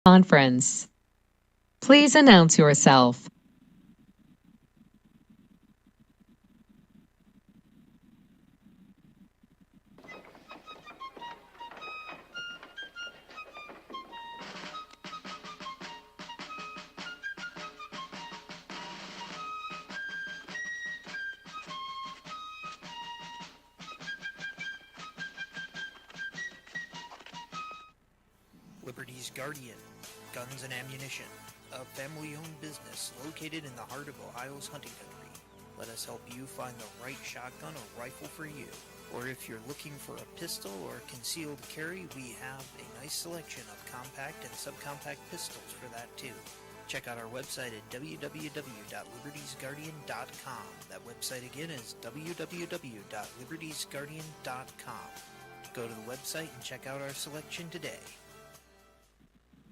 Conference. Please announce yourself. Liberty's Guardian, Guns and Ammunition, a family-owned business located in the heart of Ohio's hunting country. Let us help you find the right shotgun or rifle for you. Or if you're looking for a pistol or concealed carry, we have a nice selection of compact and subcompact pistols for that too. Check out our website at www.libertiesguardian.com. That website again is www.libertiesguardian.com. Go to the website and check out our selection today.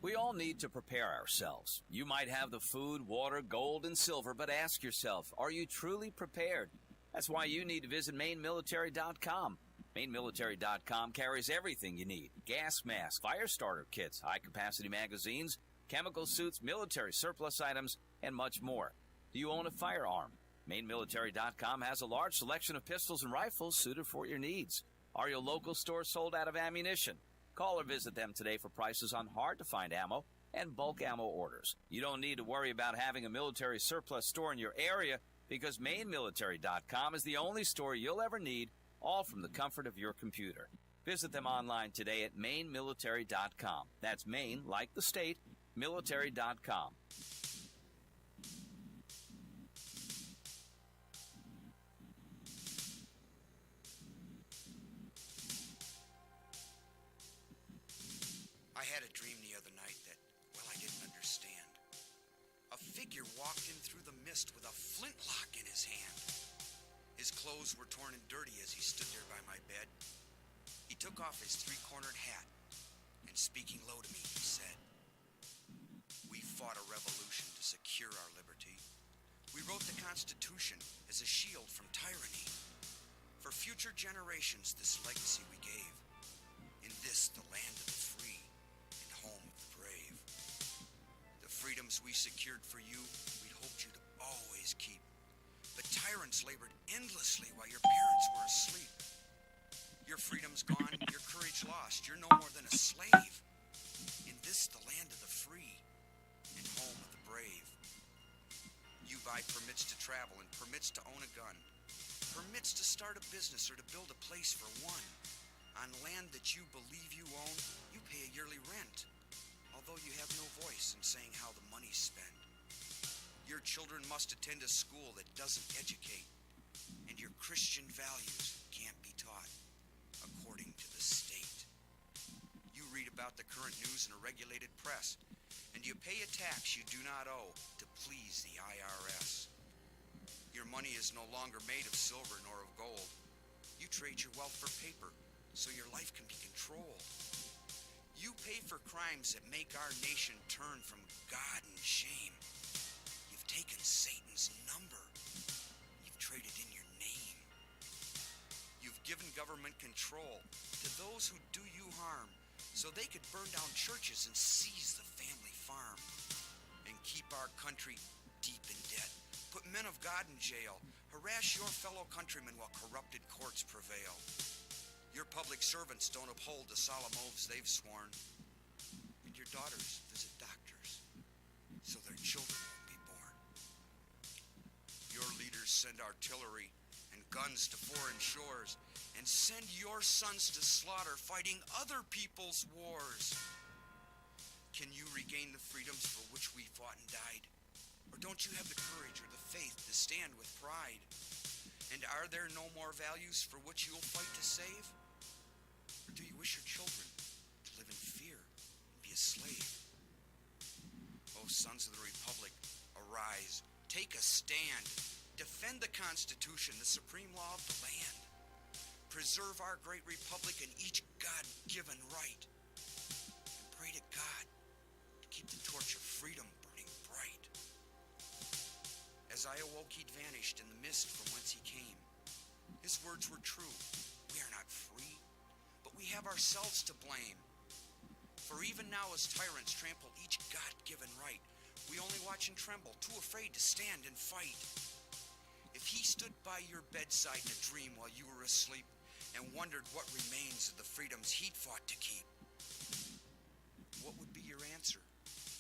We all need to prepare ourselves. You might have the food, water, gold, and silver, but ask yourself, are you truly prepared? That's why you need to visit mainmilitary.com. Mainmilitary.com carries everything you need. Gas masks, fire starter kits, high-capacity magazines, chemical suits, military surplus items, and much more. Do you own a firearm? Mainmilitary.com has a large selection of pistols and rifles suited for your needs. Are your local stores sold out of ammunition? Call or visit them today for prices on hard-to-find ammo and bulk ammo orders. You don't need to worry about having a military surplus store in your area because MainMilitary.com is the only store you'll ever need, all from the comfort of your computer. Visit them online today at MainMilitary.com. That's Maine, like the state, military.com. I had a dream the other night that, well, I didn't understand. A figure walked in through the mist with a flintlock in his hand. His clothes were torn and dirty as he stood there by my bed. He took off his three-cornered hat, and speaking low to me, he said, "We fought a revolution to secure our liberty. We wrote the Constitution as a shield from tyranny. For future generations, this legacy we gave. In this, the land of the free, home of the brave. The freedoms we secured for you, we'd hoped you to always keep. But tyrants labored endlessly while your parents were asleep. Your freedom's gone, your courage lost. You're no more than a slave. In this, the land of the free and home of the brave. You buy permits to travel and permits to own a gun. Permits to start a business or to build a place for one. On land that you believe you own, you pay a yearly rent, although you have no voice in saying how the money's spent. Your children must attend a school that doesn't educate, and your Christian values can't be taught according to the state. You read about the current news in a regulated press, and you pay a tax you do not owe to please the IRS. Your money is no longer made of silver nor of gold. You trade your wealth for paper, so your life can be controlled. You pay for crimes that make our nation turn from God and shame. You've taken Satan's number. You've traded in your name. You've given government control to those who do you harm, so they could burn down churches and seize the family farm, and keep our country deep in debt, put men of God in jail, harass your fellow countrymen while corrupted courts prevail. Your public servants don't uphold the solemn oaths they've sworn. And your daughters visit doctors so their children won't be born. Your leaders send artillery and guns to foreign shores and send your sons to slaughter fighting other people's wars. Can you regain the freedoms for which we fought and died? Or don't you have the courage or the faith to stand with pride? And are there no more values for which you'll fight to save? Or do you wish your children to live in fear and be a slave? O sons of the Republic, arise, take a stand, defend the Constitution, the supreme law of the land. Preserve our great republic and each God-given right. And pray to God to keep the torch of freedom burning bright. As I awoke, he'd vanished in the mist from whence he came. His words were true. We are not free, but we have ourselves to blame. For even now as tyrants trample each God-given right, we only watch and tremble, too afraid to stand and fight. If he stood by your bedside in a dream while you were asleep and wondered what remains of the freedoms he'd fought to keep, what would be your answer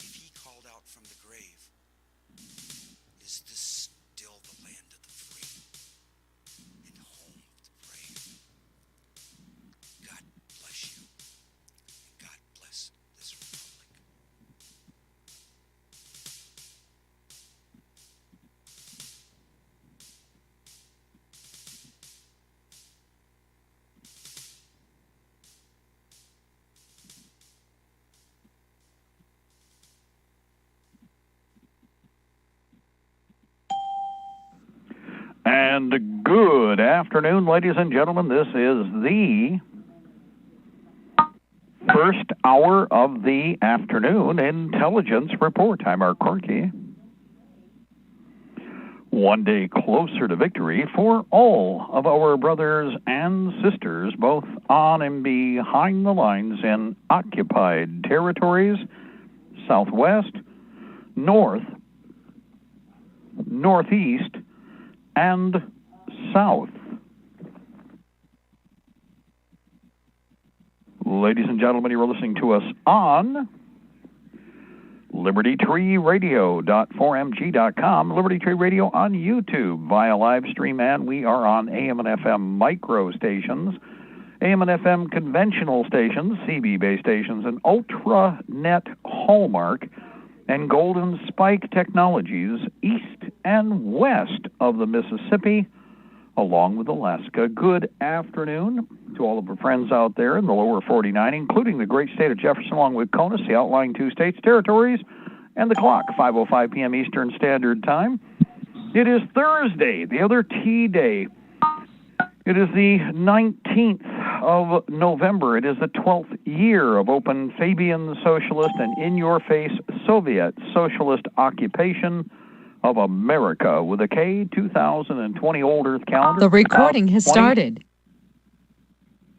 if he called out from the grave? Is this still the land of the free and home of the brave? God bless you, and God bless this republic. And good afternoon, ladies and gentlemen. This is the first hour of the afternoon intelligence report. I'm Mark Corky. One day closer to victory for all of our brothers and sisters, both on and behind the lines in occupied territories, southwest, north, northeast, and south. Ladies and gentlemen, you're listening to us on Libertytreeradio.4mg.com, Liberty Tree Radio on YouTube via live stream, and we are on AM and FM micro stations, AM and FM conventional stations, CB-based stations, and Ultranet Hallmark and Golden Spike Technologies east and west of the Mississippi, along with Alaska. Good afternoon to all of our friends out there in the lower 49, including the great state of Jefferson, along with CONUS, the outlying 2 states, territories, and the clock, 5:05 p.m. Eastern Standard Time. It is Thursday, the other T-Day. It is the 19th of November. It is the 12th year of open Fabian socialist and in-your-face Soviet socialist occupation of America with a K, 2020 Old Earth calendar. The recording has started.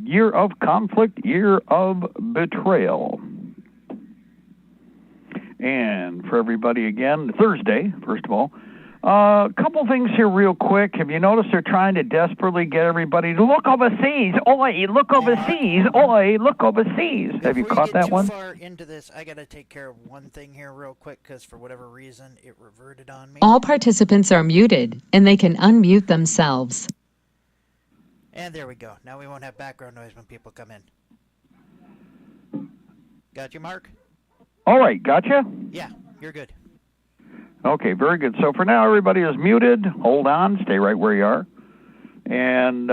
Year of conflict, year of betrayal. And for everybody again, Thursday, first of all, a couple things here real quick. Have you noticed they're trying to desperately get everybody to look overseas? Oi, look overseas. Oi, look overseas. Have you caught that one? Before we get too far into this, I got to take care of one thing here real quick because for whatever reason, it reverted on me. All participants are muted, and they can unmute themselves. And there we go. Now we won't have background noise when people come in. Got you, Mark? All right, gotcha? Yeah, you're good. Okay, very good. So for now, everybody is muted. Hold on. Stay right where you are. And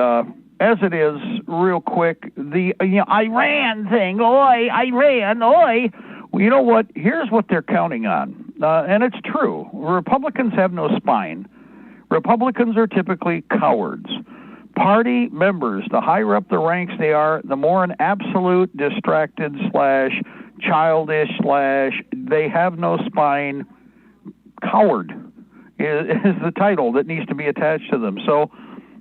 as it is, real quick, the Iran thing. Oi, Iran, oi. Well, you know what? Here's what they're counting on. And it's true. Republicans have no spine. Republicans are typically cowards. Party members, the higher up the ranks they are, the more an absolute distracted / childish / they have no spine. Coward is the title that needs to be attached to them. So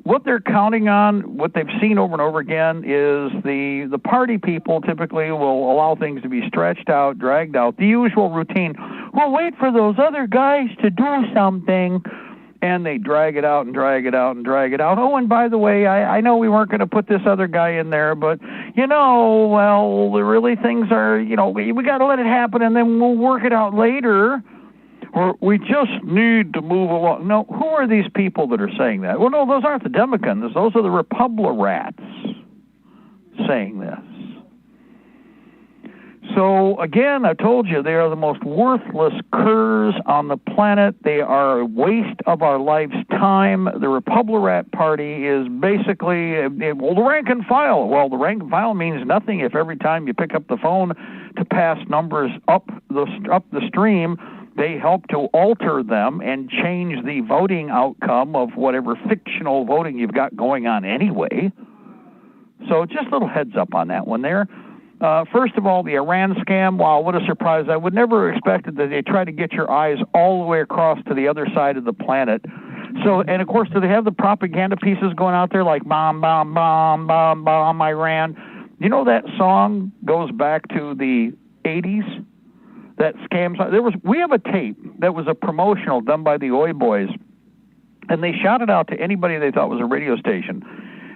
what they're counting on, what they've seen over and over again, is the party people typically will allow things to be stretched out, dragged out, the usual routine. We'll wait for those other guys to do something, and they drag it out and drag it out and drag it out. Oh, and by the way, I know we weren't going to put this other guy in there, but, well, really things are, we got to let it happen, and then we'll work it out later. Or we just need to move along. No, who are these people that are saying that? Well, no, those aren't the Democrats. Those are the Republicrats saying this. So, again, I told you, they are the most worthless curs on the planet. They are a waste of our life's time. The Republican Party is basically, the rank and file. Well, the rank and file means nothing if every time you pick up the phone to pass numbers up the stream, they help to alter them and change the voting outcome of whatever fictional voting you've got going on anyway. So just a little heads up on that one there. First of all, the Iran scam, wow, what a surprise. I would never have expected that they try to get your eyes all the way across to the other side of the planet. So, and of course, do they have the propaganda pieces going out there like bomb, bomb, bomb, bomb, bomb, Iran? You know that song goes back to the 80s that scams. We have a tape that was a promotional done by the Oi Boys, and they shot it out to anybody they thought was a radio station,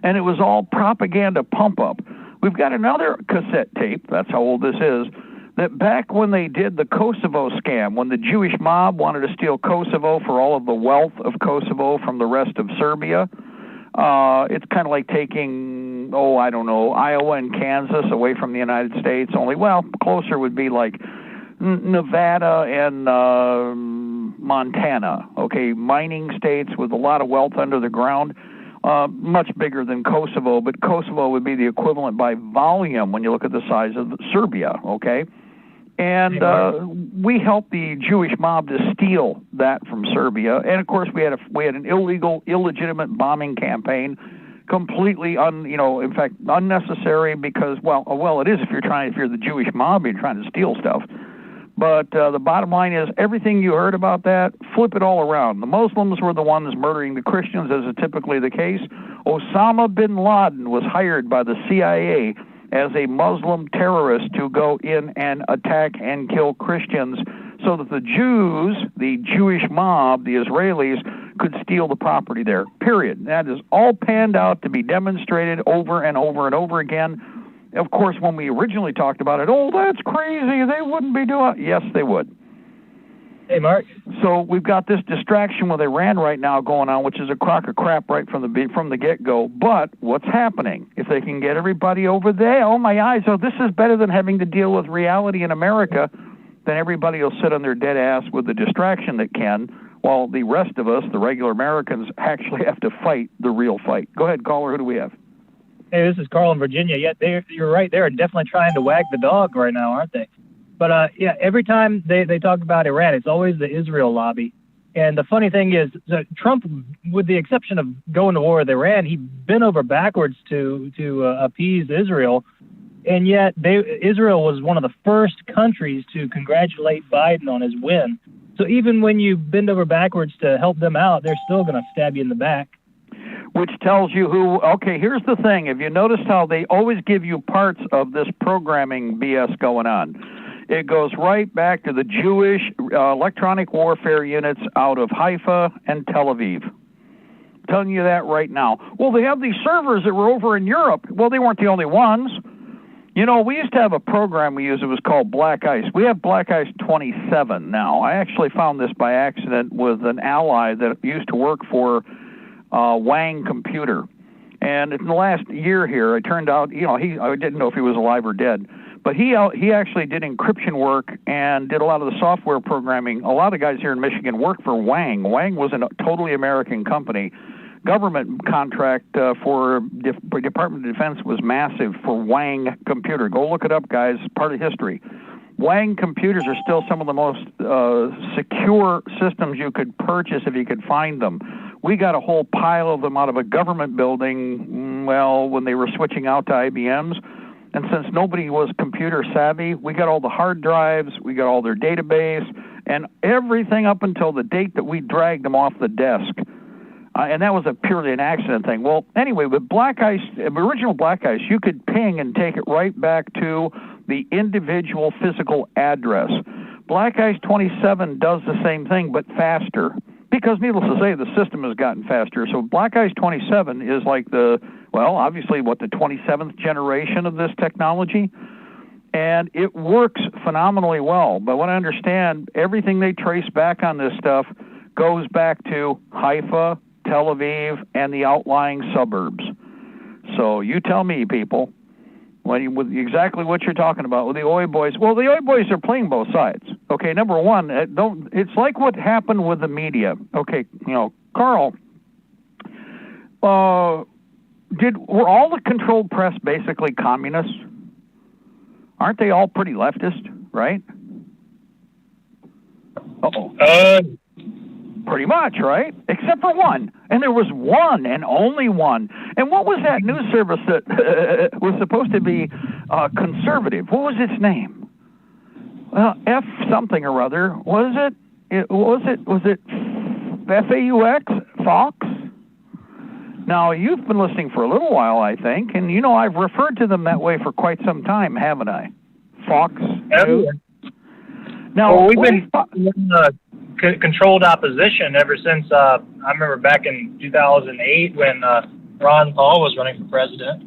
and it was all propaganda pump up. We've got another cassette tape, that's how old this is, that back when they did the Kosovo scam, when the Jewish mob wanted to steal Kosovo for all of the wealth of Kosovo from the rest of Serbia, it's kind of like taking, Iowa and Kansas away from the United States, only, closer would be like Nevada and Montana, okay, mining states with a lot of wealth under the ground. Much bigger than Kosovo, but Kosovo would be the equivalent by volume when you look at the size of Serbia, okay? And we helped the Jewish mob to steal that from Serbia. And, of course, we had an illegitimate bombing campaign, completely, in fact, unnecessary because, it is if you're the Jewish mob, you're trying to steal stuff. But the bottom line is, everything you heard about that, flip it all around. The Muslims were the ones murdering the Christians, as is typically the case. Osama bin Laden was hired by the CIA as a Muslim terrorist to go in and attack and kill Christians so that the Jews, the Jewish mob, the Israelis, could steal the property there, period. That is all panned out to be demonstrated over and over and over again. Of course, when we originally talked about it, that's crazy, they wouldn't be doing it. Yes, they would. Hey, Mark. So we've got this distraction with Iran right now going on, which is a crock of crap right from the get-go. But what's happening? If they can get everybody over there, my eyes, this is better than having to deal with reality in America, then everybody will sit on their dead ass with the distraction that can, while the rest of us, the regular Americans, actually have to fight the real fight. Go ahead, caller, who do we have? Hey, this is Carl in Virginia. Yeah, you're right. They're definitely trying to wag the dog right now, aren't they? But, every time they talk about Iran, it's always the Israel lobby. And the funny thing is, Trump, with the exception of going to war with Iran, he bent over backwards to appease Israel. And yet Israel was one of the first countries to congratulate Biden on his win. So even when you bend over backwards to help them out, they're still going to stab you in the back. Which tells you here's the thing. Have you noticed how they always give you parts of this programming BS going on? It goes right back to the Jewish electronic warfare units out of Haifa and Tel Aviv. I'm telling you that right now. Well, they have these servers that were over in Europe. Well, they weren't the only ones. We used to have a program we used. It was called Black Ice. We have Black Ice 27 now. I actually found this by accident with an ally that used to work for Wang Computer. And in the last year here, it turned out, I didn't know if he was alive or dead, but he actually did encryption work and did a lot of the software programming. A lot of guys here in Michigan worked for Wang. Wang was a totally American company. Government contract for Department of Defense was massive for Wang Computer. Go look it up, guys. Part of history. Wang computers are still some of the most secure systems you could purchase if you could find them. We got a whole pile of them out of a government building, when they were switching out to IBMs. And since nobody was computer savvy, we got all the hard drives, we got all their database, and everything up until the date that we dragged them off the desk. And that was purely an accident thing. Well, anyway, with Black Ice, original Black Ice, you could ping and take it right back to the individual physical address. Black Ice 27 does the same thing, but faster. Because, needless to say, the system has gotten faster. So Black Ice 27 is like obviously, the 27th generation of this technology. And it works phenomenally well. But what I understand, everything they trace back on this stuff goes back to Haifa, Tel Aviv, and the outlying suburbs. So you tell me, people, with exactly what you're talking about with the Oi Boys. Well, the Oi Boys are playing both sides. Okay, number one, it's like what happened with the media. Okay, Carl, were all the controlled press basically communists? Aren't they all pretty leftist, right? Pretty much, right? Except for one. And there was one and only one. And what was that news service that was supposed to be conservative? What was its name? F something or other. Was it FAUX? Fox? Now, you've been listening for a little while, I think, and I've referred to them that way for quite some time, haven't I? Fox News? Now, well, we've been in controlled opposition ever since, I remember back in 2008 when Ron Paul was running for president.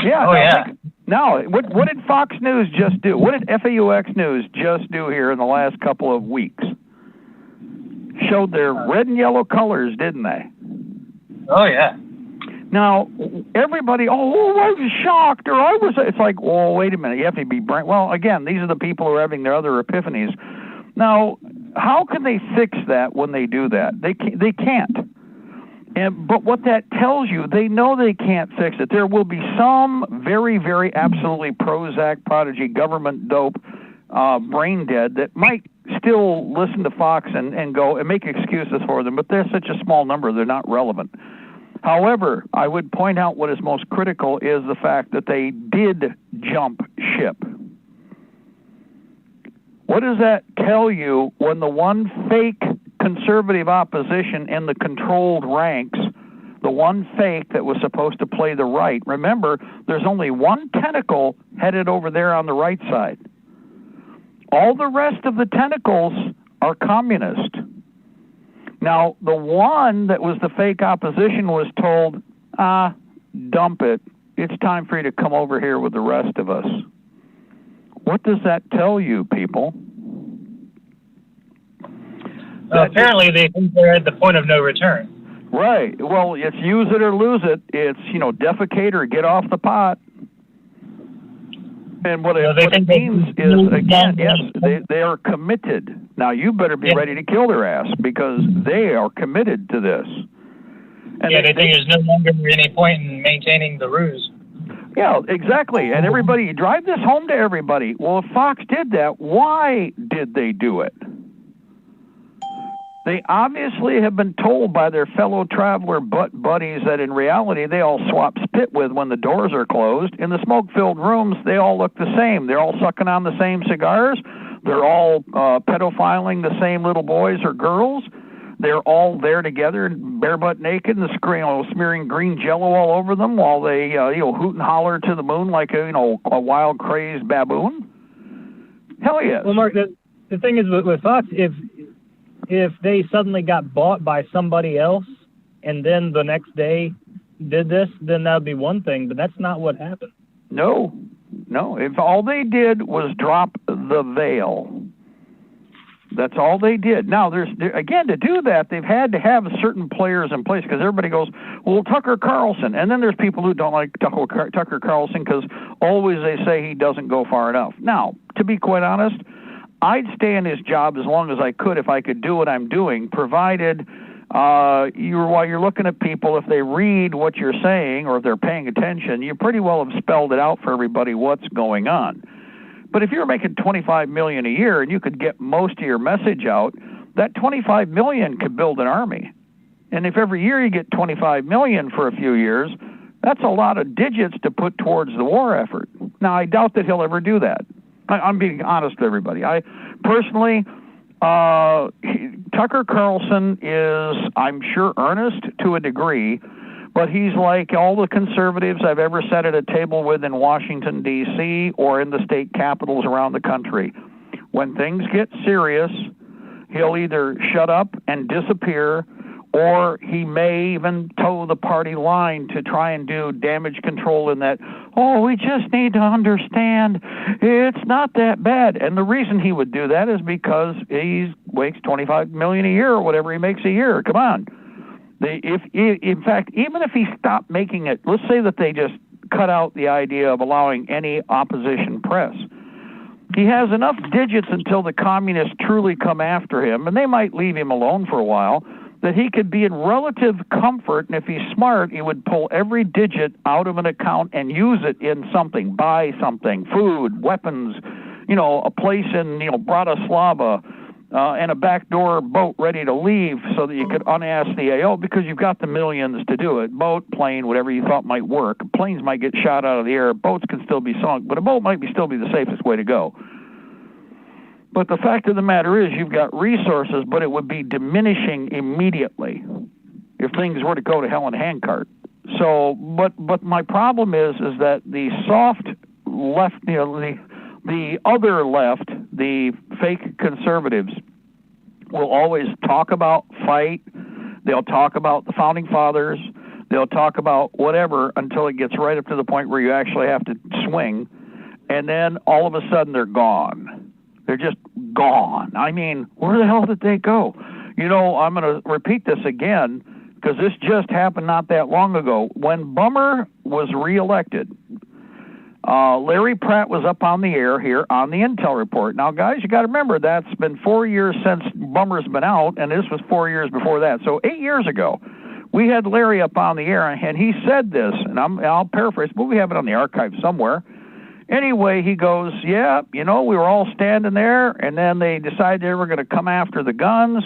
Yeah. Oh, yeah. Now, what did Fox News just do? What did FAUX News just do here in the last couple of weeks? Showed their red and yellow colors, didn't they? Oh, yeah. Now, everybody, I was shocked, or I was, it's like, well, wait a minute, you have to be brain. Well, again, these are the people who are having their other epiphanies. Now, how can they fix that when they do that? They can't. But what that tells you, they know they can't fix it. There will be some very, very absolutely Prozac prodigy, government dope, brain dead that might still listen to Fox and go and make excuses for them, but they're such a small number, they're not relevant. However, I would point out what is most critical is the fact that they did jump ship. What does that tell you when the one fake conservative opposition in the controlled ranks, the one fake that was supposed to play the right, remember, there's only one tentacle headed over there on the right side. All the rest of the tentacles are communist. Now, the one that was the fake opposition was told, dump it. It's time for you to come over here with the rest of us. What does that tell you, people? Apparently, they think they're at the point of no return. Right. Well, it's use it or lose it. It's, defecate or get off the pot. And what it means is, again, yes, they are committed. Now, you better be ready to kill their ass because they are committed to this. And they think there's no longer any point in maintaining the ruse. Yeah, exactly. And everybody, drive this home to everybody. Well, if Fox did that, why did they do it? They obviously have been told by their fellow traveler buddies that in reality they all swap spit with when the doors are closed. In the smoke-filled rooms, they all look the same. They're all sucking on the same cigars. They're all pedophiling the same little boys or girls. They're all there together, bare butt naked, and smearing green jello all over them while they hoot and holler to the moon like a wild, crazed baboon. Hell yes. Well, Mark, the thing is with Fox, if they suddenly got bought by somebody else and then the next day did this, then that would be one thing, but that's not what happened. No. If all they did was drop the veil, that's all they did. Now, again, to do that, they've had to have certain players in place because everybody goes, well, Tucker Carlson. And then there's people who don't like Tucker Carlson because always they say he doesn't go far enough. Now, to be quite honest, I'd stay in his job as long as I could if I could do what I'm doing, provided while you're looking at people, if they read what you're saying or if they're paying attention, you pretty well have spelled it out for everybody what's going on. But if you're making $25 million a year and you could get most of your message out, that $25 million could build an army. And if every year you get $25 million for a few years, that's a lot of digits to put towards the war effort. Now, I doubt that he'll ever do that. I'm being honest with everybody. I personally, Tucker Carlson is, I'm sure, earnest to a degree, but he's like all the conservatives I've ever sat at a table with in Washington, D.C., or in the state capitals around the country. When things get serious, he'll either shut up and disappear, or he may even toe the party line to try and do damage control in that, we just need to understand it's not that bad. And the reason he would do that is because he makes $25 million a year or whatever he makes a year. Come on. In fact, even if he stopped making it, let's say that they just cut out the idea of allowing any opposition press. He has enough digits until the communists truly come after him, and they might leave him alone for a while, that he could be in relative comfort, and if he's smart, he would pull every digit out of an account and use it in something, buy something, food, weapons, a place in, Bratislava, and a backdoor boat ready to leave so that you could unass the AO because you've got the millions to do it. Boat, plane, whatever you thought might work. Planes might get shot out of the air. Boats can still be sunk, but a boat might still be the safest way to go. But the fact of the matter is you've got resources, but it would be diminishing immediately if things were to go to hell in a handcart. So, but my problem is that the soft left, the The other left, the fake conservatives, will always talk about fight. They'll talk about the Founding Fathers. They'll talk about whatever until it gets right up to the point where you actually have to swing. And then all of a sudden they're gone. They're just gone. I mean, where the hell did they go? You know, I'm going to repeat this again because this just happened not that long ago. When Bummer was reelected, Larry Pratt was up on the air here on the Intel Report. Now, guys, you got to remember that's been 4 years since Bummer's been out, and this was 4 years before that. So 8 years ago, we had Larry up on the air, and he said this, and I'll paraphrase, but we have it on the archive somewhere. Anyway, he goes, yeah, you know, we were all standing there, and then they decided they were going to come after the guns.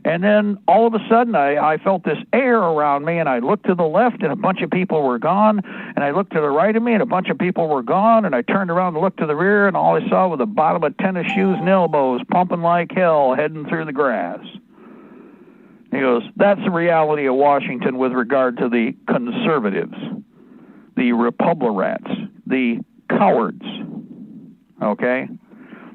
And then all of a sudden, I felt this air around me, and I looked to the left, and a bunch of people were gone. And I looked to the right of me, and a bunch of people were gone. And I turned around and looked to the rear, and all I saw was the bottom of tennis shoes and elbows pumping like hell, heading through the grass. He goes, that's the reality of Washington with regard to the conservatives, the Republicans, the cowards. Okay?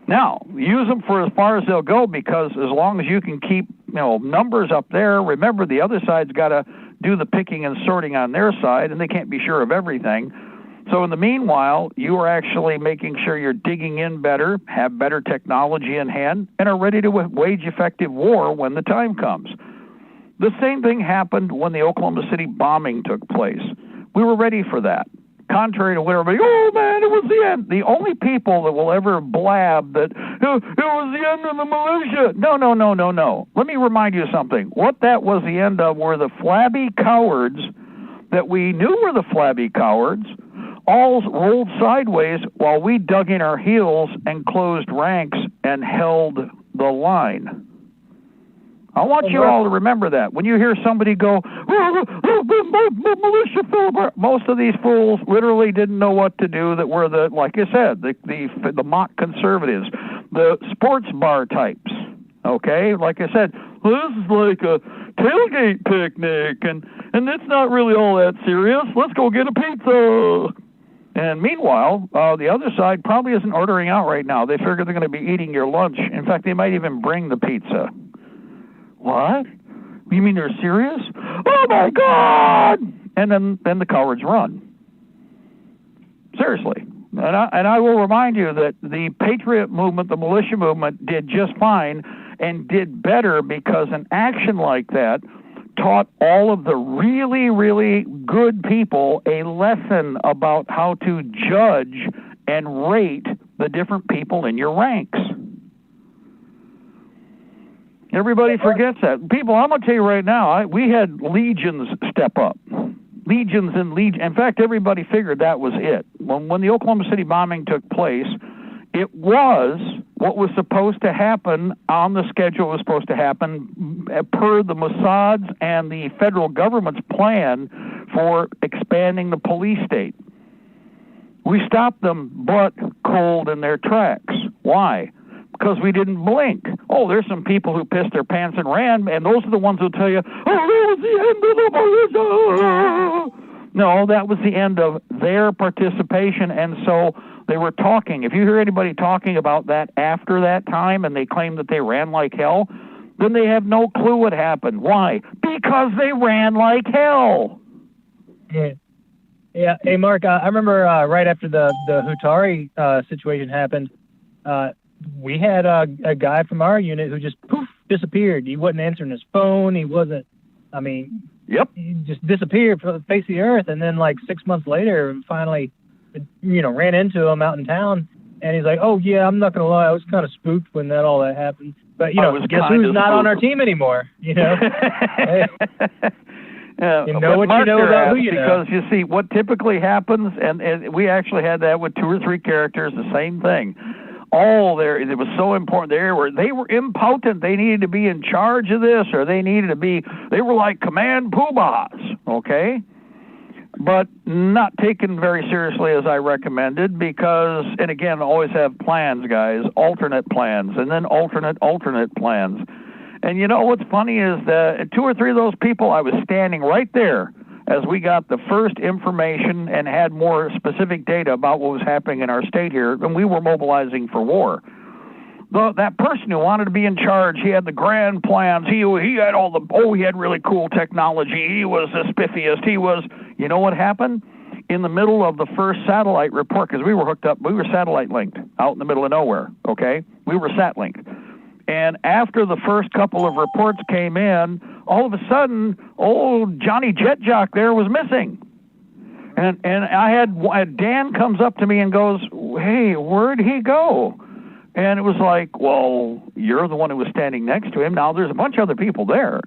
Now, use them for as far as they'll go, because as long as you can keep, you know, numbers up there, remember the other side's got to do the picking and sorting on their side, and they can't be sure of everything. So in the meanwhile, you are actually making sure you're digging in better, have better technology in hand, and are ready to wage effective war when the time comes. The same thing happened when the Oklahoma City bombing took place. We were ready for that. Contrary to what everybody, oh man, it was the end. The only people that will ever blab that it was the end of the militia. No. Let me remind you of something. What that was the end of were the flabby cowards that we knew were the flabby cowards, all rolled sideways while we dug in our heels and closed ranks and held the line. I want you all to remember that. When you hear somebody go, the militia fell apart, most of these fools literally didn't know what to do that were the, like I said, the mock conservatives, the sports bar types, okay? Like I said, well, this is like a tailgate picnic, and it's not really all that serious. Let's go get a pizza. And meanwhile, the other side probably isn't ordering out right now. They figure they're going to be eating your lunch. In fact, they might even bring the pizza. What? You mean they're serious? Oh my God! And then the cowards run. Seriously. And I will remind you that the Patriot movement, the militia movement, did just fine and did better because an action like that taught all of the really, really good people a lesson about how to judge and rate the different people in your ranks. Everybody forgets that. People, I'm going to tell you right now, we had legions step up. Legions and legions. In fact, everybody figured that was it. When the Oklahoma City bombing took place, it was what was supposed to happen on the schedule was supposed to happen per the Mossad's and the federal government's plan for expanding the police state. We stopped them butt cold in their tracks. Why? Because we didn't blink. Oh, there's some people who pissed their pants and ran, and those are the ones who tell you, oh, that was the end of the militia. No, that was the end of their participation, and so they were talking. If you hear anybody talking about that after that time, and they claim that they ran like hell, then they have no clue what happened. Why? Because they ran like hell. Yeah. Hey, Mark, I remember right after the Hutari situation happened, we had a guy from our unit who just poof disappeared. He wasn't answering his phone. He wasn't. I mean, yep. He just disappeared from the face of the earth. And then like 6 months later, finally, ran into him out in town. And he's like, "Oh yeah, I'm not gonna lie, I was kind of spooked when all that happened." But guess who's not on our team anymore? You know what you know about who you know. Because you see, what typically happens, and we actually had that with 2 or 3 characters, the same thing. It was so important. They were impotent. They needed to be in charge of this, or they were like command poobahs, okay? But not taken very seriously as I recommended because, and again, always have plans, guys, alternate plans, and then alternate plans. And you know what's funny is that 2 or 3 of those people, I was standing right there as we got the first information and had more specific data about what was happening in our state here, and we were mobilizing for war. That person who wanted to be in charge, he had the grand plans, he had he had really cool technology, he was the spiffiest, you know what happened? In the middle of the first satellite report, because we were hooked up, we were satellite linked out in the middle of nowhere, okay? We were sat linked. And after the first couple of reports came in, all of a sudden, old Johnny Jet Jock there was missing. And I had Dan comes up to me and goes, "Hey, where'd he go?" And it was like, well, you're the one who was standing next to him. Now, there's a bunch of other people there.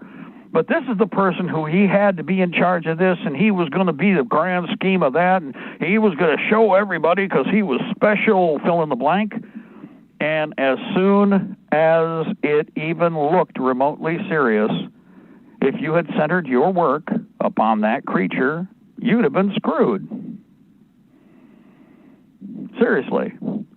But this is the person who he had to be in charge of this, and he was going to be the grand scheme of that, and he was going to show everybody because he was special, fill in the blank. And as soon as it even looked remotely serious, if you had centered your work upon that creature, you'd have been screwed. Seriously.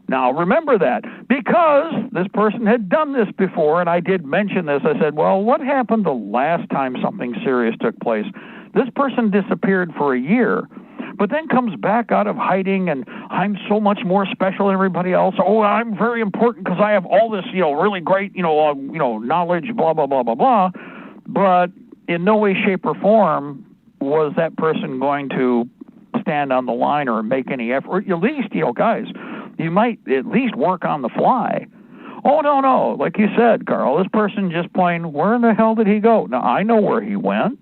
Now, remember that, because this person had done this before, and I did mention this. I said, well, what happened the last time something serious took place? This person disappeared for a year, but then comes back out of hiding, and I'm so much more special than everybody else. Oh, I'm very important because I have all this, really great, knowledge, blah, blah, blah, blah, blah. But in no way, shape, or form was that person going to stand on the line or make any effort. At least, guys, you might at least work on the fly. Oh, no. Like you said, Carl, this person just plain, where in the hell did he go? Now, I know where he went.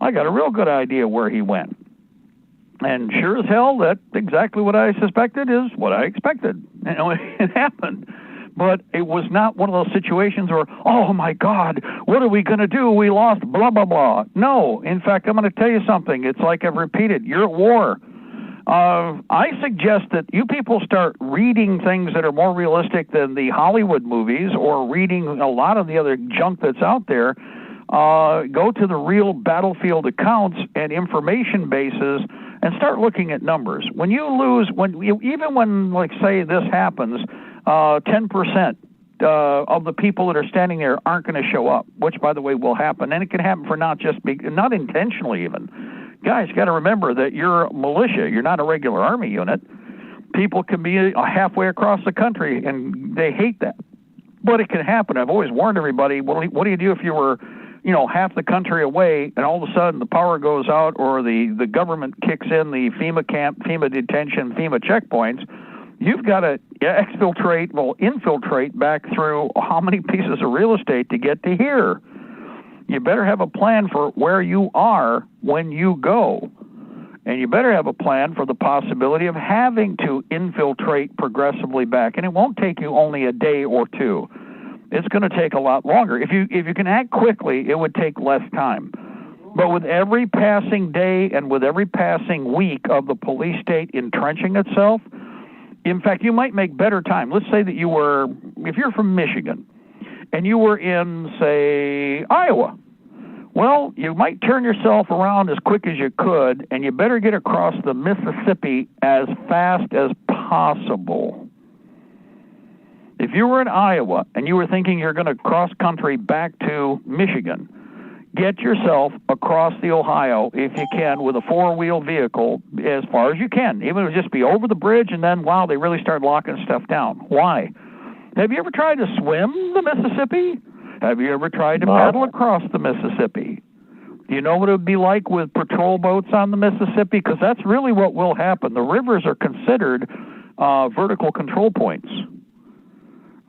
I got a real good idea where he went. And sure as hell, that's exactly what I suspected is what I expected. It happened. But it was not one of those situations where, oh, my God, what are we going to do? We lost blah, blah, blah. No. In fact, I'm going to tell you something. It's like I've repeated. You're at war. I suggest that you people start reading things that are more realistic than the Hollywood movies, or reading a lot of the other junk that's out there. Go to the real battlefield accounts and information bases and start looking at numbers. When you lose, even when, like, say this happens, 10% of the people that are standing there aren't going to show up, which, by the way, will happen. And it can happen for not intentionally even. Guys, got to remember that you're a militia. You're not a regular army unit. People can be halfway across the country, and they hate that. But it can happen. I've always warned everybody, what do you do if you were, half the country away, and all of a sudden the power goes out, or the government kicks in the FEMA camp, FEMA detention, FEMA checkpoints? You've got to infiltrate back through how many pieces of real estate to get to here. You better have a plan for where you are when you go. And you better have a plan for the possibility of having to infiltrate progressively back. And it won't take you only a day or two. It's going to take a lot longer. If you can act quickly, it would take less time. But with every passing day and with every passing week of the police state entrenching itself, in fact, you might make better time. Let's say that if you're from Michigan, and you were in, say, Iowa, well, you might turn yourself around as quick as you could, and you better get across the Mississippi as fast as possible. If you were in Iowa and you were thinking you're going to cross country back to Michigan, get yourself across the Ohio, if you can, with a four-wheel vehicle as far as you can. Even if it would just be over the bridge, and then, wow, they really start locking stuff down. Why? Have you ever tried to swim the Mississippi? Have you ever tried to paddle across the Mississippi? Do you know what it would be like with patrol boats on the Mississippi? Because that's really what will happen. The rivers are considered vertical control points.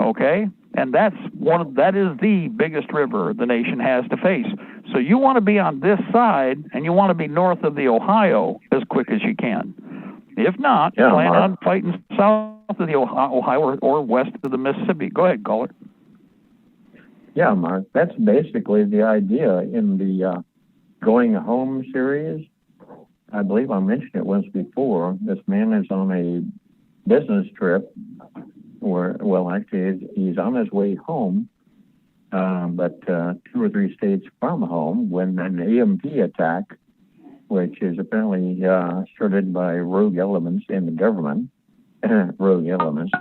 Okay? And that is the biggest river the nation has to face. So you want to be on this side, and you want to be north of the Ohio as quick as you can. If not, plan on fighting south of the Ohio or west of the Mississippi. Go ahead, caller. Yeah, Mark, that's basically the idea in the Going Home series. I believe I mentioned it once before. This man is on a business trip actually, he's on his way home, but 2 or 3 states from home when an EMP attack, which is apparently started by rogue elements in the government, rogue elements,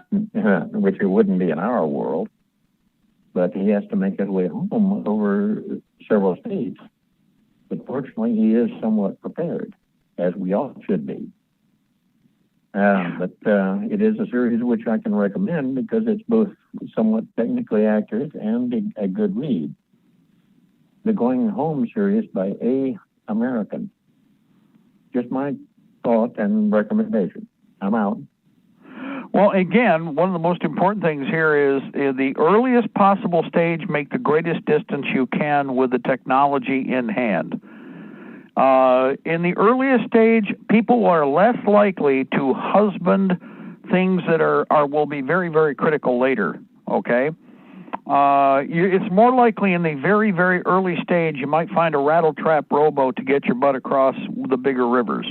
which it wouldn't be in our world, but he has to make his way home over several states. But fortunately, he is somewhat prepared, as we all should be. But it is a series which I can recommend because it's both somewhat technically accurate and a good read. The Going Home series by A. American. Just my thought and recommendation. I'm out. Well, again, one of the most important things here is the earliest possible stage, make the greatest distance you can with the technology in hand. In the earliest stage, people are less likely to husband things that will be very, very critical later, okay? It's more likely in the very, very early stage you might find a rattle trap rowboat to get your butt across the bigger rivers.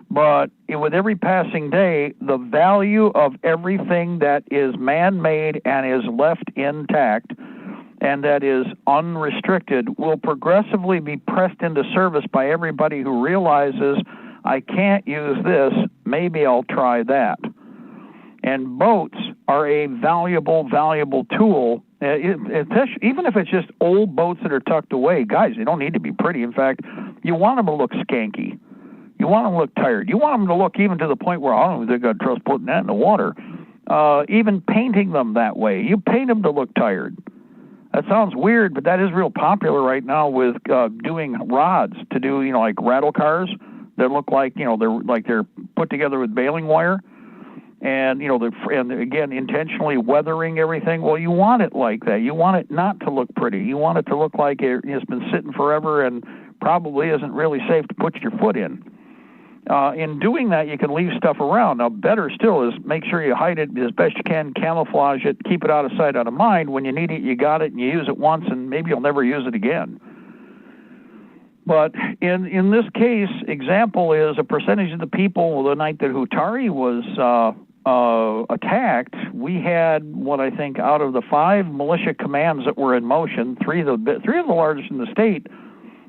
But with every passing day, the value of everything that is man-made and is left intact and that is unrestricted will progressively be pressed into service by everybody who realizes, I can't use this, maybe I'll try that. And boats are a valuable, valuable tool. Even if it's just old boats that are tucked away, guys, they don't need to be pretty. In fact, you want them to look skanky. You want them to look tired. You want them to look even to the point where, I don't know if they've got trust putting that in the water. Even painting them that way. You paint them to look tired. That sounds weird, but that is real popular right now with doing rods to do, like rattle cars that look like, they're put together with baling wire. And, and again, intentionally weathering everything. Well, you want it like that. You want it not to look pretty. You want it to look like it's been sitting forever and probably isn't really safe to put your foot in. In doing that, you can leave stuff around. Now, better still is make sure you hide it as best you can, camouflage it, keep it out of sight, out of mind. When you need it, you got it, and you use it once, and maybe you'll never use it again. But in this case, example is a percentage of the people the night that Hutari was attacked, we had what I think out of the 5 militia commands that were in motion, three of the largest in the state,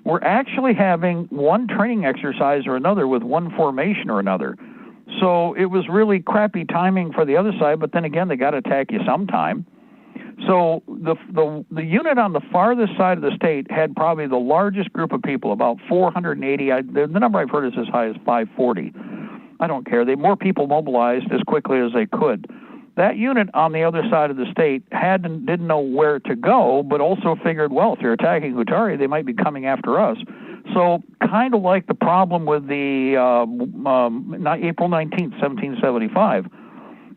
were actually having one training exercise or another with one formation or another. So it was really crappy timing for the other side, but then again, they got to attack you sometime. So the unit on the farthest side of the state had probably the largest group of people, about 480. The number I've heard is as high as 540. I don't care. More people mobilized as quickly as they could. That unit on the other side of the state didn't know where to go, but also figured, well, if they're attacking Hutari, they might be coming after us. So kind of like the problem with the April 19th, 1775.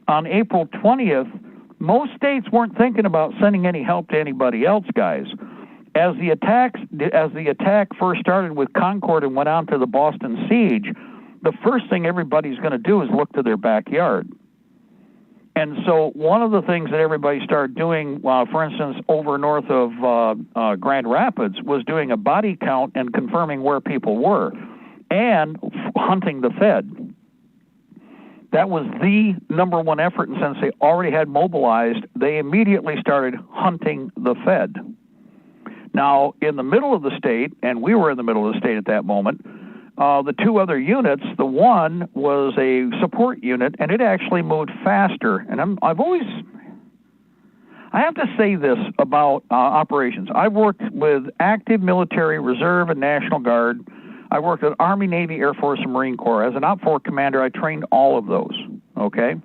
On April 20th, most states weren't thinking about sending any help to anybody else, guys. As the attack first started with Concord and went on to the Boston siege, the first thing everybody's going to do is look to their backyard. And so one of the things that everybody started doing, for instance, over north of Grand Rapids, was doing a body count and confirming where people were and hunting the Fed. That was the number one effort, and since they already had mobilized, they immediately started hunting the Fed. Now, in the middle of the state, and we were in the middle of the state at that moment, the 2 other units, the one was a support unit, and it actually moved faster. And I have to say this about operations. I've worked with active military, reserve, and National Guard. I worked with Army, Navy, Air Force, and Marine Corps. As an OPFOR commander, I trained all of those, okay?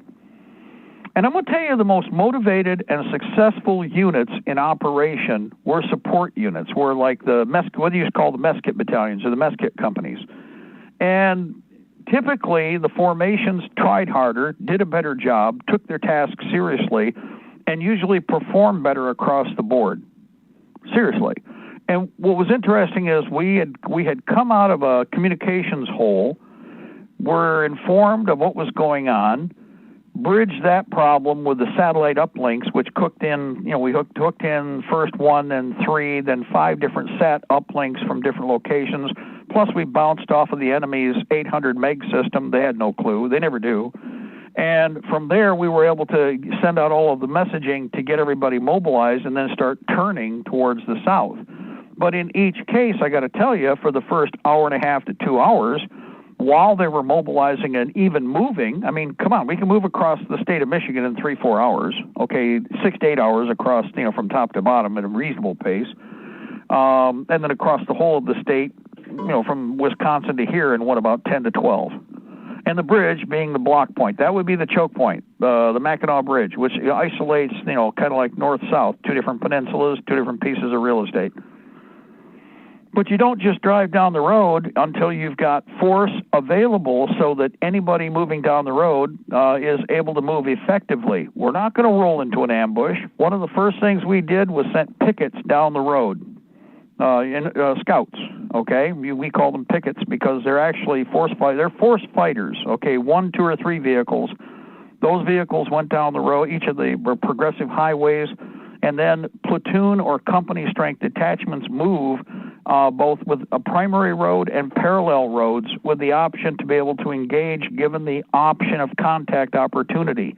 And I'm going to tell you the most motivated and successful units in operation were support units, were like what you call the mess kit battalions or the mess kit companies. And typically, the formations tried harder, did a better job, took their task seriously, and usually performed better across the board. Seriously. And what was interesting is we had come out of a communications hole, were informed of what was going on, bridged that problem with the satellite uplinks, which hooked in, we hooked in first 1, then 3, then 5 different sat uplinks from different locations. Plus, we bounced off of the enemy's 800 meg system. They had no clue. They never do. And from there, we were able to send out all of the messaging to get everybody mobilized and then start turning towards the south. But in each case, I got to tell you, for the first hour and a half to 2 hours, while they were mobilizing and even moving, I mean, come on, we can move across the state of Michigan in 3-4 hours, okay, 6 to 8 hours across, from top to bottom at a reasonable pace, and then across the whole of the state from Wisconsin to here in about 10 to 12. And the bridge being the block point. That would be the choke point, the Mackinac Bridge, which isolates, kind of like north-south, two different peninsulas, two different pieces of real estate. But you don't just drive down the road until you've got force available so that anybody moving down the road is able to move effectively. We're not going to roll into an ambush. One of the first things we did was sent pickets down the road. Scouts, okay? We call them pickets because they're actually they're force fighters, okay? 1, 2, or 3 vehicles. Those vehicles went down the road, each of the progressive highways, and then platoon or company strength detachments move both with a primary road and parallel roads with the option to be able to engage given the option of contact opportunity.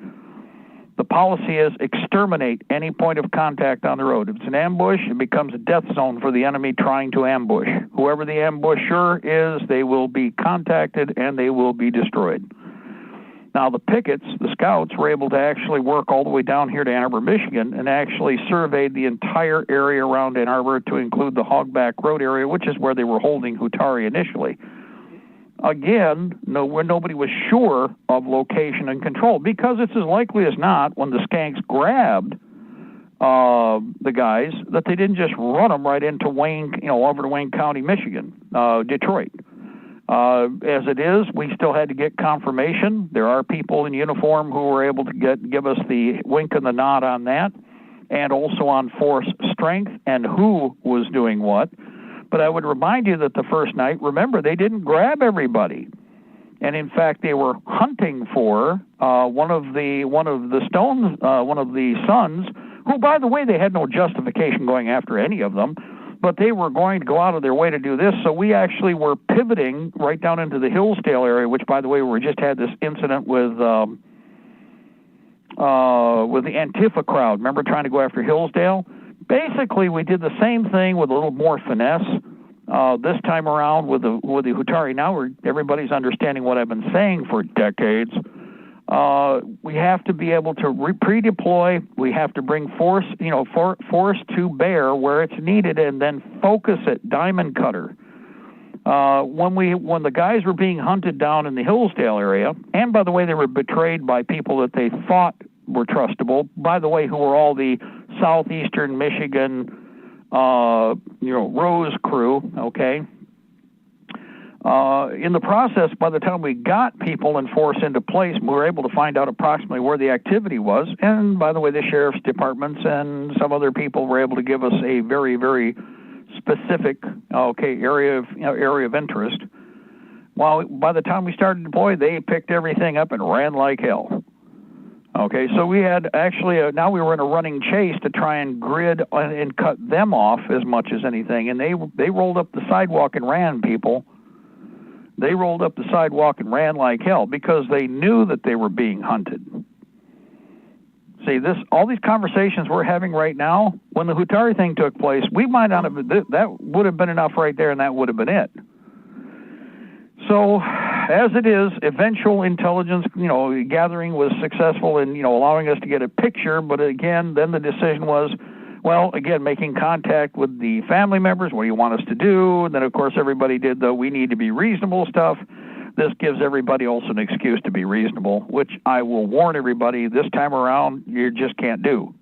The policy is exterminate any point of contact on the road. If it's an ambush, it becomes a death zone for the enemy trying to ambush. Whoever the ambusher is, they will be contacted and they will be destroyed. Now, the pickets, the scouts, were able to actually work all the way down here to Ann Arbor, Michigan, and actually surveyed the entire area around Ann Arbor to include the Hogback Road area, which is where they were holding Hutari initially. Again, where nobody was sure of location and control, because it's as likely as not when the skanks grabbed the guys that they didn't just run them right into Wayne, over to Wayne County, Michigan, Detroit. As it is, we still had to get confirmation. There are people in uniform who were able to give us the wink and the nod on that, and also on force strength and who was doing what. But I would remind you that the first night, remember, they didn't grab everybody, and in fact, they were hunting for one of the sons, who, by the way, they had no justification going after any of them, but they were going to go out of their way to do this. So we actually were pivoting right down into the Hillsdale area, which, by the way, we just had this incident with the Antifa crowd. Remember trying to go after Hillsdale? Basically, we did the same thing with a little more finesse this time around with the Hutari. Now everybody's understanding what I've been saying for decades. We have to be able to pre-deploy. We have to bring force, force to bear where it's needed, and then focus it, diamond cutter. When the guys were being hunted down in the Hillsdale area, and by the way, they were betrayed by people that they thought were trustable. By the way, who were all the southeastern Michigan, Rose crew. Okay. In the process, by the time we got people and force into place, we were able to find out approximately where the activity was. And by the way, the sheriff's departments and some other people were able to give us a very, very specific, area of interest. Well, by the time we started to deploy, they picked everything up and ran like hell. Okay, so we had actually, now we were in a running chase to try and grid and cut them off as much as anything. And they rolled up the sidewalk and ran, people. They rolled up the sidewalk and ran like hell because they knew that they were being hunted. See, all these conversations we're having right now, when the Hutari thing took place, we might not have, that would have been enough right there, and that would have been it. So, as it is, eventual intelligence, gathering was successful in, allowing us to get a picture, but again, then the decision was, well, again, making contact with the family members. What do you want us to do? And then, of course, everybody did the we need to be reasonable stuff. This gives everybody also an excuse to be reasonable, which I will warn everybody this time around, you just can't do.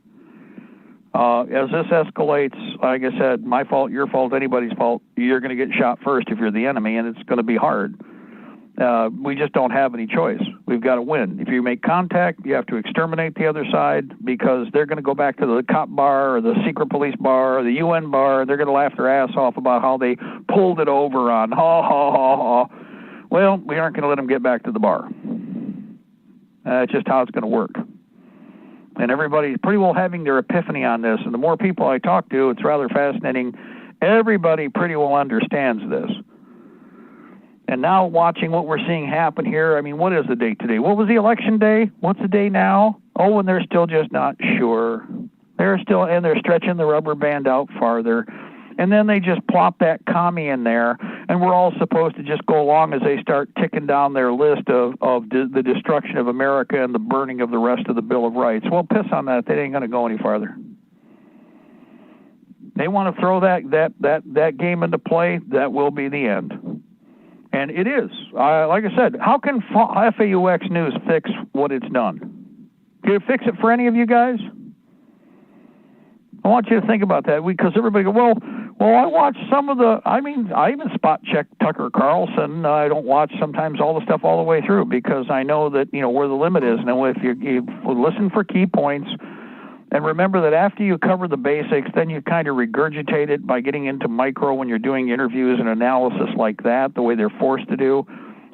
As this escalates, like I said, my fault, your fault, anybody's fault, you're going to get shot first if you're the enemy, and it's going to be hard. We just don't have any choice. We've got to win. If you make contact, you have to exterminate the other side because they're going to go back to the cop bar or the secret police bar or the UN bar. They're going to laugh their ass off about how they pulled it over on Well, we aren't going to let them get back to the bar. That's just how it's going to work. And everybody's pretty well having their epiphany on this. And the more people I talk to, it's rather fascinating. Everybody pretty well understands this. And now watching what we're seeing happen here, I mean, what is the date today? What was the election day? What's the day now? Oh, and they're still just not sure. They're stretching the rubber band out farther. And then they just plop that commie in there, and we're all supposed to just go along as they start ticking down their list of the destruction of America and the burning of the rest of the Bill of Rights. Well, piss on that. They ain't going to go any farther. they want to throw that game into play, that will be the end. And it is. Like I said, how can FAUX News fix what it's done? Can it fix it for any of you guys? I want you to think about that, because everybody go, well, I watch some of the, I even spot check Tucker Carlson. I don't watch sometimes all the stuff all the way through, because I know that, where the limit is. And if you listen for key points, and remember that after you cover the basics, then you kind of regurgitate it by getting into micro when you're doing interviews and analysis like that, the way they're forced to do.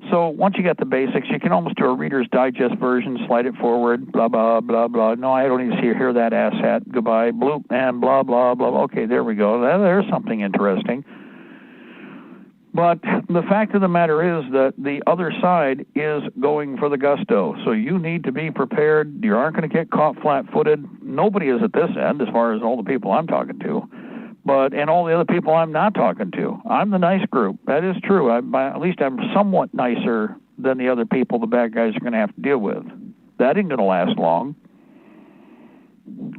So once you get the basics, you can almost do a Reader's Digest version, slide it forward, blah, blah, blah, blah. No, I don't even hear that asshat. Goodbye, bloop, and blah, blah, blah. Okay, there we go. There's something interesting. But the fact of the matter is that the other side is going for the gusto. So you need to be prepared. You aren't going to get caught flat-footed. Nobody is at this end, as far as all the people I'm talking to. And all the other people I'm not talking to. I'm the nice group. That is true. At least I'm somewhat nicer than the other people the bad guys are going to have to deal with. That ain't going to last long.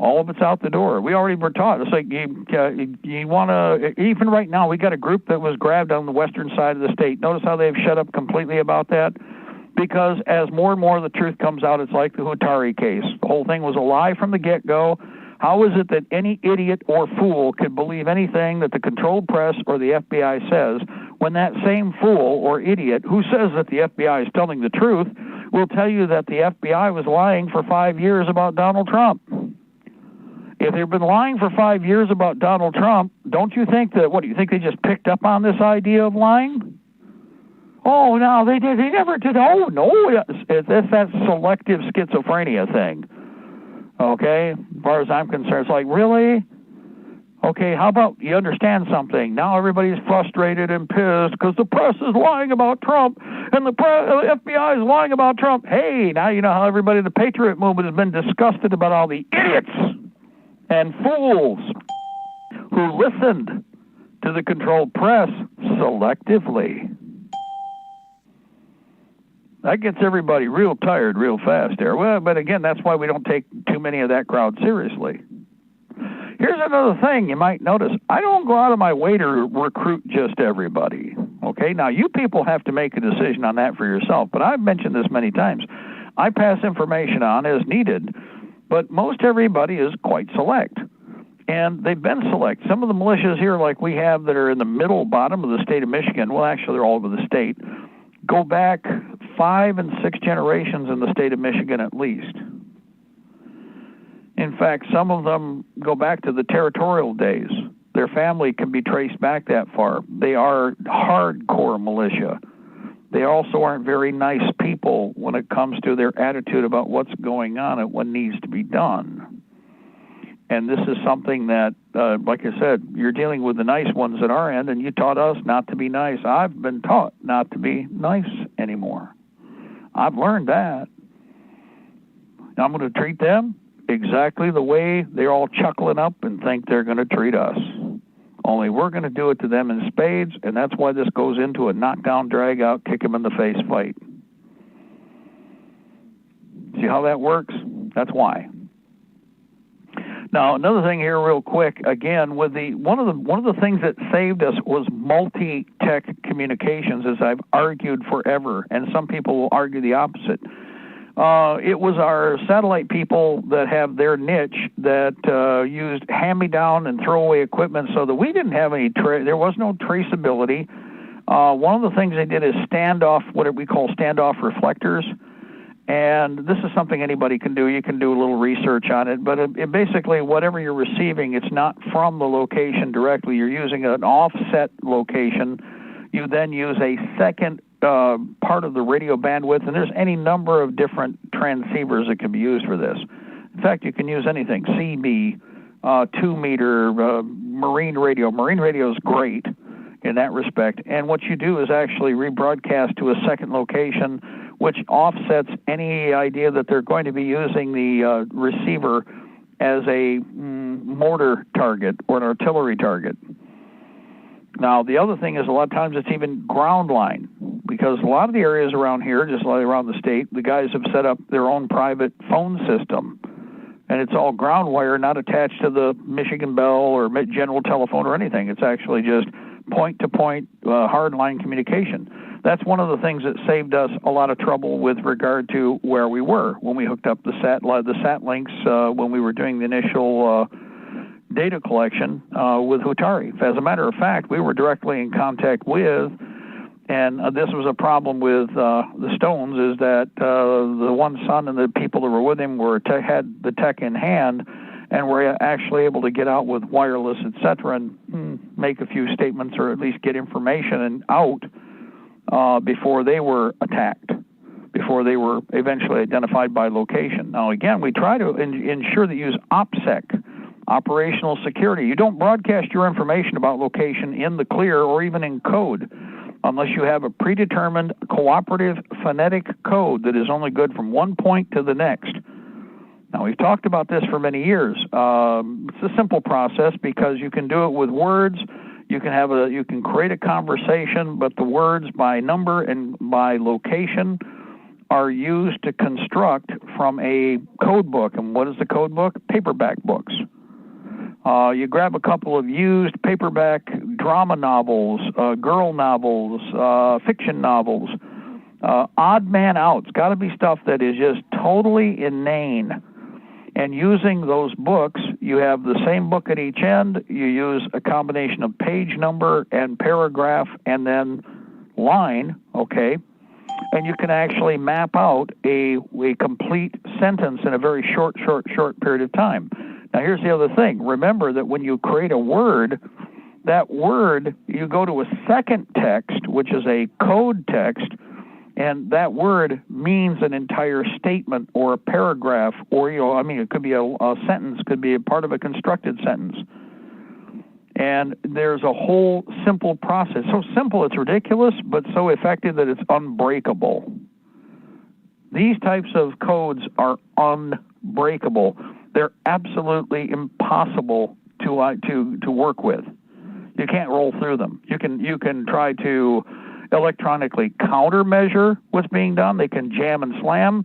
All of it's out the door. We already were taught. It's like you want to, even right now, we got a group that was grabbed on the western side of the state. Notice how they've shut up completely about that? Because as more and more of the truth comes out, it's like the Hutari case. The whole thing was a lie from the get-go. How is it that any idiot or fool could believe anything that the controlled press or the FBI says, when that same fool or idiot who says that the FBI is telling the truth will tell you that the FBI was lying for 5 years about Donald Trump? If they've been lying for 5 years about Donald Trump, don't you think that, what do you think, they just picked up on this idea of lying? Oh, no, they never did. Oh, no, it's that selective schizophrenia thing. Okay, as far as I'm concerned, it's like, really? Okay, how about you understand something? Now everybody's frustrated and pissed because the press is lying about Trump and the FBI is lying about Trump. Hey, now you know how everybody in the Patriot movement has been disgusted about all the idiots and fools who listened to the controlled press selectively. That gets everybody real tired real fast there. Well, but again, that's why we don't take too many of that crowd seriously. Here's another thing you might notice. I don't go out of my way to recruit just everybody. Okay, now you people have to make a decision on that for yourself, but I've mentioned this many times. I pass information on as needed, but most everybody is quite select. And they've been select. Some of the militias here, like we have, that are in the middle bottom of the state of Michigan, well, actually they're all over the state, go back 5 and 6 generations in the state of Michigan at least. In fact, some of them go back to the territorial days. Their family can be traced back that far. They are hardcore militia. They also aren't very nice people when it comes to their attitude about what's going on and what needs to be done. And this is something that, like I said, you're dealing with the nice ones at our end, and you taught us not to be nice. I've been taught not to be nice anymore. I've learned that. I'm going to treat them exactly the way they're all chuckling up and think they're going to treat us. Only we're going to do it to them in spades, and that's why this goes into a knockdown, drag-out, kick-them-in-the-face fight. See how that works? That's why. Now, another thing here real quick, again, with one of the things that saved us was multi-tech communications, as I've argued forever, and some people will argue the opposite. It was our satellite people that have their niche that used hand-me-down and throwaway equipment, so that we didn't have any, there was no traceability. One of the things they did is what we call standoff reflectors. And this is something anybody can do. You can do a little research on it. But it basically, whatever you're receiving, it's not from the location directly. You're using an offset location. You then use a second part of the radio bandwidth. And there's any number of different transceivers that can be used for this. In fact, you can use anything. CB, 2-meter, marine radio. Marine radio is great in that respect. And what you do is actually rebroadcast to a second location, which offsets any idea that they're going to be using the receiver as a mortar target or an artillery target. Now, the other thing is a lot of times it's even ground line, because a lot of the areas around here, just like around the state, the guys have set up their own private phone system. And it's all ground wire, not attached to the Michigan Bell or General Telephone or anything. It's actually just point-to-point hardline communication. That's one of the things that saved us a lot of trouble with regard to where we were when we hooked up the sat links when we were doing the initial data collection with Hutari. As a matter of fact, we were directly in contact with, and this was a problem with the Stones, is that the one son and the people that were with him had the tech in hand, and were actually able to get out with wireless, etc., and make a few statements or at least get information and out before they were attacked, before they were eventually identified by location. Now, again, we try to ensure that you use OPSEC, operational security. You don't broadcast your information about location in the clear or even in code unless you have a predetermined cooperative phonetic code that is only good from one point to the next. Now, we've talked about this for many years. It's a simple process because you can do it with words. You can create a conversation, but the words by number and by location are used to construct from a code book. And what is the code book? Paperback books. You grab a couple of used paperback drama novels, girl novels, fiction novels, odd man out. It's got to be stuff that is just totally inane. And using those books, you have the same book at each end. You use a combination of page number and paragraph and then line, okay? And you can actually map out a complete sentence in a very short period of time. Now, here's the other thing. Remember that when you create a word, that word, you go to a second text, which is a code text, and that word means an entire statement or a paragraph, or, it could be a sentence, could be a part of a constructed sentence. And there's a whole simple process. So simple it's ridiculous, but so effective that it's unbreakable. These types of codes are unbreakable. They're absolutely impossible to work with. You can't roll through them. You can try to electronically countermeasure what's being done. They can jam and slam.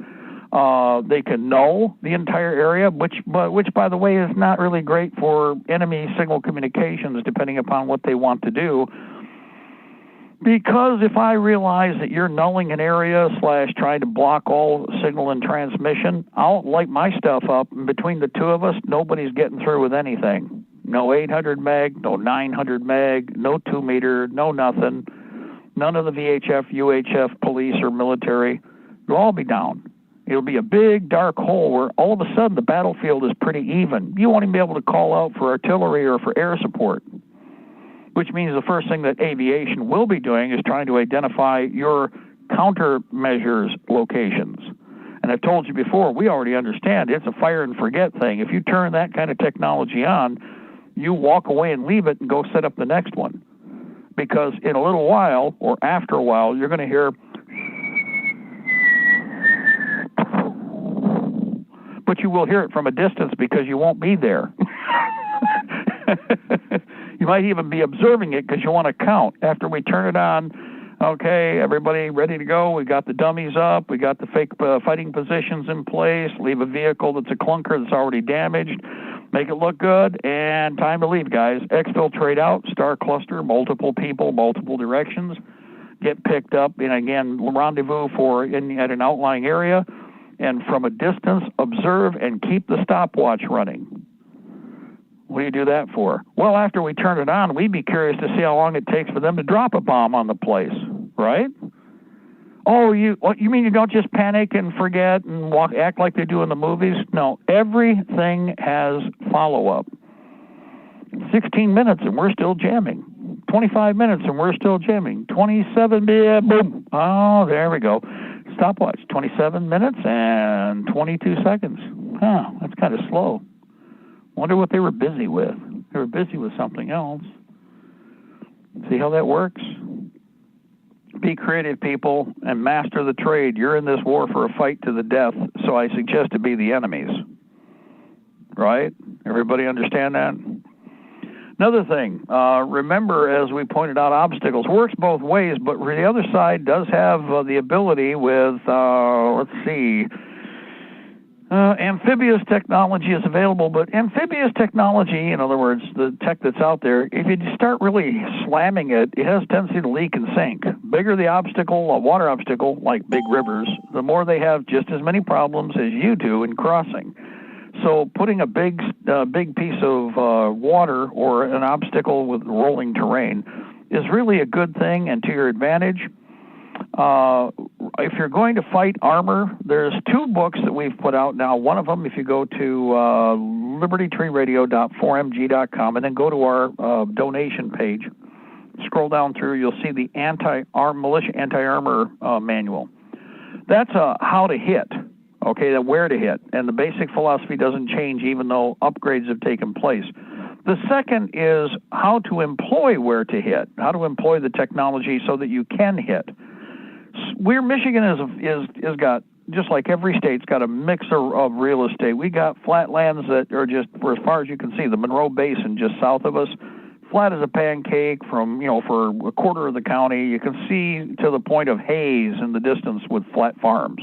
They can null the entire area, which, by the way, is not really great for enemy signal communications, depending upon what they want to do. Because if I realize that you're nulling an area / trying to block all signal and transmission, I'll light my stuff up. And between the two of us, nobody's getting through with anything. No 800 meg, no 900 meg, no 2 meter, no nothing. None of the VHF, UHF, police, or military. You'll all be down. It'll be a big, dark hole where all of a sudden the battlefield is pretty even. You won't even be able to call out for artillery or for air support, which means the first thing that aviation will be doing is trying to identify your countermeasures locations. And I've told you before, we already understand it's a fire and forget thing. If you turn that kind of technology on, you walk away and leave it and go set up the next one. Because in a little while, or after a while, you're going to hear, but you will hear it from a distance because you won't be there. You might even be observing it because you want to count. After we turn it on, okay, everybody ready to go. We got the dummies up. We got the fake fighting positions in place. Leave a vehicle that's a clunker that's already damaged. Make it look good, and time to leave, guys. Exfiltrate out, star cluster, multiple people, multiple directions. Get picked up, and again, rendezvous at an outlying area, and from a distance, observe and keep the stopwatch running. What do you do that for? Well, after we turn it on, we'd be curious to see how long it takes for them to drop a bomb on the place, right? Oh, you mean you don't just panic and forget and act like they do in the movies? No, everything has follow-up. 16 minutes and we're still jamming. 25 minutes and we're still jamming. 27, boom. Oh, there we go. Stopwatch, 27 minutes and 22 seconds. Huh, that's kind of slow. Wonder what they were busy with. They were busy with something else. See how that works? Be creative, people, and master the trade. You're in this war for a fight to the death, so I suggest to be the enemies. Right? Everybody understand that? Another thing, remember, as we pointed out, obstacles works both ways, but the other side does have the ability with, Amphibious technology is available, but amphibious technology, in other words, the tech that's out there, if you start really slamming it, it has a tendency to leak and sink. Bigger the obstacle, a water obstacle, like big rivers, the more they have just as many problems as you do in crossing. So putting a big piece of water or an obstacle with rolling terrain is really a good thing and to your advantage. If you're going to fight armor, there's 2 books that we've put out now. One of them, if you go to libertytreeradio.4mg.com and then go to our donation page, scroll down through, you'll see the militia anti-armor manual. That's how to hit, okay, that where to hit. And the basic philosophy doesn't change even though upgrades have taken place. The second is how to employ where to hit, how to employ the technology so that you can hit. Where Michigan is got, just like every state's got a mix of real estate. We got flatlands that are just, for as far as you can see, the Monroe Basin just south of us, flat as a pancake from, for a quarter of the county. You can see to the point of haze in the distance with flat farms.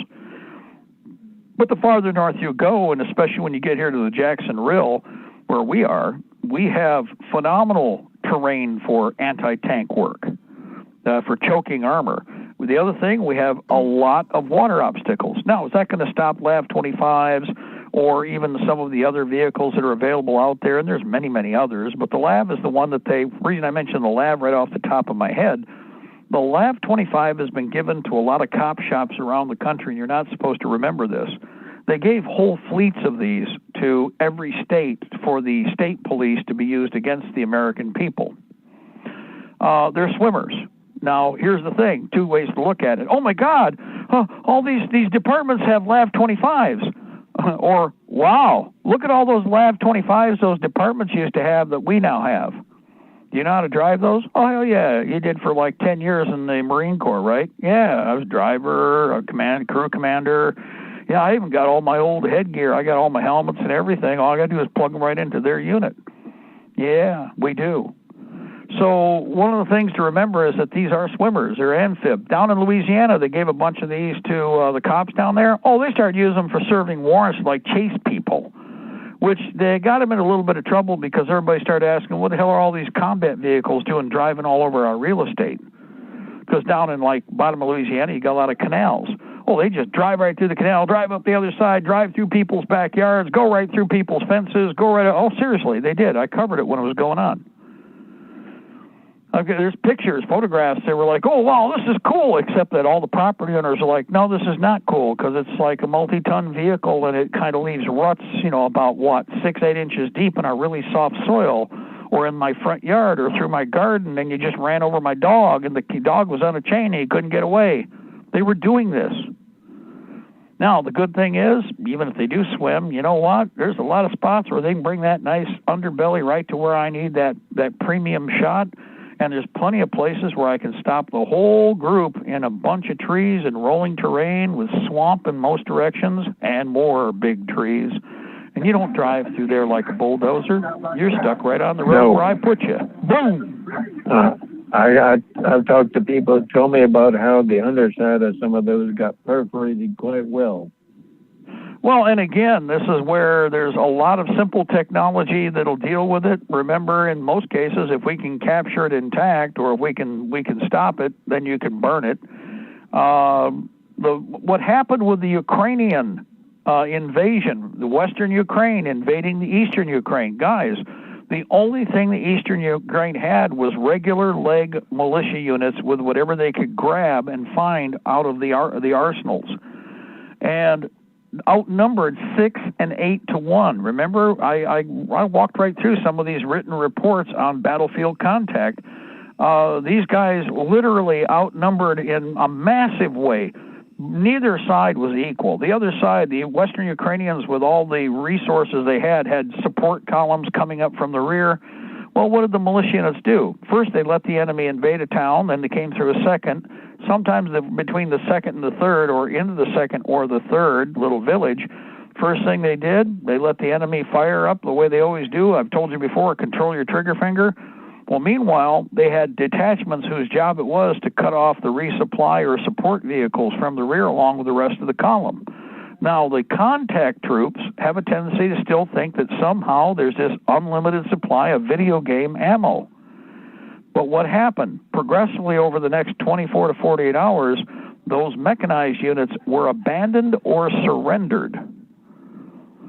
But the farther north you go, and especially when you get here to the Jackson Rill, where we are, we have phenomenal terrain for anti-tank work, for choking armor. The other thing, we have a lot of water obstacles. Now, is that going to stop LAV-25s or even some of the other vehicles that are available out there? And there's many, many others. But the LAV is the one that reason I mentioned the LAV right off the top of my head, the LAV-25 has been given to a lot of cop shops around the country, and you're not supposed to remember this. They gave whole fleets of these to every state for the state police to be used against the American people. They're swimmers. Now, here's the thing, 2 ways to look at it. Oh, my God, all these departments have LAV-25s. Or, wow, look at all those LAV-25s those departments used to have that we now have. Do you know how to drive those? Oh, hell yeah, you did for like 10 years in the Marine Corps, right? Yeah, I was driver, crew commander. Yeah, I even got all my old headgear. I got all my helmets and everything. All I got to do is plug them right into their unit. Yeah, we do. So one of the things to remember is that these are swimmers. They're amphib. Down in Louisiana, they gave a bunch of these to the cops down there. Oh, they started using them for serving warrants to, like, chase people, which they got them in a little bit of trouble because everybody started asking, what the hell are all these combat vehicles doing driving all over our real estate? Because down in, like, bottom of Louisiana, you got a lot of canals. Oh, they just drive right through the canal, drive up the other side, drive through people's backyards, go right through people's fences, go right... Oh, seriously, they did. I covered it when it was going on. Okay, there's pictures, photographs. They were like, oh, wow, this is cool, except that all the property owners are like, no, this is not cool because it's like a multi-ton vehicle and it kind of leaves ruts, about, 6-8 inches deep in our really soft soil or in my front yard or through my garden, and you just ran over my dog and the dog was on a chain and he couldn't get away. They were doing this. Now, the good thing is, even if they do swim, you know what? There's a lot of spots where they can bring that nice underbelly right to where I need that premium shot. And there's plenty of places where I can stop the whole group in a bunch of trees and rolling terrain with swamp in most directions and more big trees. And you don't drive through there like a bulldozer. You're stuck right on the road where I put you. Boom! I've talked to people who told me about how the underside of some of those got perforated quite well. Well, and again, this is where there's a lot of simple technology that'll deal with it. Remember, in most cases, if we can capture it intact or if we can stop it, then you can burn it. What happened with the Ukrainian invasion, the Western Ukraine invading the Eastern Ukraine, guys, the only thing the Eastern Ukraine had was regular leg militia units with whatever they could grab and find out of the arsenals. And outnumbered 6 and 8 to 1. Remember, I walked right through some of these written reports on battlefield contact. These guys literally outnumbered in a massive way. Neither side was equal. The other side, the Western Ukrainians, with all the resources they had support columns coming up from the rear. Well, what did the militia units do? First, they let the enemy invade a town, then they came through a second. Sometimes between the second and the third, or into the second or the third little village, first thing they did, they let the enemy fire up the way they always do. I've told you before, control your trigger finger. Well, meanwhile, they had detachments whose job it was to cut off the resupply or support vehicles from the rear along with the rest of the column. Now, the contact troops have a tendency to still think that somehow there's this unlimited supply of video game ammo. But what happened? Progressively over the next 24 to 48 hours, those mechanized units were abandoned or surrendered.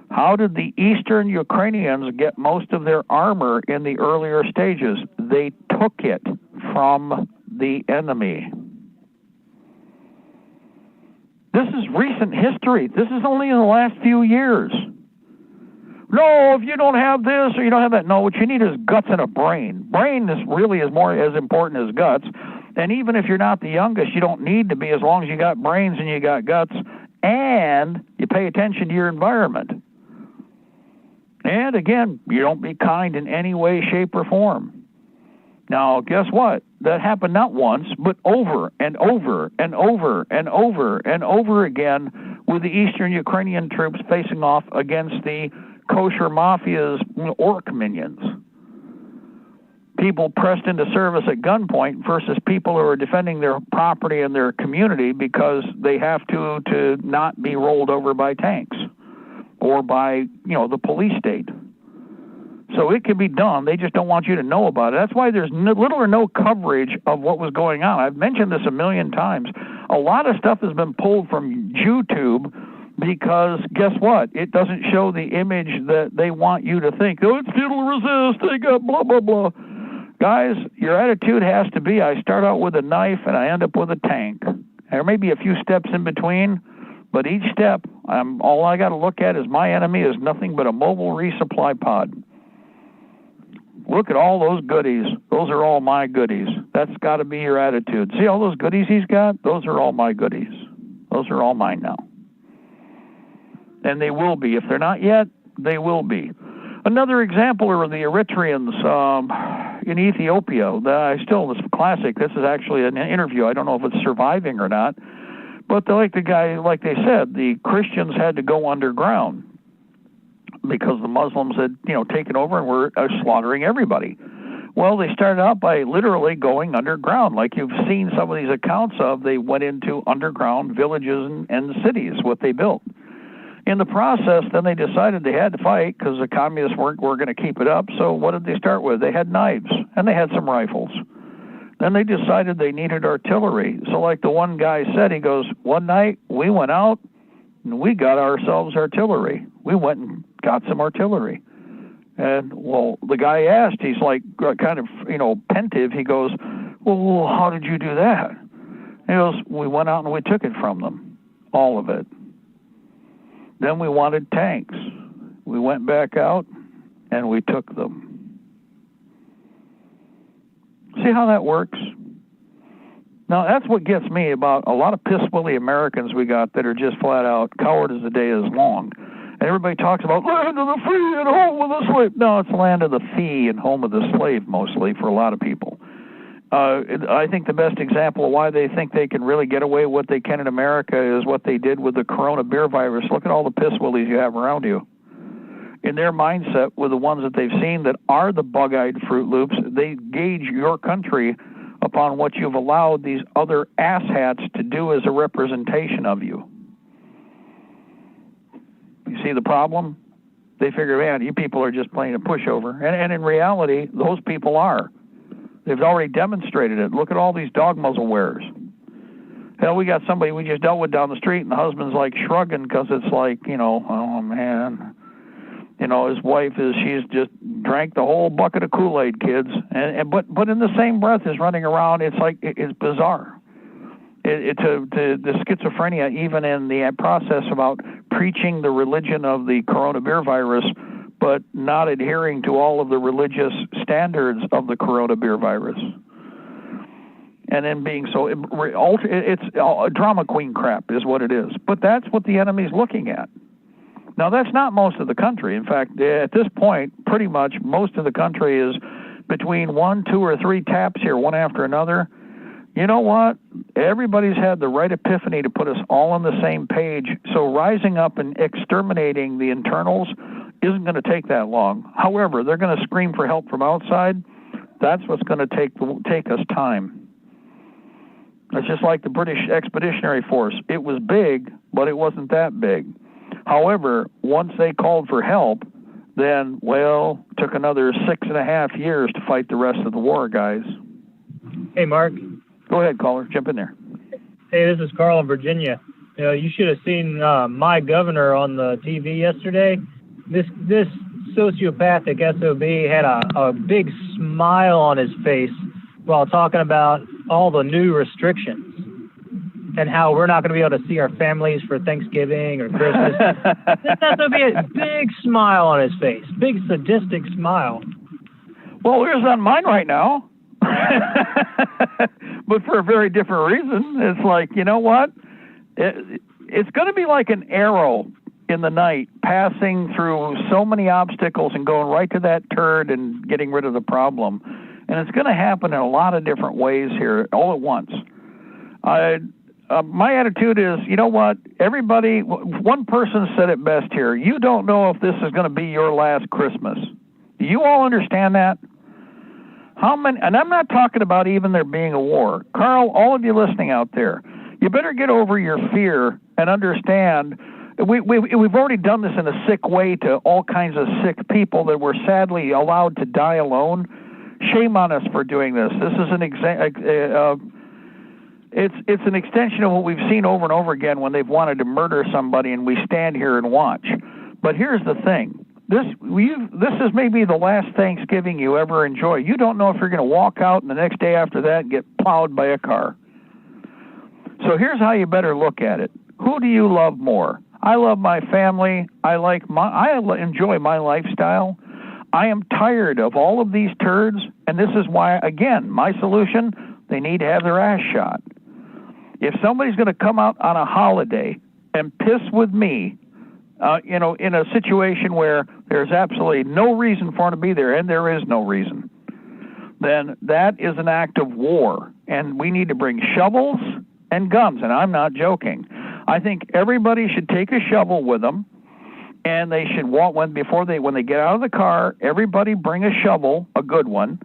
How did the Eastern Ukrainians get most of their armor in the earlier stages? They took it from the enemy. This is recent history. This is only in the last few years. No, if you don't have this or you don't have that. No, what you need is guts and a brain. Brain is more as important as guts. And even if you're not the youngest, you don't need to be, as long as you got brains and you got guts and you pay attention to your environment. And again, you don't be kind in any way, shape, or form. Now, guess what? That happened not once, but over and over and over and over and over again with the Eastern Ukrainian troops facing off against the kosher mafia's orc minions. People pressed into service at gunpoint versus people who are defending their property and their community because they have to not be rolled over by tanks or by, the police state. So it can be done. They just don't want you to know about it. That's why there's little or no coverage of what was going on. I've mentioned this a million times. A lot of stuff has been pulled from YouTube because guess what? It doesn't show the image that they want you to think. Oh, it's futile resist. They got blah, blah, blah. Guys, your attitude has to be, I start out with a knife and I end up with a tank. There may be a few steps in between, but each step, all I got to look at is my enemy is nothing but a mobile resupply pod. Look at all those goodies. Those are all my goodies. That's got to be your attitude. See all those goodies he's got? Those are all my goodies. Those are all mine now. And they will be. If they're not yet, they will be. Another example are the Eritreans in Ethiopia. This is classic. This is actually an interview. I don't know if it's surviving or not. But like they said, the Christians had to go underground because the Muslims had, taken over and were slaughtering everybody. Well, they started out by literally going underground. Like you've seen some of these accounts of, they went into underground villages and cities, what they built. In the process, then they decided they had to fight because the communists were going to keep it up. So what did they start with? They had knives and they had some rifles. Then they decided they needed artillery. So like the one guy said, he goes, one night we went out and we got ourselves artillery. We went and got some artillery. And, well, the guy asked, he's like kind of, pensive. He goes, well, how did you do that? He goes, we went out and we took it from them, all of it. Then we wanted tanks. We went back out and we took them. See how that works? Now, that's what gets me about a lot of piss-willy Americans we got that are just flat out, coward as the day is long. And everybody talks about land of the free and home of the slave. No, it's land of the fee and home of the slave mostly for a lot of people. I think the best example of why they think they can really get away with what they can in America is what they did with the corona beer virus. Look at all the piss-willies you have around you. In their mindset, with the ones that they've seen that are the bug-eyed Fruit Loops, they gauge your country upon what you've allowed these other asshats to do as a representation of you. You see the problem? They figure, man, you people are just playing a pushover. And in reality, those people are. They've already demonstrated it. Look at all these dog muzzle wearers. Hell, we got somebody we just dealt with down the street, and the husband's like shrugging because it's like, oh, man. His wife she's just drank the whole bucket of Kool-Aid, kids. But in the same breath is running around. It's like, it's bizarre. The schizophrenia, even in the process about preaching the religion of the corona beer virus, but not adhering to all of the religious standards of the corona beer virus. And then being so, it's a drama queen crap is what it is. But that's what the enemy's looking at. Now, that's not most of the country. In fact, at this point, pretty much most of the country is between 1, 2, or 3 taps here, one after another. You know what? Everybody's had the right epiphany to put us all on the same page. So rising up and exterminating the internals isn't going to take that long. However, they're going to scream for help from outside. That's what's going to take us time. It's just like the British Expeditionary Force. It was big, but it wasn't that big. However, once they called for help, then, well, took another 6.5 years to fight the rest of the war, guys. Hey, Mark. Go ahead, caller. Jump in there. Hey, this is Carl in Virginia. You know, you should have seen my governor on the TV yesterday. This sociopathic SOB had a big smile on his face while talking about all the new restrictions and how we're not going to be able to see our families for Thanksgiving or Christmas. This SOB had a big smile on his face, big sadistic smile. Well, there's on mine right now. But for a very different reason. It's like, you know what? It's going to be like an arrow in the night passing through so many obstacles and going right to that turd and getting rid of the problem. And it's going to happen in a lot of different ways here all at once. My attitude is, you know what? Everybody, one person said it best here. You don't know if this is going to be your last Christmas. Do you all understand that? How many? And I'm not talking about even there being a war. Carl, all of you listening out there, you better get over your fear and understand. We've already done this in a sick way to all kinds of sick people that were sadly allowed to die alone. Shame on us for doing this. This is an it's an extension of what we've seen over and over again when they've wanted to murder somebody, and we stand here and watch. But here's the thing. This is maybe the last Thanksgiving you ever enjoy. You don't know if you're going to walk out and the next day after that get plowed by a car. So here's how you better look at it. Who do you love more? I love my family. I enjoy my lifestyle. I am tired of all of these turds, and this is why, again, my solution, they need to have their ass shot. If somebody's going to come out on a holiday and piss with me, in a situation where there's absolutely no reason for him to be there, and there is no reason, then that is an act of war, and we need to bring shovels and guns, and I'm not joking. I think everybody should take a shovel with them, and they should walk when they get out of the car, everybody bring a shovel, a good one,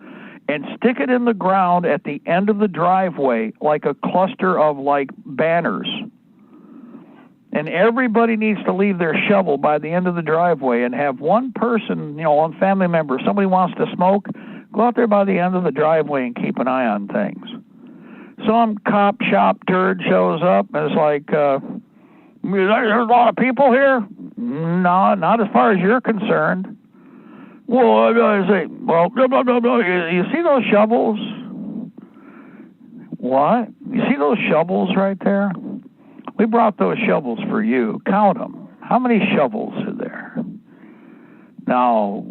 and stick it in the ground at the end of the driveway like a cluster of like banners. And everybody needs to leave their shovel by the end of the driveway and have one person, one family member, if somebody wants to smoke, go out there by the end of the driveway and keep an eye on things. Some cop shop turd shows up and it's like, there's a lot of people here? No, not as far as you're concerned. Well, I gotta say, you see those shovels? What? You see those shovels right there? We brought those shovels for you. Count them. How many shovels are there? Now,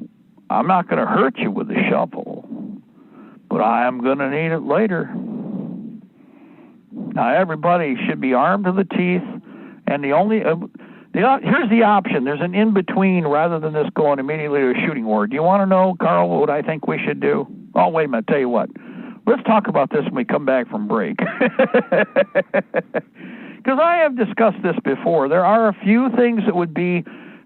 I'm not going to hurt you with a shovel, but I am going to need it later. Now, everybody should be armed to the teeth, and here's the option. There's an in-between rather than this going immediately to a shooting war. Do you want to know, Carl, what I think we should do? Oh, wait a minute. Tell you what. Let's talk about this when we come back from break. Because I have discussed this before. There are a few things that would be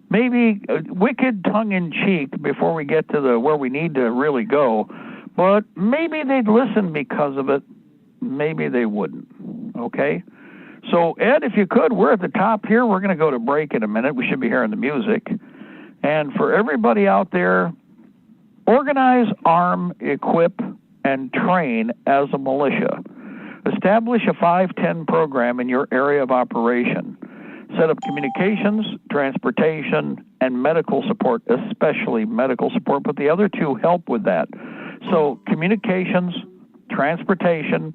maybe wicked tongue-in-cheek before we get to where we need to really go. But maybe they'd listen because of it. Maybe they wouldn't. Okay? So, Ed, if you could, we're at the top here. We're going to go to break in a minute. We should be hearing the music. And for everybody out there, organize, arm, equip, and train as a militia. Establish a 5-10 program in your area of operation. Set up communications, transportation, and medical support, especially medical support, but the other two help with that. So communications, transportation,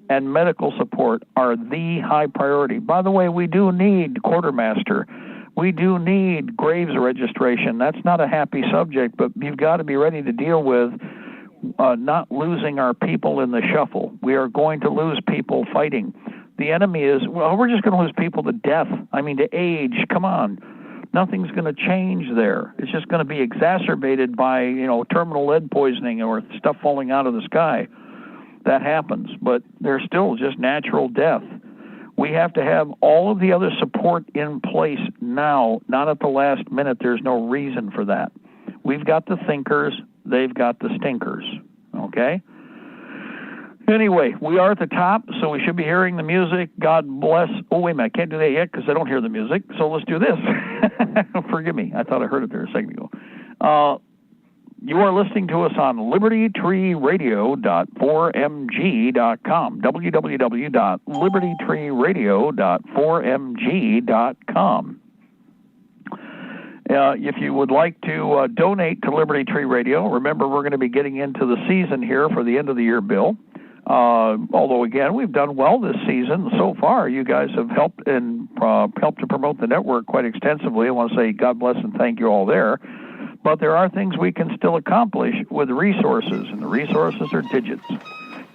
and medical support are the high priority. By the way, we do need quartermaster. We do need graves registration. That's not a happy subject, but you've got to be ready to deal with not losing our people in the shuffle. We are going to lose people fighting. The enemy is, we're just going to lose people to death. I mean, to age. Come on. Nothing's going to change there. It's just going to be exacerbated by, terminal lead poisoning or stuff falling out of the sky. That happens, but there's still just natural death. We have to have all of the other support in place now, not at the last minute. There's no reason for that. We've got the thinkers. They've got the stinkers, okay? Anyway, we are at the top, so we should be hearing the music. God bless. Oh, wait a minute. I can't do that yet because I don't hear the music. So let's do this. Forgive me. I thought I heard it there a second ago. You are listening to us on libertytreeradio.4mg.com. www.libertytreeradio.4mg.com. If you would like to donate to Liberty Tree Radio, remember we're going to be getting into the season here for the end of the year bill. Although, again, we've done well this season so far. You guys have helped and helped to promote the network quite extensively. I want to say God bless and thank you all there. But there are things we can still accomplish with resources, and the resources are digits.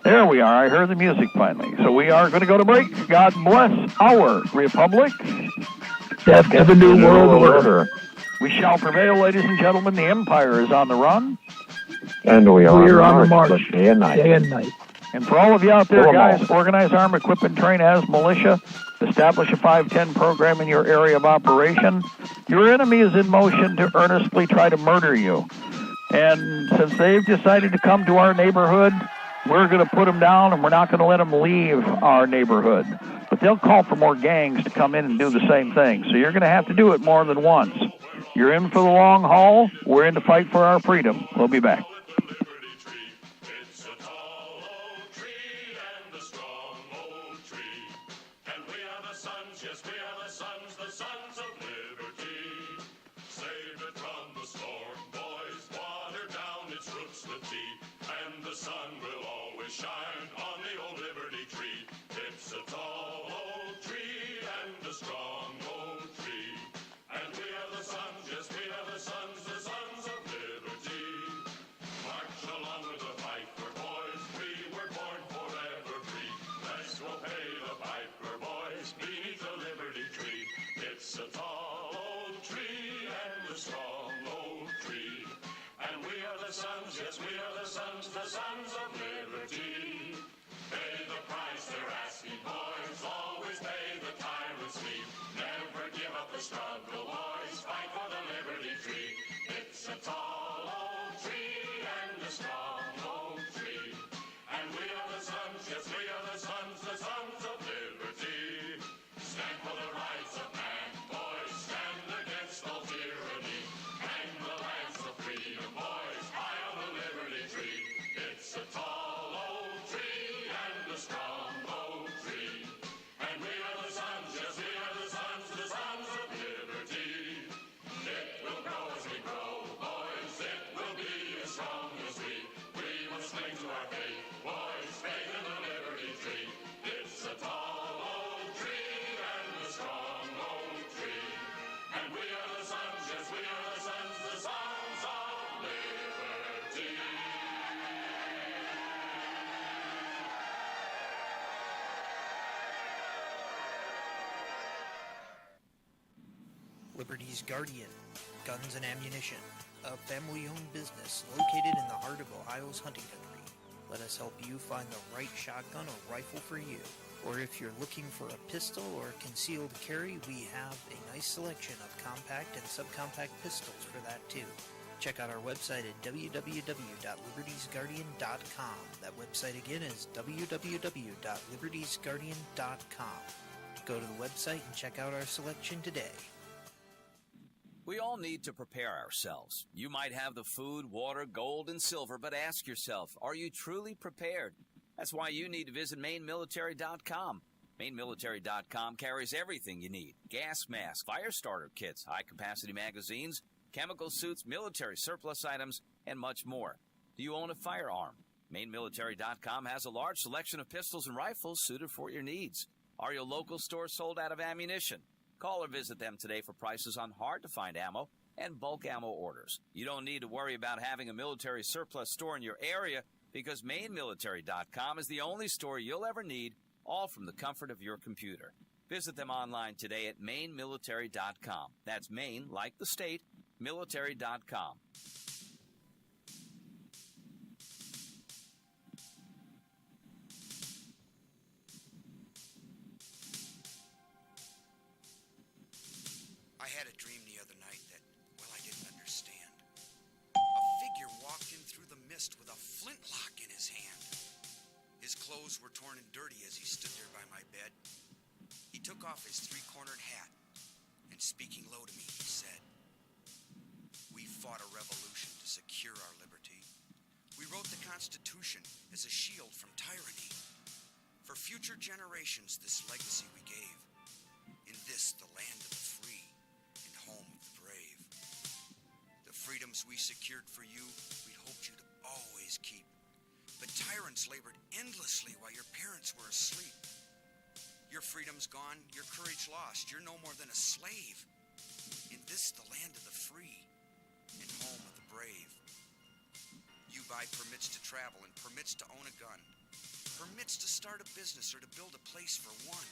There we are. I heard the music finally. So we are going to go to break. God bless our republic. Have a new world order. We shall prevail, ladies and gentlemen. The empire is on the run. And we are on the march. Day and night. Day and night. And for all of you out there, guys, organize, arm, equip, and train as militia. Establish a 510 program in your area of operation. Your enemy is in motion to earnestly try to murder you. And since they've decided to come to our neighborhood, we're going to put them down, and we're not going to let them leave our neighborhood. But they'll call for more gangs to come in and do the same thing. So you're going to have to do it more than once. You're in for the long haul. We're in to fight for our freedom. We'll be back. Liberty's Guardian, Guns and Ammunition, a family-owned business located in the heart of Ohio's hunting country. Let us help you find the right shotgun or rifle for you. Or if you're looking for a pistol or concealed carry, we have a nice selection of compact and subcompact pistols for that too. Check out our website at www.libertiesguardian.com. That website again is www.libertiesguardian.com. Go to the website and check out our selection today. We all need to prepare ourselves. You might have the food, water, gold, and silver, but ask yourself, are you truly prepared? That's why you need to visit mainmilitary.com. Mainmilitary.com carries everything you need. Gas masks, fire starter kits, high-capacity magazines, chemical suits, military surplus items, and much more. Do you own a firearm? Mainmilitary.com has a large selection of pistols and rifles suited for your needs. Are your local stores sold out of ammunition? Call or visit them today for prices on hard-to-find ammo and bulk ammo orders. You don't need to worry about having a military surplus store in your area because MainMilitary.com is the only store you'll ever need, all from the comfort of your computer. Visit them online today at MainMilitary.com. That's Maine, like the state, military.com. I had a dream the other night that, well, I didn't understand. A figure walked in through the mist with a flintlock in his hand. His His clothes were torn and dirty as he stood there by my bed. He took off his three-cornered hat, and speaking low to me, he said, "We fought a revolution to secure our liberty. We wrote the Constitution as a shield from tyranny. For future generations, this legacy we gave. In this, the land of the free and home of the brave. The freedoms we secured for you, we'd hoped you to always keep. But tyrants labored endlessly while your parents were asleep. Your freedom's gone, your courage lost. You're no more than a slave. In this, the land of the free and home of the brave. You buy permits to travel and permits to own a gun, permits to start a business or to build a place for one.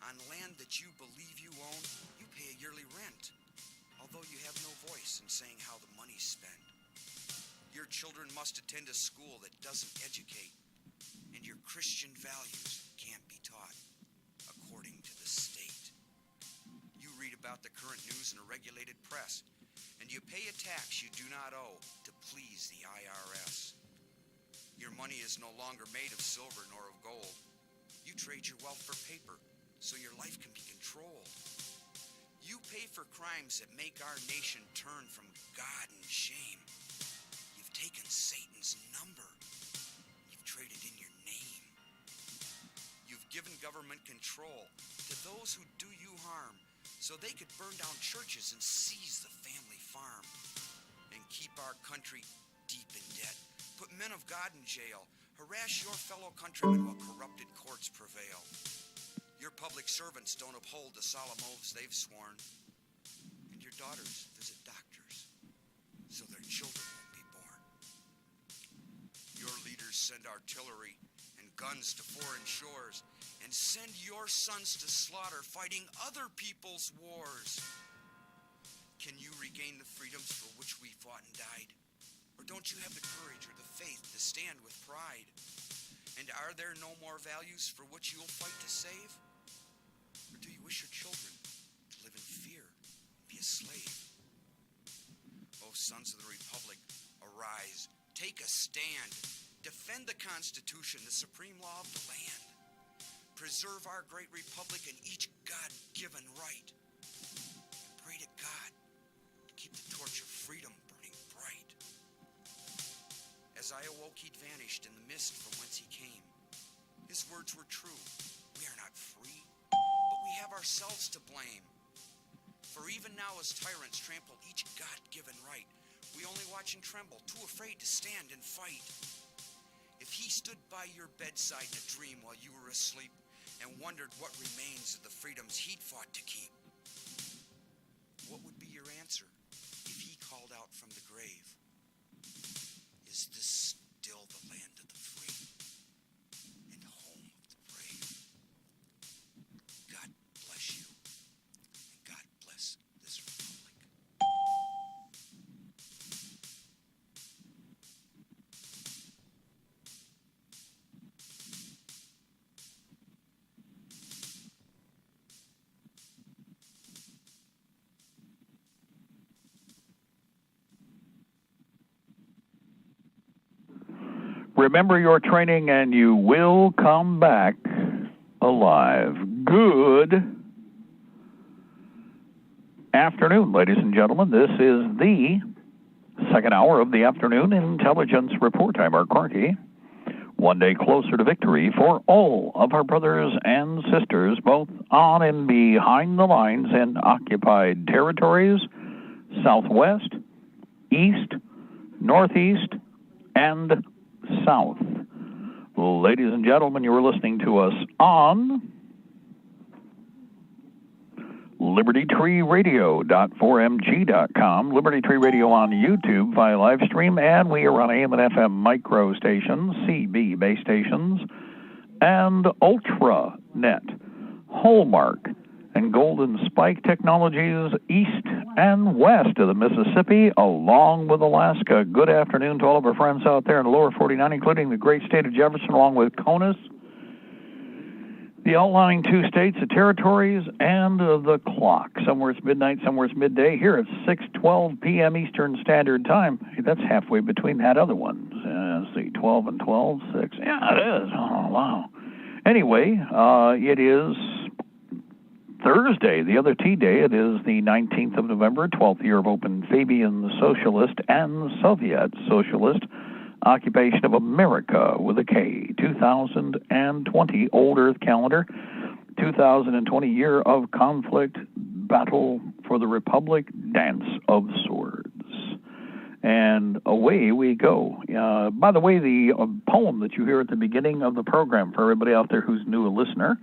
On land that you believe you own, you pay a yearly rent, although you have no voice in saying how the money's spent. Your children must attend a school that doesn't educate, and your Christian values can't be taught according to the state. You read about the current news in a regulated press, and you pay a tax you do not owe to please the IRS. Your money is no longer made of silver nor of gold. You trade your wealth for paper so your life can be controlled. You pay for crimes that make our nation turn from God and shame. You've taken Satan's number. You've traded in your name. You've given government control to those who do you harm so they could burn down churches and seize the family farm and keep our country deep in debt. Put men of God in jail, harass your fellow countrymen while corrupted courts prevail. Your public servants don't uphold the solemn oaths they've sworn, and your daughters visit doctors so their children won't be born. Your leaders send artillery and guns to foreign shores and send your sons to slaughter fighting other people's wars. Can you regain the freedoms for which we fought and died? Or don't you have the courage or the faith to stand with pride? And are there no more values for which you'll fight to save? Or do you wish your children to live in fear and be a slave? O sons of the Republic, arise, take a stand, defend the Constitution, the supreme law of the land. Preserve our great republic and each God-given right. And pray to God to keep the torch of freedom burning bright. As I awoke, he'd vanished in the mist from whence he came. His words were true. We are not free, but we have ourselves to blame. For even now as tyrants trample each God-given right, we only watch and tremble, too afraid to stand and fight. If he stood by your bedside in a dream while you were asleep and wondered what remains of the freedoms he'd fought to keep, what would be your answer if he called out from the grave? Is this still the land of the free and home of the brave? God bless you, and God bless this republic. Remember your training and you will come back alive. Good afternoon, ladies and gentlemen. This is the second hour of the afternoon intelligence report. I'm Mark Corky. One day closer to victory for all of our brothers and sisters, both on and behind the lines in occupied territories, Southwest, East, Northeast, and South. Ladies and gentlemen, you are listening to us on Libertytreeradio.4mg.com, Liberty Tree Radio on YouTube via live stream, and we are on AM and FM micro stations, CB base stations, and UltraNet, Hallmark, and Golden Spike technologies east and west of the Mississippi, along with Alaska. Good afternoon to all of our friends out there in the lower 49, including the great state of Jefferson, along with CONUS, the outlying two states, the territories, and the clock. Somewhere it's midnight, somewhere it's midday. Here it's 6:12 p.m. Eastern Standard Time. Hey, that's halfway between that other one. Let's see, 12 and 12, 6. Yeah, it is. Oh, wow. Anyway, it is Thursday, the other T-Day. It is the 19th of November, 12th year of Open Fabian Socialist and Soviet Socialist Occupation of America with a K, 2020 Old Earth Calendar, 2020 Year of Conflict, Battle for the Republic, Dance of Swords. And away we go. By the way, the poem that you hear at the beginning of the program, for everybody out there who's new a listener,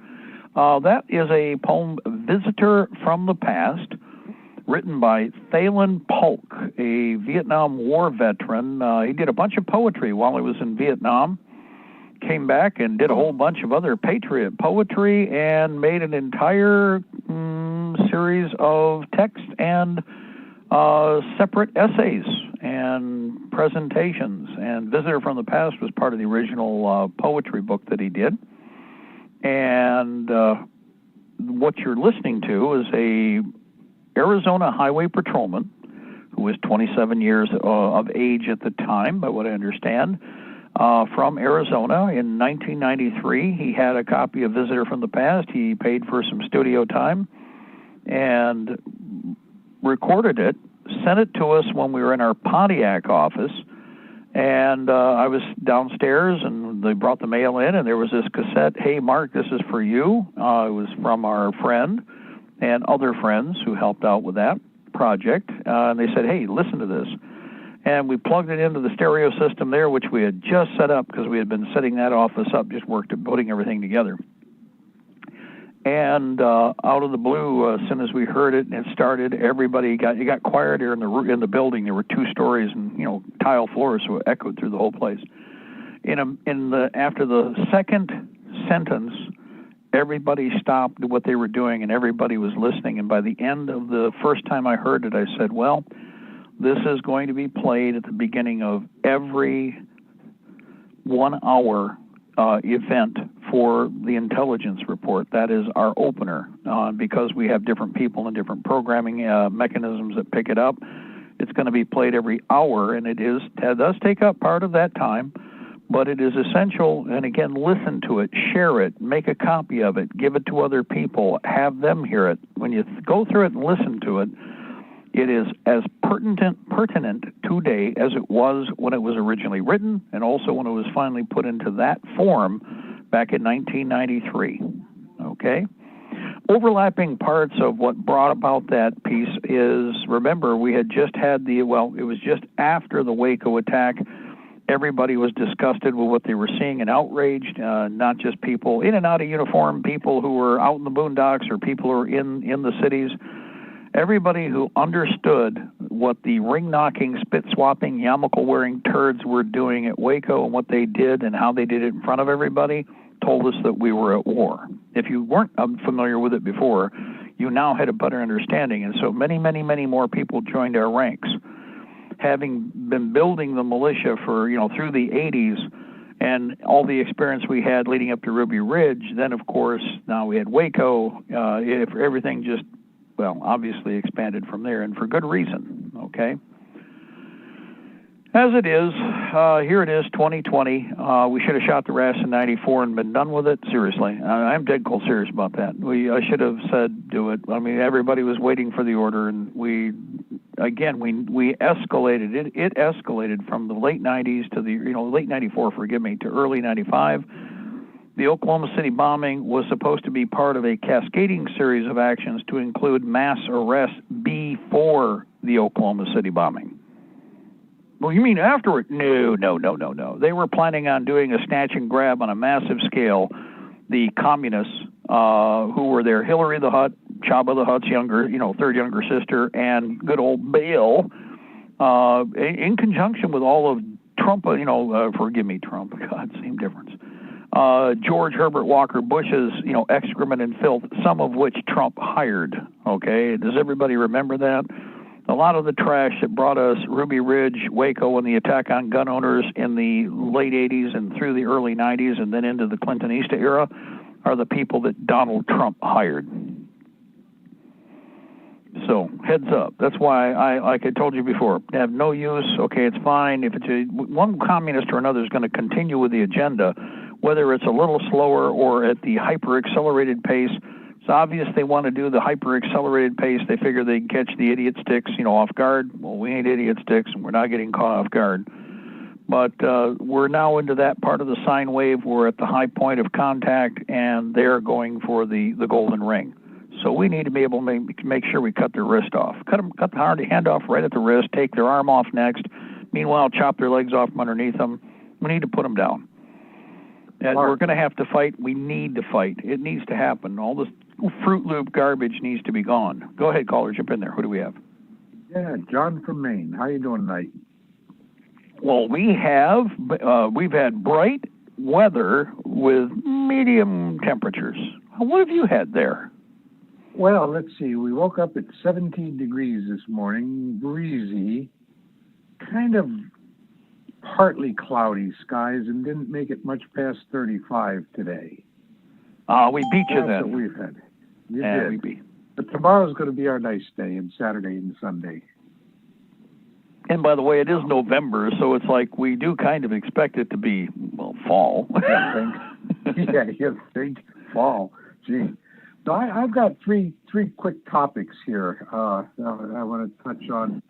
that is a poem, Visitor from the Past, written by Thalen Polk, a Vietnam War veteran. He did a bunch of poetry while he was in Vietnam, came back and did a whole bunch of other patriot poetry, and made an entire series of text and separate essays and presentations. And Visitor from the Past was part of the original poetry book that he did. And what you're listening to is a Arizona highway patrolman who was 27 years of age at the time, by what I understand, from Arizona. In 1993, he had a copy of Visitor from the Past. He paid for some studio time and recorded it, sent it to us when we were in our Pontiac office. And I was downstairs, and they brought the mail in, and there was this cassette, "Hey, Mark, this is for you." It was from our friend and other friends who helped out with that project. And they said, "Hey, listen to this." And we plugged it into the stereo system there, which we had just set up because we had been setting that office up, just worked at putting everything together. And out of the blue, as soon as we heard it and it started, everybody got quiet here in the building. There were 2 stories and tile floors, so it echoed through the whole place. After the second sentence, everybody stopped what they were doing and everybody was listening. And by the end of the first time I heard it, I said, "Well, this is going to be played at the beginning of every 1-hour event for the intelligence report. That is our opener, because we have different people and different programming mechanisms that pick it up. It's going to be played every hour, and it does take up part of that time, but it is essential. And again, listen to it, share it, make a copy of it, give it to other people, have them hear it. When you go through it and listen to it, it is as pertinent today as it was when it was originally written, and also when it was finally put into that form back in 1993. Okay? Overlapping parts of what brought about that piece is, remember, we had just had it was just after the Waco attack. Everybody was disgusted with what they were seeing and outraged, not just people in and out of uniform, people who were out in the boondocks or people who were in the cities. Everybody who understood what the ring-knocking, spit-swapping, yarmulke-wearing turds were doing at Waco and what they did and how they did it in front of everybody told us that we were at war. If you weren't familiar with it before, you now had a better understanding. And so many, many, many more people joined our ranks. Having been building the militia for, through the 80s and all the experience we had leading up to Ruby Ridge, then, of course, now we had Waco. Everything just obviously expanded from there, and for good reason, okay? As it is, here it is, 2020. We should have shot the RAS in 94 and been done with it. Seriously, I'm dead cold serious about that. I should have said do it. I mean, everybody was waiting for the order, and we escalated it. It escalated from the late 90s to the late 94, to early 95. The Oklahoma City bombing was supposed to be part of a cascading series of actions to include mass arrests before the Oklahoma City bombing. Well, you mean afterward? No. They were planning on doing a snatch and grab on a massive scale. The communists who were there, Hillary the Hutt, Chaba the Hutt's third younger sister, and good old Bill, in conjunction with all of Trump, forgive me, Trump, God, same difference. George Herbert Walker Bush's, excrement and filth, some of which Trump hired, okay? Does everybody remember that? A lot of the trash that brought us Ruby Ridge, Waco, and the attack on gun owners in the late 80s and through the early 90s and then into the Clintonista era are the people that Donald Trump hired. So, heads up. That's why, like I told you before, have no use. Okay, it's fine. If it's one communist or another is going to continue with the agenda, whether it's a little slower or at the hyper-accelerated pace. It's obvious they want to do the hyper-accelerated pace. They figure they can catch the idiot sticks, off guard. Well, we ain't idiot sticks, and we're not getting caught off guard. But we're now into that part of the sine wave. We're at the high point of contact, and they're going for the golden ring. So we need to be able to make sure we cut their wrist off. Cut the hand off right at the wrist, take their arm off next. Meanwhile, chop their legs off from underneath them. We need to put them down. And we're going to have to fight. We need to fight. It needs to happen. All this Fruit Loop garbage needs to be gone. Go ahead, caller. Jump in there. Who do we have? Yeah, John from Maine. How you doing tonight? Well, we've had bright weather with medium temperatures. What have you had there? Well, let's see. We woke up at 17 degrees this morning, breezy, kind of partly cloudy skies, and didn't make it much past 35 today. We beat you then. That's what we've had. You yeah, did. We beat. But tomorrow's going to be our nice day, and Saturday and Sunday. And by the way, it is November, so it's like we do kind of expect it to be, fall. You think fall. Gee. So I've got three quick topics here I want to touch on.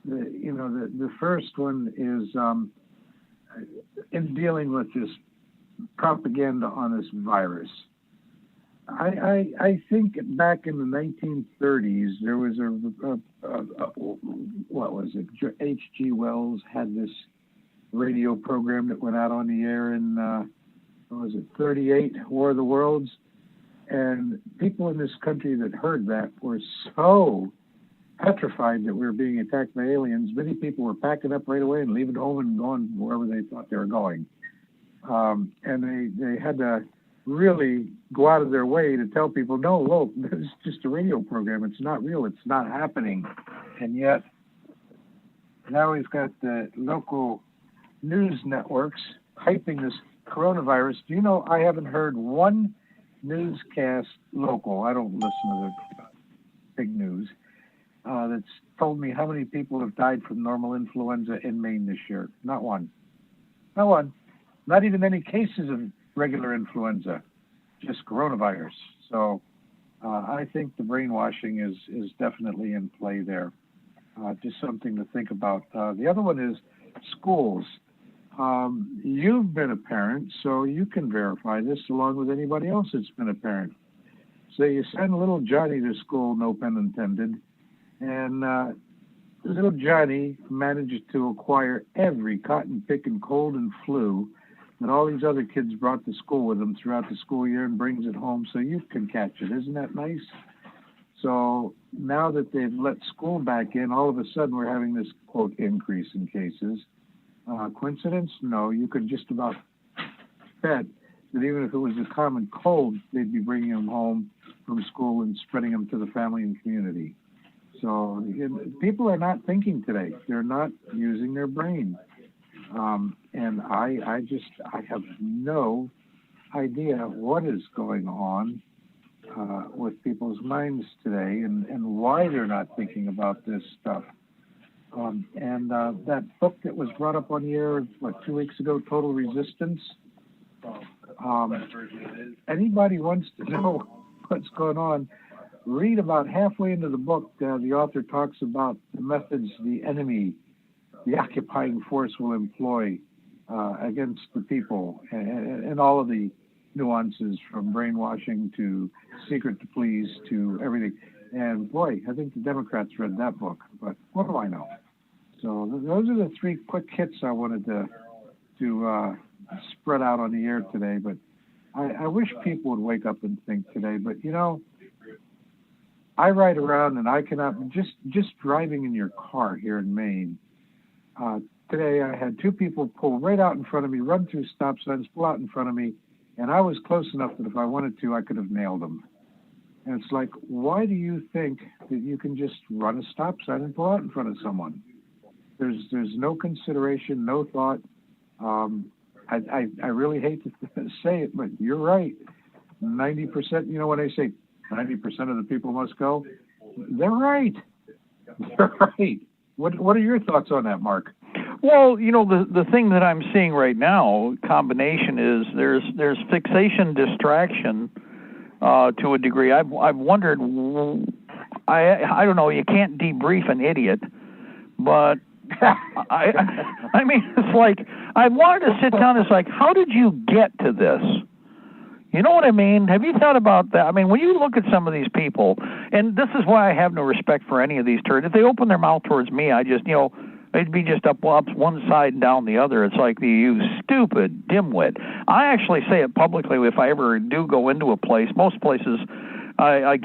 The first one is in dealing with this propaganda on this virus. I think back in the 1930s there was what was it? H.G. Wells had this radio program that went out on the air in 38, War of the Worlds, and people in this country that heard that were so petrified that we were being attacked by aliens. Many people were packing up right away and leaving home and going wherever they thought they were going. And they had to really go out of their way to tell people, no, look, this is just a radio program. It's not real. It's not happening. And yet, now we've got the local news networks hyping this coronavirus. Do you know, I haven't heard one newscast local, I don't listen to the big news, that's told me how many people have died from normal influenza in Maine this year. Not one. Not one. Not even any cases of regular influenza, just coronavirus. So I think the brainwashing is definitely in play there. Just something to think about. The other one is schools. You've been a parent, so you can verify this along with anybody else that's been a parent. So you send little Johnny to school, no pun intended, and little Johnny managed to acquire every cotton pick and cold and flu that all these other kids brought to school with them throughout the school year and brings it home so you can catch it. Isn't that nice? So now that they've let school back in, all of a sudden we're having this, quote, increase in cases. Coincidence? No, you could just about bet that even if it was a common cold, they'd be bringing them home from school and spreading them to the family and community. So people are not thinking today. They're not using their brain. And I have no idea what is going on with people's minds today and why they're not thinking about this stuff. And that book that was brought up on the air, 2 weeks ago, Total Resistance. Anybody wants to know what's going on, read about halfway into the book. The author talks about the methods the enemy, the occupying force, will employ against the people, and all of the nuances from brainwashing to secret to please to everything. And boy, I think the Democrats read that book, but what do I know? So those are the three quick hits I wanted to spread out on the air today. But I wish people would wake up and think today. But I ride around and I cannot, just driving in your car here in Maine. Today I had two people pull right out in front of me, run through stop signs, pull out in front of me, and I was close enough that if I wanted to, I could have nailed them. And it's like, why do you think that you can just run a stop sign and pull out in front of someone? There's no consideration, no thought. I really hate to say it, but you're right. 90%, when I say 90% of the people must go, they're right. They're right. What are your thoughts on that, Mark? Well, the thing that I'm seeing right now, combination is there's fixation distraction to a degree. I've wondered. I don't know. You can't debrief an idiot, but I mean, it's like I wanted to sit down. It's like, how did you get to this? You know what I mean? Have you thought about that? I mean, when you look at some of these people, and this is why I have no respect for any of these turds. If they open their mouth towards me, I just, they'd be just up one side and down the other. It's like, you stupid dimwit. I actually say it publicly if I ever do go into a place. Most places, I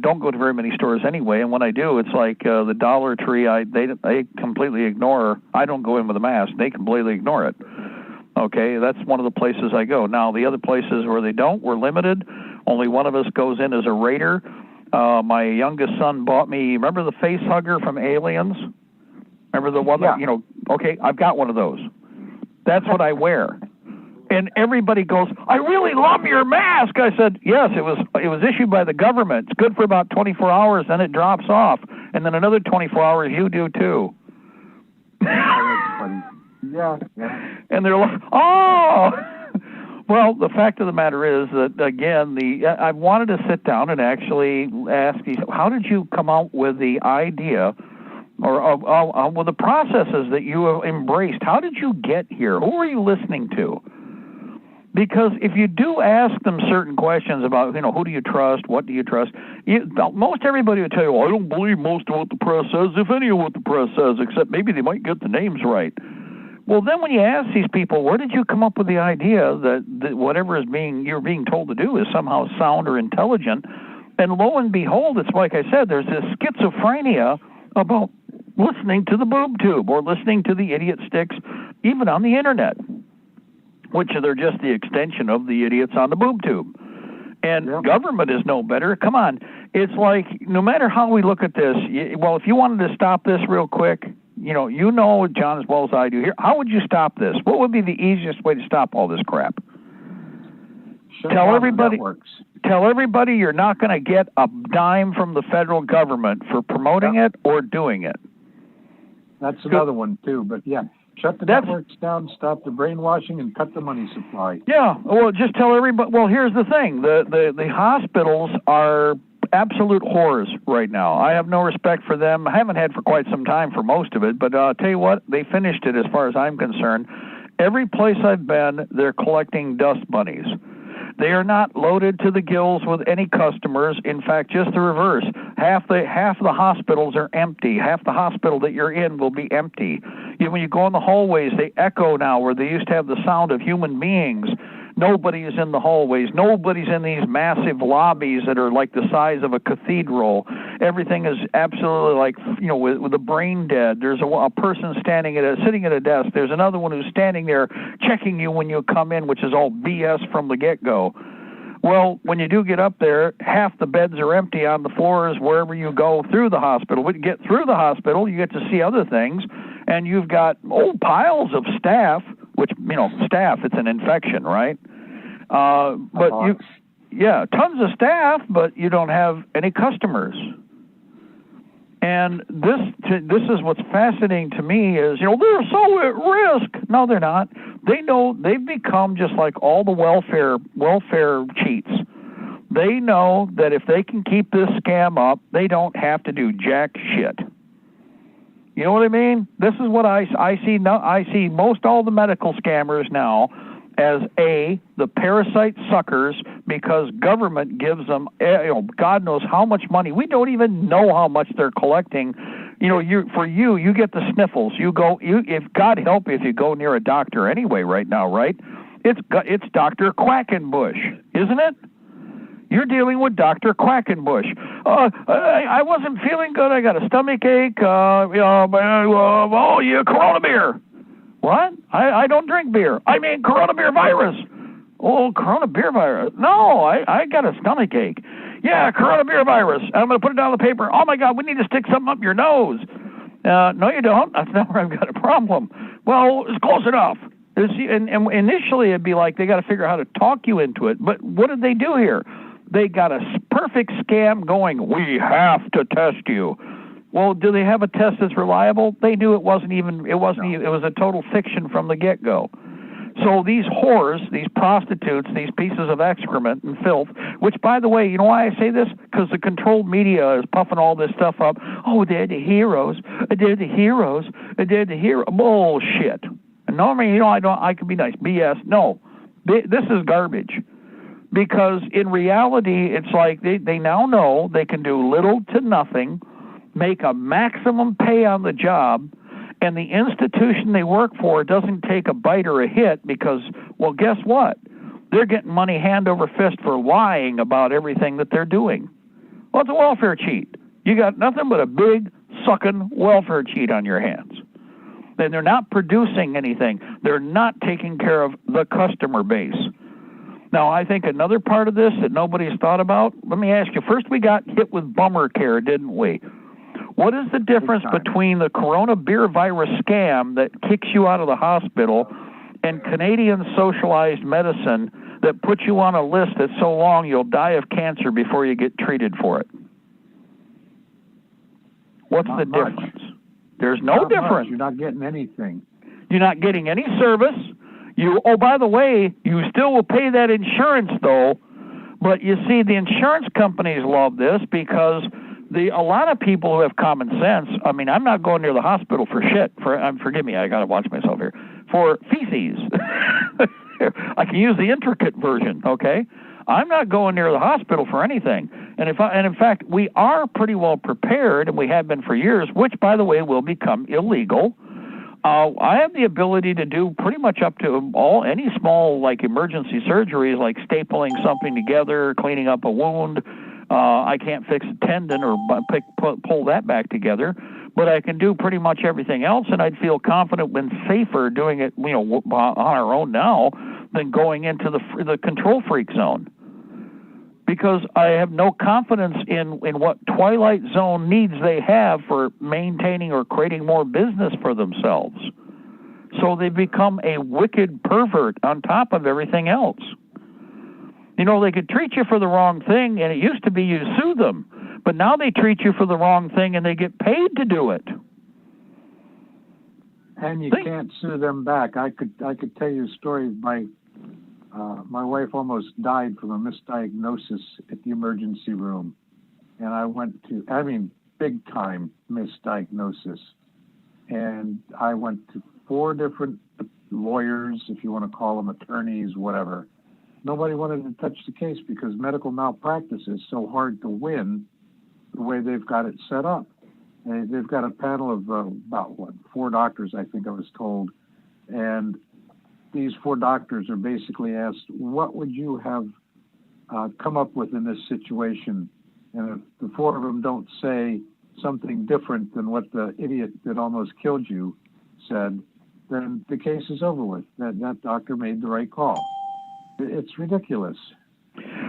don't go to very many stores anyway, and when I do, it's like the Dollar Tree, they completely ignore. I don't go in with a mask. They completely ignore it. Okay, that's one of the places I go. Now, the other places where they don't, we're limited. Only one of us goes in as a raider. My youngest son bought me, remember the face hugger from Aliens? Remember the one that, okay, I've got one of those. That's what I wear. And everybody goes, I really love your mask. I said, yes, it was issued by the government. It's good for about 24 hours, then it drops off. And then another 24 hours, you do too. That's funny. Yeah. And they're like, oh! Well, the fact of the matter is that, again, I wanted to sit down and actually ask you, how did you come out with the idea or with the processes that you have embraced? How did you get here? Who are you listening to? Because if you do ask them certain questions about, who do you trust, what do you trust, most everybody will tell you, I don't believe most of what the press says, if any of what the press says, except maybe they might get the names right. Well, then when you ask these people, where did you come up with the idea that whatever you're being told to do is somehow sound or intelligent? And lo and behold, it's like I said, there's this schizophrenia about listening to the boob tube or listening to the idiot sticks, even on the internet, which they're just the extension of the idiots on the boob tube. And government is no better. Come on. It's like, no matter how we look at this, if you wanted to stop this real quick, John, as well as I do here, how would you stop this? What would be the easiest way to stop all this crap? Tell everybody you're not going to get a dime from the federal government for promoting it or doing it. That's another one, too. But, shut the networks down, stop the brainwashing, and cut the money supply. Yeah, well, just tell everybody. Well, here's the thing. The hospitals are absolute whores right now. I have no respect for them. I haven't had for quite some time for most of it, but I'll tell you what, they finished it as far as I'm concerned. Every place I've been, they're collecting dust bunnies. They are not loaded to the gills with any customers. In fact, just the reverse. Half the hospitals are empty. Half the hospital that you're in will be empty. When you go in the hallways, they echo now where they used to have the sound of human beings. Nobody is in the hallways. Nobody's in these massive lobbies that are like the size of a cathedral. Everything is absolutely like, with the brain dead. There's a person sitting at a desk. There's another one who's standing there checking you when you come in, which is all BS from the get-go. Well, when you do get up there, half the beds are empty on the floors wherever you go through the hospital. When you get through the hospital, you get to see other things, and you've got piles of staff, which, staff, it's an infection, right? Tons of staff, but you don't have any customers. And this is what's fascinating to me is, they're so at risk. No, they're not. They know they've become just like all the welfare cheats. They know that if they can keep this scam up, they don't have to do jack shit. You know what I mean? This is what I see now. I see most all the medical scammers now as the parasite suckers, because government gives them, God knows how much money. We don't even know how much they're collecting. You get the sniffles. If God help you if you go near a doctor anyway right now, right? It's Dr. Quackenbush, isn't it? You're dealing with Dr. Quackenbush. I wasn't feeling good. I got a stomach ache. Corona beer. What? I don't drink beer. I mean, Corona beer virus. Oh, Corona beer virus. No, I got a stomach ache. Yeah, Corona beer virus. I'm going to put it down on the paper. Oh, my God, we need to stick something up your nose. No, you don't. That's not where I've got a problem. Well, it's close enough. And initially, it'd be like they got to figure out how to talk you into it. But what did they do here? They got a perfect scam going. We have to test you. Well, do they have a test that's reliable? They knew it wasn't even, it was a total fiction from the get-go. So these whores, these prostitutes, these pieces of excrement and filth, which, by the way, you know why I say this? Because the controlled media is puffing all this stuff up. Oh, they're the heroes. They're the heroes. They're the hero. Bullshit. And normally, I can be nice. BS. No. This is garbage. Because in reality, it's like they now know they can do little to nothing, make a maximum pay on the job, and the institution they work for doesn't take a bite or a hit because, well, guess what? They're getting money hand over fist for lying about everything that they're doing. Well, it's a welfare cheat. You got nothing but a big, sucking welfare cheat on your hands. And they're not producing anything. They're not taking care of the customer base. Now, I think another part of this that nobody's thought about, let me ask you, first we got hit with bummer care, didn't we? What is the difference between the corona beer virus scam that kicks you out of the hospital and Canadian socialized medicine that puts you on a list that's so long you'll die of cancer before you get treated for it? What's the difference? There's no difference. You're not getting anything. You're not getting any service. Oh, by the way, you still will pay that insurance, though. But you see, the insurance companies love this because a lot of people who have common sense, I mean, I'm not going near the hospital for shit. Forgive me, I got to watch myself here. For feces. I can use the intricate version, okay? I'm not going near the hospital for anything. And in fact, we are pretty well prepared, and we have been for years, which, by the way, will become illegal. I have the ability to do pretty much up to any small, like, emergency surgeries, like stapling something together, cleaning up a wound. I can't fix a tendon or pull that back together, but I can do pretty much everything else, and I'd feel confident when safer doing it, on our own now than going into the control freak zone. Because I have no confidence in what Twilight Zone needs they have for maintaining or creating more business for themselves. So they become a wicked pervert on top of everything else. They could treat you for the wrong thing, and it used to be you sue them. But now they treat you for the wrong thing, and they get paid to do it. And you can't sue them back. I could tell you a story. My wife almost died from a misdiagnosis at the emergency room. And I went to, big time misdiagnosis. And I went to 4 different lawyers, if you want to call them attorneys, whatever. Nobody wanted to touch the case because medical malpractice is so hard to win the way they've got it set up. And they've got a panel of about 4 doctors, I think I was told. And these 4 doctors are basically asked, what would you have come up with in this situation? And if the 4 of them don't say something different than what the idiot that almost killed you said, then the case is over with. That doctor made the right call. It's ridiculous.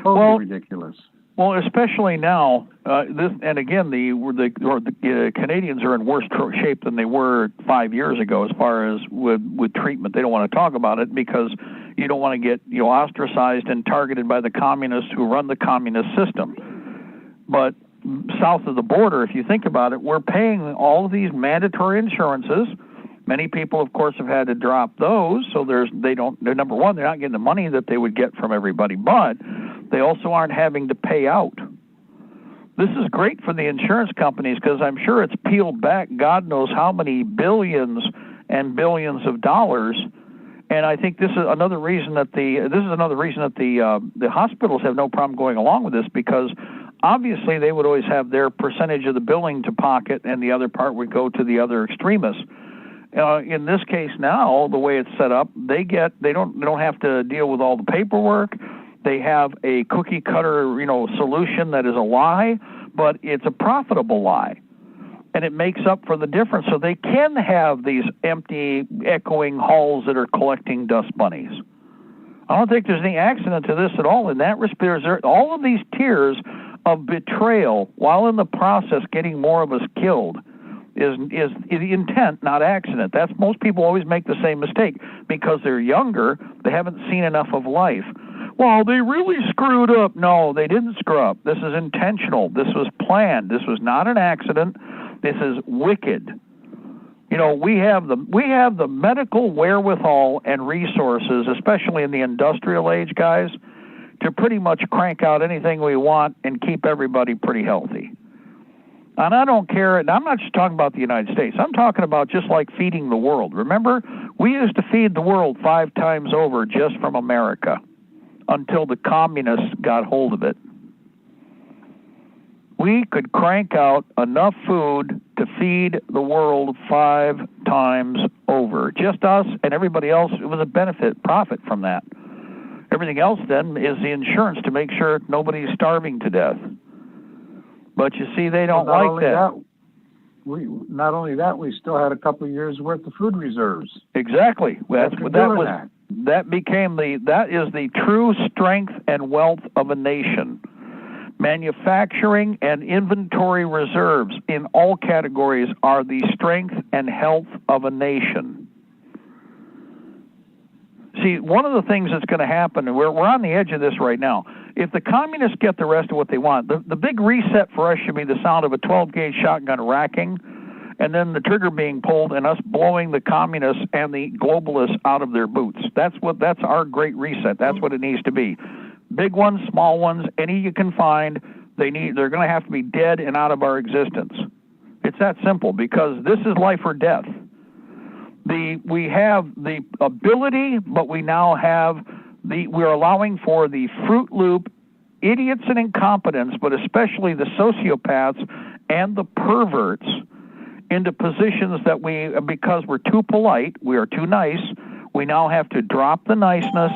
Totally ridiculous. Well, especially now, and again, the Canadians are in worse shape than they were 5 years ago as far as with treatment. They don't want to talk about it because you don't want to get ostracized and targeted by the communists who run the communist system. But south of the border, if you think about it, we're paying all of these mandatory insurances. Many people, of course, have had to drop those, so they're number one, they're not getting the money that they would get from everybody, but they also aren't having to pay out. This is great for the insurance companies because I'm sure it's peeled back God knows how many billions and billions of dollars. And I think this is another reason that the hospitals have no problem going along with this, because obviously they would always have their percentage of the billing to pocket, and the other part would go to the other extremists. In this case now, the way it's set up, they don't have to deal with all the paperwork. They have a cookie cutter, solution that is a lie, but it's a profitable lie, and it makes up for the difference. So they can have these empty, echoing halls that are collecting dust bunnies. I don't think there's any accident to this at all. In that respect, all of these tiers of betrayal, while in the process getting more of us killed, is the intent, not accident. That's most people always make the same mistake because they're younger. They haven't seen enough of life. Well, they really screwed up. No, they didn't screw up. This is intentional. This was planned. This was not an accident. This is wicked. You know, we have the medical wherewithal and resources, especially in the industrial age, guys, to pretty much crank out anything we want and keep everybody pretty healthy. And I don't care, and I'm not just talking about the United States. I'm talking about just like feeding the world. Remember, we used to feed the world 5 times over just from America until the communists got hold of it. We could crank out enough food to feed the world 5 times over. Just us and everybody else, it was a profit from that. Everything else then is the insurance to make sure nobody's starving to death. But you see, they don't like that. Not only that, we still had a couple of years worth of food reserves. Exactly. That is the true strength and wealth of a nation. Manufacturing and inventory reserves in all categories are the strength and health of a nation. See, one of the things that's going to happen, and we're on the edge of this right now, if the communists get the rest of what they want, the big reset for us should be the sound of a 12-gauge shotgun racking, and then the trigger being pulled and us blowing the communists and the globalists out of their boots. That's our great reset. That's what it needs to be. Big ones, small ones, any you can find, they're going to have to be dead and out of our existence. It's that simple, because this is life or death. We have the ability, but we now have we're allowing for the Fruit Loop idiots and incompetents, but especially the sociopaths and the perverts, into positions that because we're too polite, we are too nice, we now have to drop the niceness,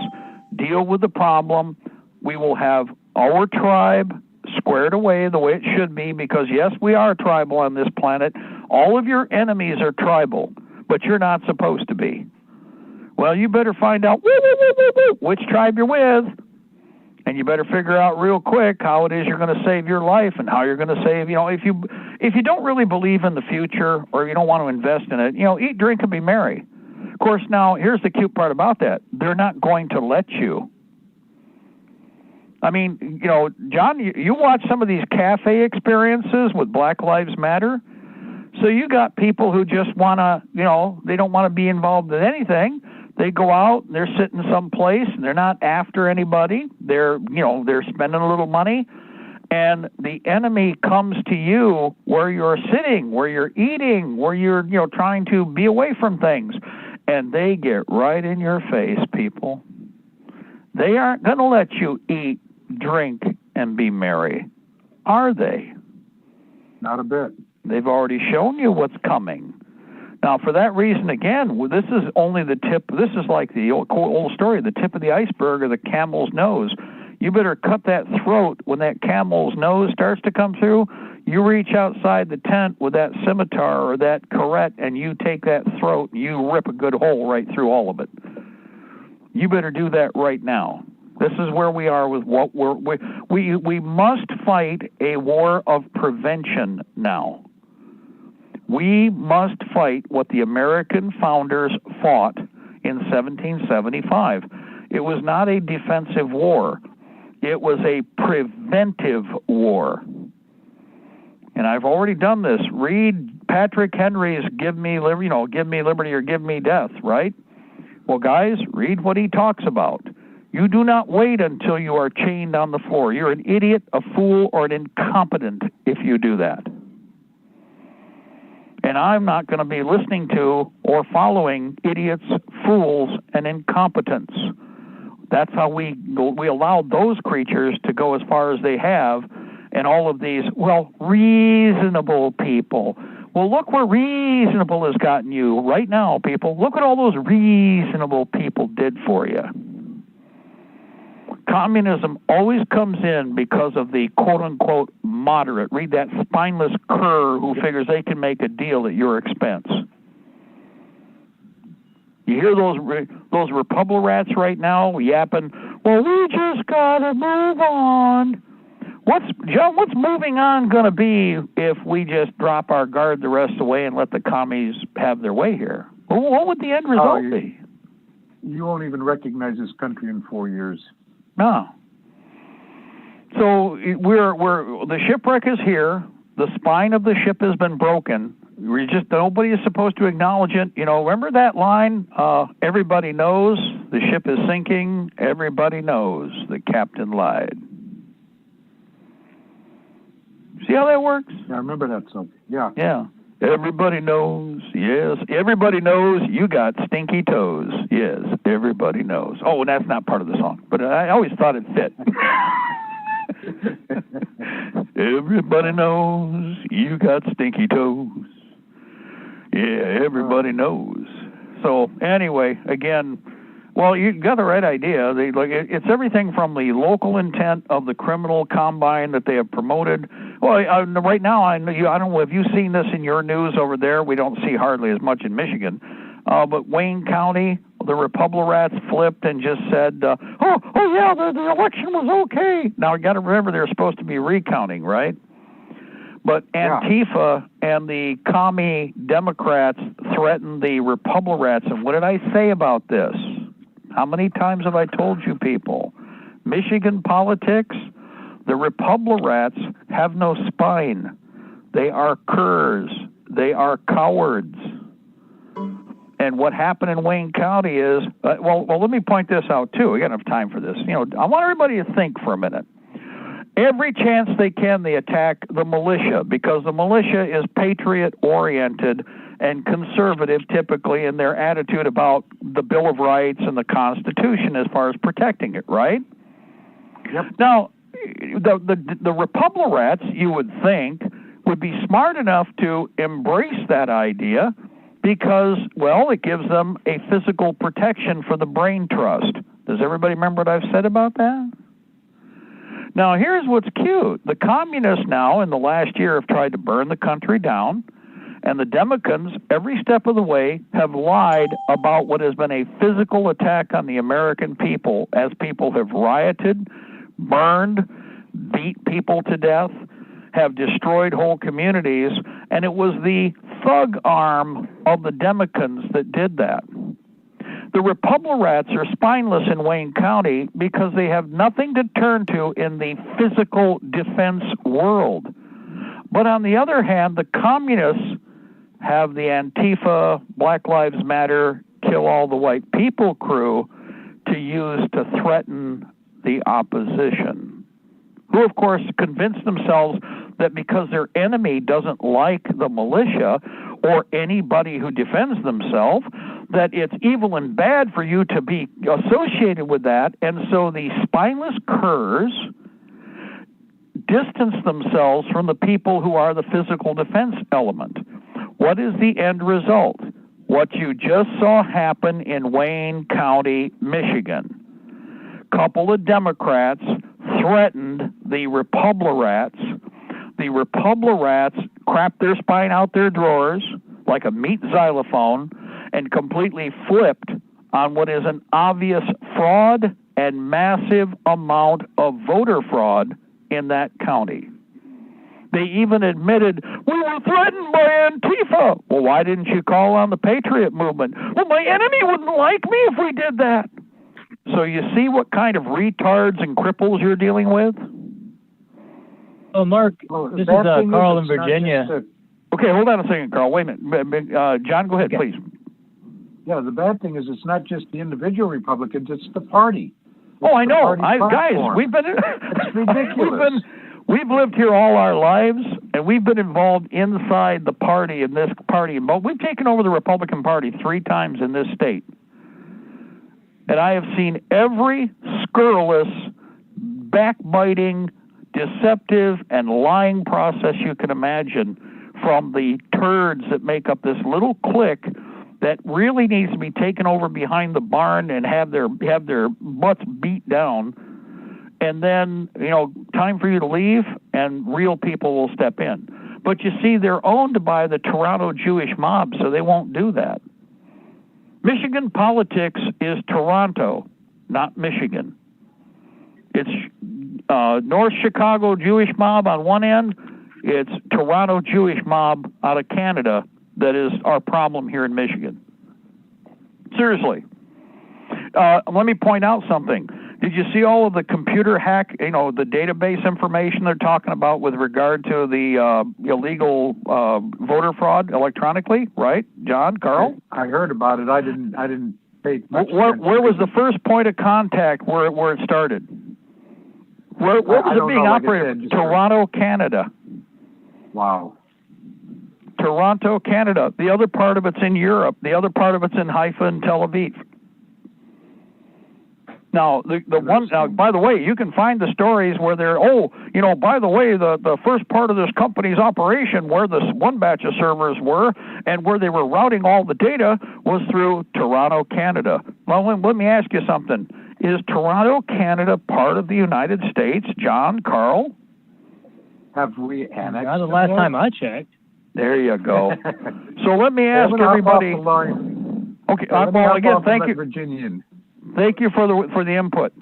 deal with the problem. We will have our tribe squared away the way it should be, because yes, we are tribal on this planet. All of your enemies are tribal, but you're not supposed to be. Well, you better find out which tribe you're with, and you better figure out real quick how it is you're going to save your life and how you're going to save, if you don't really believe in the future or you don't want to invest in it, eat, drink, and be merry. Of course, now, here's the cute part about that. They're not going to let you. I mean, John, you watch some of these cafe experiences with Black Lives Matter. So you got people who just want to, they don't want to be involved in anything. They go out, they're sitting someplace, and they're not after anybody. They're spending a little money, and the enemy comes to you where you're sitting, where you're eating, where you're, trying to be away from things, and they get right in your face, people. They aren't going to let you eat, drink, and be merry, are they? Not a bit. They've already shown you what's coming. Now, for that reason, again, this is only the tip. This is like the old story, the tip of the iceberg or the camel's nose. You better cut that throat when that camel's nose starts to come through. You reach outside the tent with that scimitar or that curette, and you take that throat, and you rip a good hole right through all of it. You better do that right now. This is where we are with what we must fight a war of prevention now. We must fight what the American founders fought in 1775. It was not a defensive war. It was a preventive war. And I've already done this. Read Patrick Henry's Give Me Liberty or Give Me Death, right? Well, guys, read what he talks about. You do not wait until you are chained on the floor. You're an idiot, a fool, or an incompetent if you do that. And I'm not going to be listening to or following idiots, fools, and incompetents. That's how we allowed those creatures to go as far as they have, and all of these, reasonable people. Well, look where reasonable has gotten you right now, people. Look what all those reasonable people did for you. Communism always comes in because of the quote-unquote moderate. Read that spineless cur who figures they can make a deal at your expense. You hear those Republican rats right now yapping, well, we just got to move on. What's moving on going to be if we just drop our guard the rest of the way and let the commies have their way here? Well, what would the end result be? You won't even recognize this country in 4 years. No. So the shipwreck is here. the spine of the ship has been broken. Nobody is supposed to acknowledge it. Remember that line? Everybody knows the ship is sinking. Everybody knows the captain lied. See how that works? Yeah, I remember that song. Yeah. Yeah. Everybody knows. Yes. Everybody knows you got stinky toes. Yes. Everybody knows. Oh, and that's not part of the song, but I always thought it fit. Everybody knows you got stinky toes. Yeah, everybody knows. So anyway, again, well, you got the right idea. It's everything from the local intent of the criminal combine that they have promoted. Well, right now, I don't know if you've seen this in your news over there. We don't see hardly as much in Michigan. But Wayne County, the Republicans flipped and just said, the election was okay. Now, you got to remember they're supposed to be recounting, right? But Antifa and the commie Democrats threatened the Republicans. And what did I say about this? How many times have I told you people? Michigan politics, the Republicans have no spine. They are curs. They are cowards. And what happened in Wayne County is, well, let me point this out, too. We got enough time for this. I want everybody to think for a minute. Every chance they can, they attack the militia because the militia is patriot-oriented and conservative, typically, in their attitude about the Bill of Rights and the Constitution as far as protecting it, right? Yep. Now, the Republicans, you would think, would be smart enough to embrace that idea because, well, it gives them a physical protection for the brain trust. Does everybody remember what I've said about that? Now, here's what's cute. The communists now, in the last year, have tried to burn the country down, and the Democrats, every step of the way, have lied about what has been a physical attack on the American people, as people have rioted, burned, beat people to death, have destroyed whole communities, and it was the thug arm of the Democrats that did that. The Republicans are spineless in Wayne County because they have nothing to turn to in the physical defense world. But on the other hand, the communists have the Antifa, Black Lives Matter, Kill All the White People crew to use to threaten the opposition, who, of course, convince themselves that because their enemy doesn't like the militia or anybody who defends themselves, that it's evil and bad for you to be associated with that, and so the spineless curs distance themselves from the people who are the physical defense element. What is the end result? What you just saw happen in Wayne County, Michigan. Couple of Democrats threatened the Republicans. The Republicans crapped their spine out their drawers like a meat xylophone and completely flipped on what is an obvious fraud and massive amount of voter fraud in that county. They even admitted, we were threatened by Antifa. Well, why didn't you call on the Patriot movement? Well, my enemy wouldn't like me if we did that. So you see what kind of retards and cripples you're dealing with? Oh, Mark, this is Carl in Virginia. Okay, hold on a second, Carl. Wait a minute. John, go ahead, please. Yeah, the bad thing is it's not just the individual Republicans, it's the party. I know. Guys, we've been... It's ridiculous. We've lived here all our lives, and we've been involved inside the party and this party. We've taken over the Republican Party 3 times in this state. And I have seen every scurrilous, backbiting, deceptive, and lying process you can imagine from the turds that make up this little clique that really needs to be taken over behind the barn and have their butts beat down. And then, time for you to leave, and real people will step in. But you see, they're owned by the Toronto Jewish mob, so they won't do that. Michigan politics is Toronto, not Michigan. It's North Chicago Jewish mob on one end. It's Toronto Jewish mob out of Canada that is our problem here in Michigan. Seriously. Let me point out something. Did you see all of the computer hack, the database information they're talking about with regard to the illegal voter fraud electronically, right? John, Carl? I heard about it. I didn't pay much Where was the first point of contact where it started? Where was it being operated? Toronto, Canada. Wow. Toronto, Canada. The other part of it's in Europe. The other part of it's in Haifa and Tel Aviv. Now, by the way, you can find the stories where they're, by the way, the first part of this company's operation where this one batch of servers were and where they were routing all the data was through Toronto, Canada. Well, let me ask you something. Is Toronto, Canada part of the United States, John, Carl? Have we annexed? Not the last time I checked. There you go. So let me ask everybody. Okay, well, again, thank you. Virginian. Thank you for the input.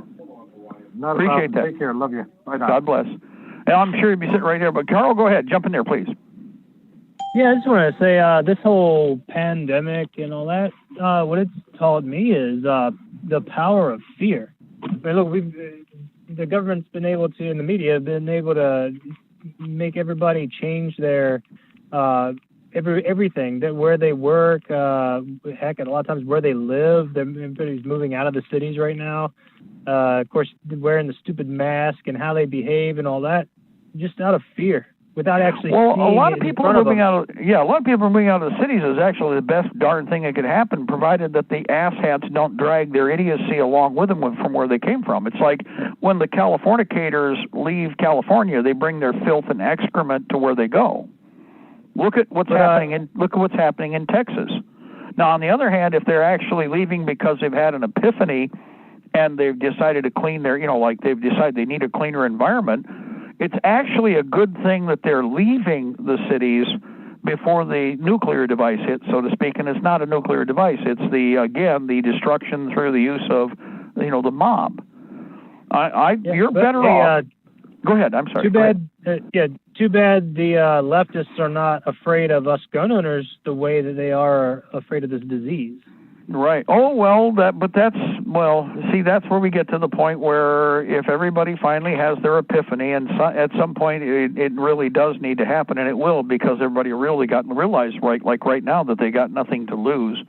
Not Appreciate that. Take care. Love you. Bye now. God bless. And I'm sure you'd be sitting right here. But Carl, go ahead. Jump in there, please. Yeah, I just want to say this whole pandemic and all that, what it's taught me is the power of fear. I mean, look, the government's been able to, and the media have been able to make everybody change their everything, that where they work, heck, a lot of times where they live. Everybody's moving out of the cities right now. Of course, wearing the stupid mask and how they behave and all that, just out of fear, without actually. Well, a lot of people are moving out. A lot of people are moving out of the cities is actually the best darn thing that could happen, provided that the asshats don't drag their idiocy along with them from where they came from. It's like when the Californicators leave California, they bring their filth and excrement to where they go. Look at what's happening in Texas. Now, on the other hand, if they're actually leaving because they've had an epiphany and they've decided to clean their, they've decided they need a cleaner environment, it's actually a good thing that they're leaving the cities before the nuclear device hits, so to speak. And it's not a nuclear device. It's the destruction through the use of, the mob. You're better off. Go ahead. I'm sorry. Too bad the leftists are not afraid of us gun owners the way that they are afraid of this disease. Right. Oh, well, that's where we get to the point where if everybody finally has their epiphany, and at some point it really does need to happen, and it will, because everybody really realized right now that they got nothing to lose.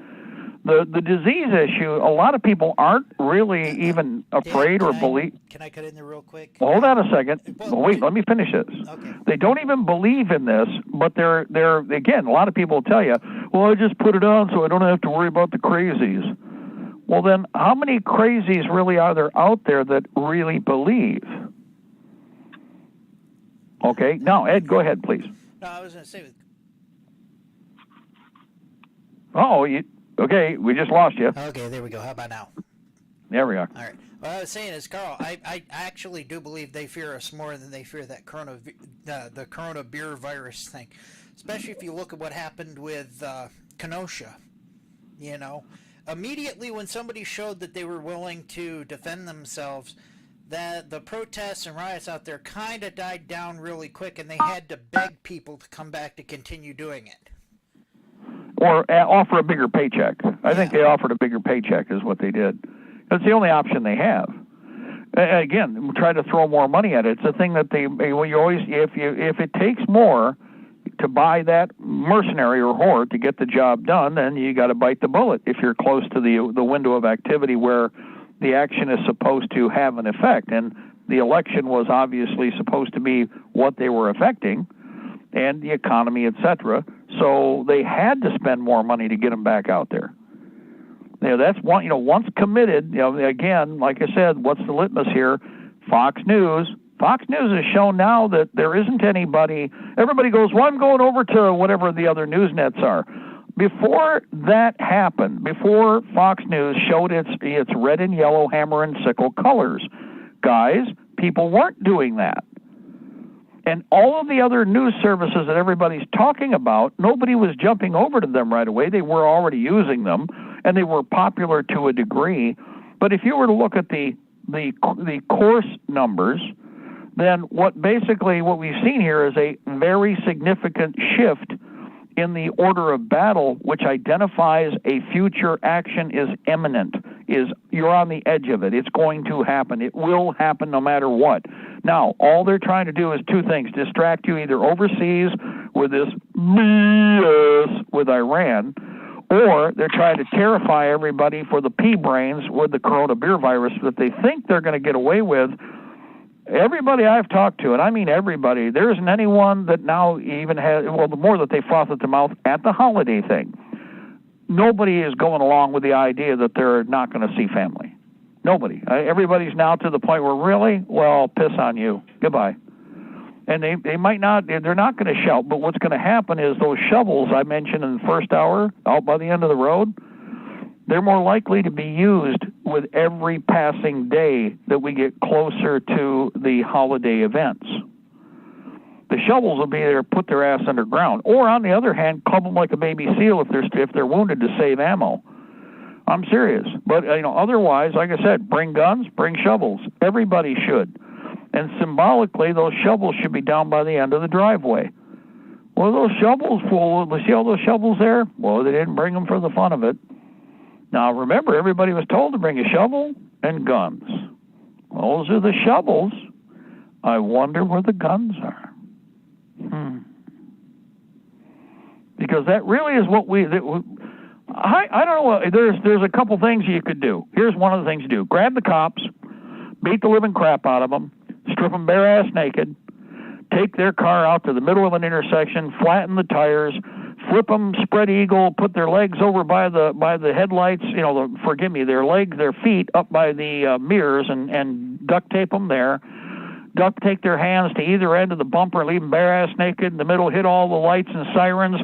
The disease issue, a lot of people aren't really even afraid or believe. Can I cut in there real quick? Well, hold on a second. Wait, let me finish this. Okay. They don't even believe in this, but they're again, a lot of people will tell you, well, I just put it on so I don't have to worry about the crazies. Well, then, how many crazies really are there out there that really believe? Okay, now, Ed, go ahead, please. No, I was going to say. Okay, we just lost you. Okay, there we go. How about now? There we are. All right. What I was saying is, Carl, I actually do believe they fear us more than they fear that the corona beer virus thing. Especially if you look at what happened with Kenosha. Immediately when somebody showed that they were willing to defend themselves, that the protests and riots out there kind of died down really quick, and they had to beg people to come back to continue doing it. Or offer a bigger paycheck. I think they offered a bigger paycheck is what they did. That's the only option they have. Again, try to throw more money at it. It's a thing that you always, if it takes more to buy that mercenary or whore to get the job done, then you got to bite the bullet if you're close to the window of activity where the action is supposed to have an effect. And the election was obviously supposed to be what they were affecting, and the economy, etc. So they had to spend more money to get them back out there. That's one. Once committed. Again, like I said, what's the litmus here? Fox News. Fox News has shown now that there isn't anybody. Everybody goes, well, I'm going over to whatever the other news nets are. Before that happened, before Fox News showed its red and yellow hammer and sickle colors, guys, people weren't doing that. And all of the other news services that everybody's talking about, nobody was jumping over to them right away. They were already using them, and they were popular to a degree. But if you were to look at the course numbers, then what we've seen here is a very significant shift in the order of battle, which identifies a future action is imminent. is you're on the edge of it. It's going to happen. It will happen no matter what. Now, all they're trying to do is two things: distract you either overseas with this BS with Iran, or they're trying to terrify everybody for the pea brains with the coronavirus that they think they're going to get away with. Everybody I've talked to, and I mean everybody, there isn't anyone that now even has, well, the more that they froth at the mouth at the holiday thing, nobody is going along with the idea that they're not going to see family. Nobody. Everybody's now to the point where, really? Well, piss on you. Goodbye. And they might not, they're not going to shout, but what's going to happen is those shovels I mentioned in the first hour out by the end of the road, they're more likely to be used with every passing day that we get closer to the holiday events. The shovels will be there, put their ass underground, or on the other hand, club them like a baby seal if they're wounded to save ammo. I'm serious. But otherwise, like I said, bring guns, bring shovels. Everybody should. And symbolically, those shovels should be down by the end of the driveway. Well, those shovels, see all those shovels there? Well, they didn't bring them for the fun of it. Now, remember, everybody was told to bring a shovel and guns. Those are the shovels. I wonder where the guns are. Because that really is what I don't know. There's a couple things you could do. Here's one of the things to do. Grab the cops, beat the living crap out of them, strip them bare-ass naked, take their car out to the middle of an intersection, flatten the tires, flip them, spread eagle, put their legs over by the headlights, their feet up by the mirrors and duct tape them there. Duct tape their hands to either end of the bumper, leave them bare-ass naked in the middle, hit all the lights and sirens,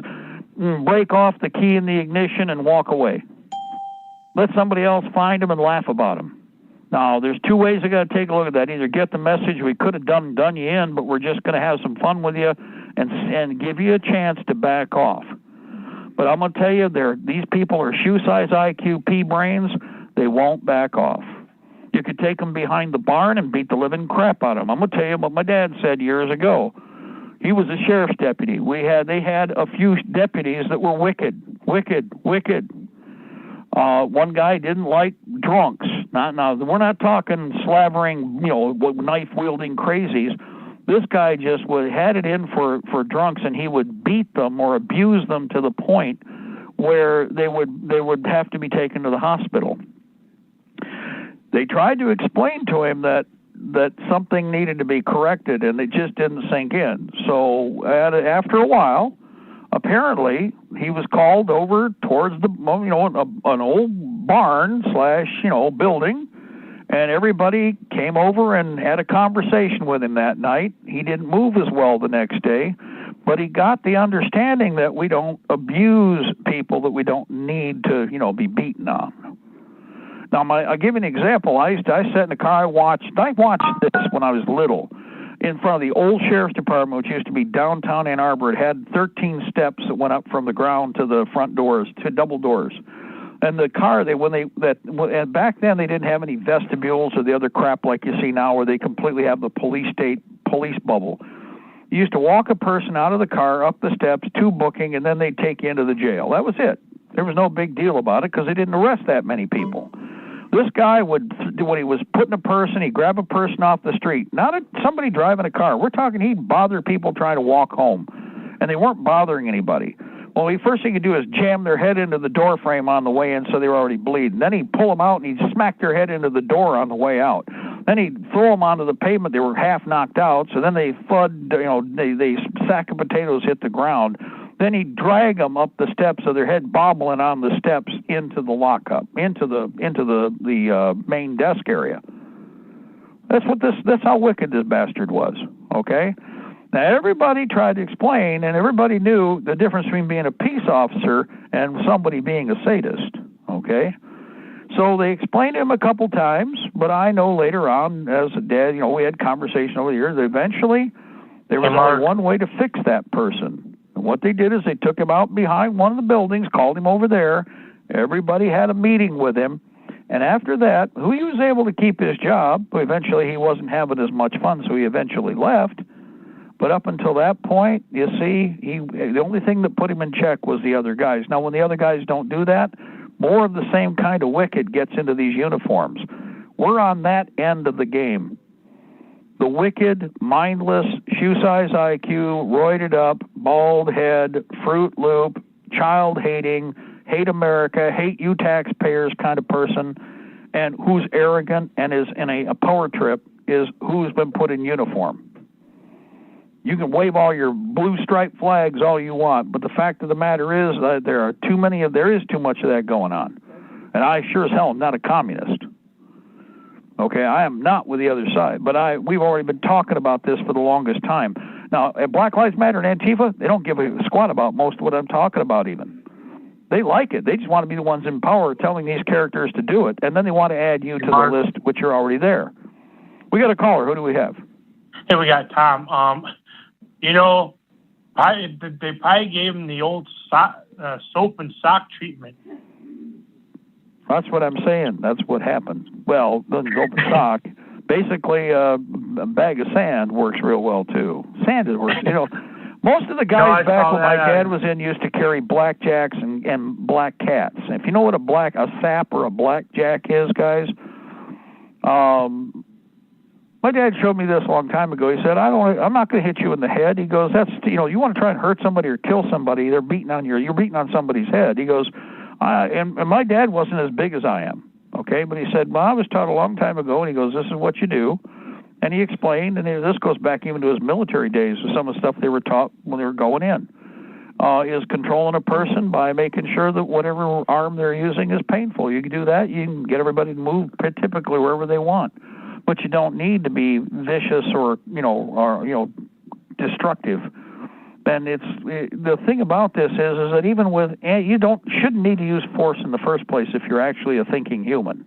break off the key in the ignition and walk away. Let somebody else find them and laugh about them. Now, there's two ways you got to take a look at that. Either get the message, we could have done you in, but we're just going to have some fun with you and give you a chance to back off. But I'm going to tell you, these people are shoe-size IQ pea brains. They won't back off. You could take them behind the barn and beat the living crap out of them. I'm going to tell you what my dad said years ago. He was a sheriff's deputy. They had a few deputies that were wicked. One guy didn't like drunks. We're not talking slavering, knife-wielding crazies. This guy just had it in for drunks, and he would beat them or abuse them to the point where they would have to be taken to the hospital. They tried to explain to him that something needed to be corrected, and it just didn't sink in. So after a while, apparently he was called over towards an old barn / building, and everybody came over and had a conversation with him that night. He didn't move as well the next day, but he got the understanding that we don't abuse people that we don't need to be beaten on. Now, I'll give you an example. I sat in the car. I watched this when I was little in front of the old sheriff's department, which used to be downtown Ann Arbor. It had 13 steps that went up from the ground to the front doors, to double doors. And the car, and back then they didn't have any vestibules or the other crap like you see now, where they completely have the police bubble. You used to walk a person out of the car, up the steps, to booking, and then they'd take you into the jail. That was it. There was no big deal about it because they didn't arrest that many people. This guy when he was putting a person, he'd grab a person off the street, not somebody driving a car. We're talking he'd bother people trying to walk home, and they weren't bothering anybody. Well, the first thing he'd do is jam their head into the door frame on the way in, so they were already bleeding. Then he'd pull them out, and he'd smack their head into the door on the way out. Then he'd throw them onto the pavement. They were half knocked out, so then they sack of potatoes hit the ground. Then he'd drag them up the steps so their head bobbling on the steps into the lockup, into the main desk area. That's how wicked this bastard was, okay? Now, everybody tried to explain, and everybody knew the difference between being a peace officer and somebody being a sadist, okay? So they explained to him a couple times, but I know later on, as a dad, we had conversation over the years, eventually there was only one way to fix that person. And what they did is they took him out behind one of the buildings, called him over there. Everybody had a meeting with him. And after that, he was able to keep his job. But eventually, he wasn't having as much fun, so he eventually left. But up until that point, the only thing that put him in check was the other guys. Now, when the other guys don't do that, More of the same kind of wicked gets into these uniforms. We're on that end of the game. The wicked, mindless, shoe-size IQ, roided up, bald head, Fruit Loop, child-hating, hate America, hate you taxpayers kind of person, and who's arrogant and is in a power trip is who's been put in uniform. You can wave all your blue striped flags all you want, but the fact of the matter is that there is too much of that going on. And I sure as hell am not a communist. Okay, I am not with the other side, but we've already been talking about this for the longest time. Now, at Black Lives Matter and Antifa, they don't give a squat about most of what I'm talking about even. They like it. They just want to be the ones in power telling these characters to do it, and then they want to add you to the list, which you're already there. We got a caller. Who do we have? Hey, we got Tom. They probably gave him the old soap and sock treatment. That's what I'm saying. That's what happened. Well, the soap and sock, basically a bag of sand works real well, too. Sand works, most of the guys back when my dad was in used to carry blackjacks and black cats. If you know what a sap or a blackjack is, guys, my dad showed me this a long time ago. He said, I'm not going to hit you in the head. He goes, you want to try and hurt somebody or kill somebody, you're beating on somebody's head. He goes, and my dad wasn't as big as I am, okay? But he said, well, I was taught a long time ago, and he goes, this is what you do. And he explained, and this goes back even to his military days, with some of the stuff they were taught when they were going in, is controlling a person by making sure that whatever arm they're using is painful. You can do that. You can get everybody to move typically wherever they want. But you don't need to be vicious or destructive. And the thing about this is that even with shouldn't need to use force in the first place if you're actually a thinking human.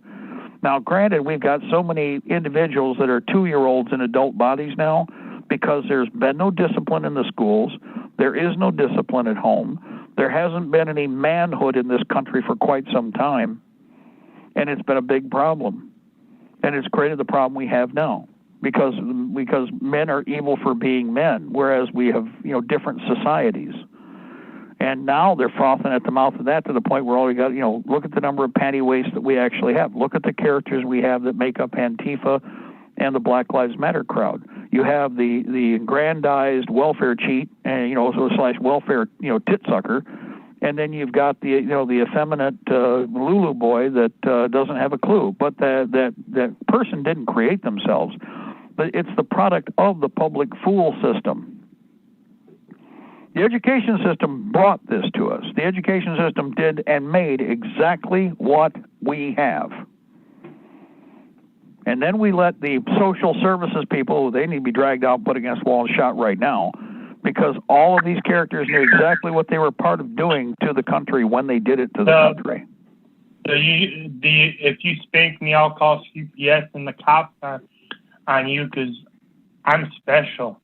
Now, granted, we've got so many individuals that are 2-year-olds in adult bodies now because there's been no discipline in the schools. There is no discipline at home. There hasn't been any manhood in this country for quite some time, and it's been a big problem. And it's created the problem we have now because men are evil for being men, whereas we have different societies. And now they're frothing at the mouth of that to the point where all we got, look at the number of panty waists that we actually have. Look at the characters we have that make up Antifa and the Black Lives Matter crowd. You have the aggrandized welfare cheat and / welfare tit sucker, and then you've got the effeminate Lulu boy that doesn't have a clue. But that person didn't create themselves, but it's the product of the public fool system. The education system brought this to us. The education system did and made exactly what we have. And then we let the social services people, they need to be dragged out, put against the wall, and shot right now, because all of these characters knew exactly what they were part of doing to the country when they did it to the country. So if you spank me, I'll call CPS and the cops on you because I'm special.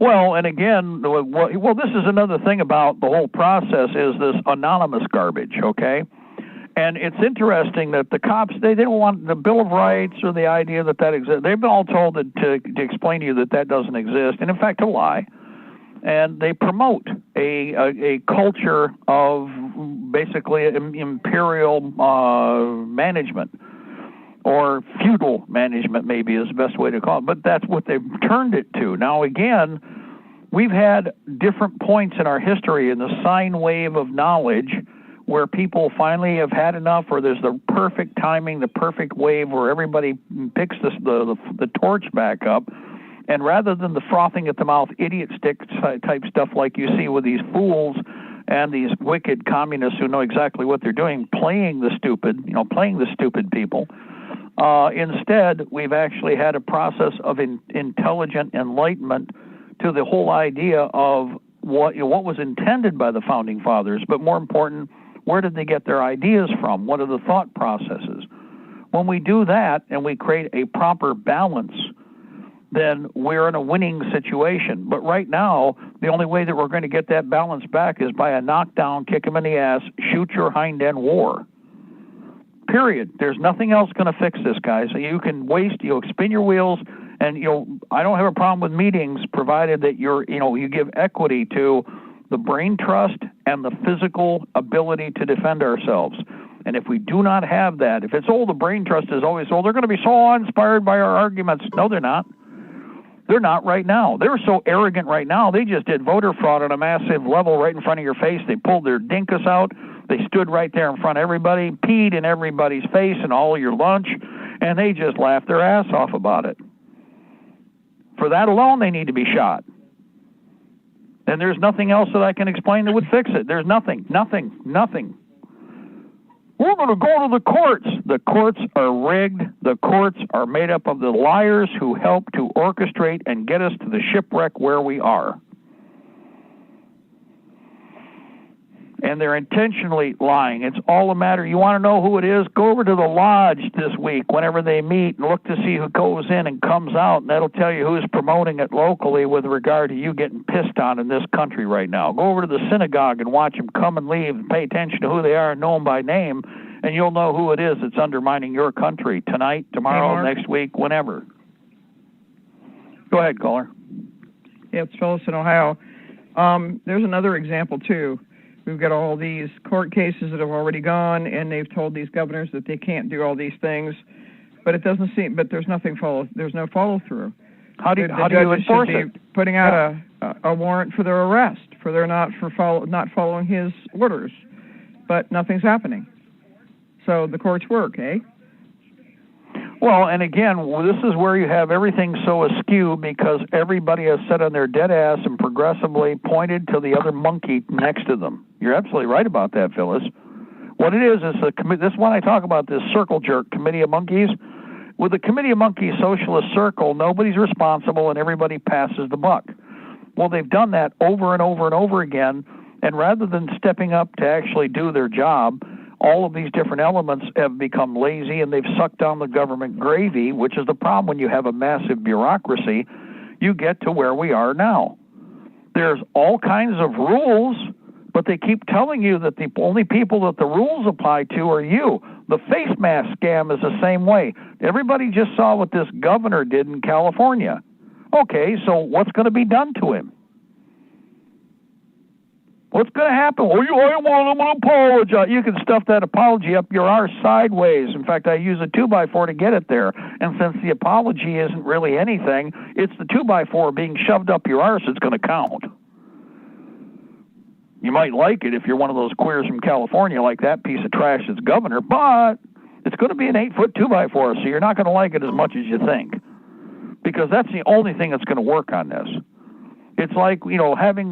Well, and again, this is another thing about the whole process is this anonymous garbage, okay? And it's interesting that the cops, they don't want the Bill of Rights or the idea that exists. They've been all told to explain to you that doesn't exist, and in fact, to lie. And they promote a culture of basically imperial management, or feudal management maybe is the best way to call it, but that's what they've turned it to. Now again, we've had different points in our history in the sine wave of knowledge where people finally have had enough, or there's the perfect timing, the perfect wave where everybody picks the torch back up, and rather than the frothing at the mouth idiot stick type stuff like you see with these fools and these wicked communists who know exactly what they're doing, playing the stupid people, instead, we've actually had a process of intelligent enlightenment to the whole idea of what was intended by the Founding Fathers, but more important, where did they get their ideas from? What are the thought processes? When we do that and we create a proper balance, then we're in a winning situation. But right now, the only way that we're going to get that balance back is by a knockdown, kick them in the ass, shoot your hind end war. Period. There's nothing else going to fix this, guys. So you can spin your wheels, and I don't have a problem with meetings, provided that you give equity to the brain trust and the physical ability to defend ourselves. And if we do not have that, if it's, the brain trust is always, they're going to be so inspired by our arguments. No, they're not. They're not right now. They're so arrogant right now. They just did voter fraud on a massive level right in front of your face. They pulled their dinkus out. They stood right there in front of everybody, peed in everybody's face and all your lunch, and they just laughed their ass off about it. For that alone, they need to be shot. And there's nothing else that I can explain that would fix it. There's nothing. We're going to go to the courts. The courts are rigged. The courts are made up of the liars who help to orchestrate and get us to the shipwreck where we are. And they're intentionally lying. It's all a matter. You want to know who it is? Go over to the lodge this week whenever they meet and look to see who goes in and comes out, and that'll tell you who's promoting it locally with regard to you getting pissed on in this country right now. Go over to the synagogue and watch them come and leave and pay attention to who they are and know them by name, and you'll know who it is that's undermining your country tonight, tomorrow, next week, whenever. Go ahead, caller. Yeah, it's Phyllis in Ohio. There's another example, too. We've got all these court cases that have already gone, and they've told these governors that they can't do all these things, but it doesn't seem. But there's there's no follow through. How do you enforce it? Putting out a warrant for their arrest for their not following his orders, but nothing's happening. So the courts work, eh? Well, and again, this is where you have everything so askew because everybody has sat on their dead ass and progressively pointed to the other monkey next to them. You're absolutely right about that, Phyllis. What it is this is when I talk about this circle jerk committee of monkeys. With the committee of monkeys socialist circle, nobody's responsible and everybody passes the buck. Well, they've done that over and over and over again, and rather than stepping up to actually do their job, all of these different elements have become lazy and they've sucked down the government gravy, which is the problem when you have a massive bureaucracy. You get to where we are now. There's all kinds of rules, but they keep telling you that the only people that the rules apply to are you. The face mask scam is the same way. Everybody just saw what this governor did in California. Okay, so what's going to be done to him? What's going to happen? I'm going to apologize. You can stuff that apology up your arse sideways. In fact, I use a 2x4 to get it there. And since the apology isn't really anything, it's the 2x4 being shoved up your arse that's going to count. You might like it if you're one of those queers from California like that piece of trash that's governor, but it's going to be an 8-foot 2x4, so you're not going to like it as much as you think. Because that's the only thing that's going to work on this. It's like, having,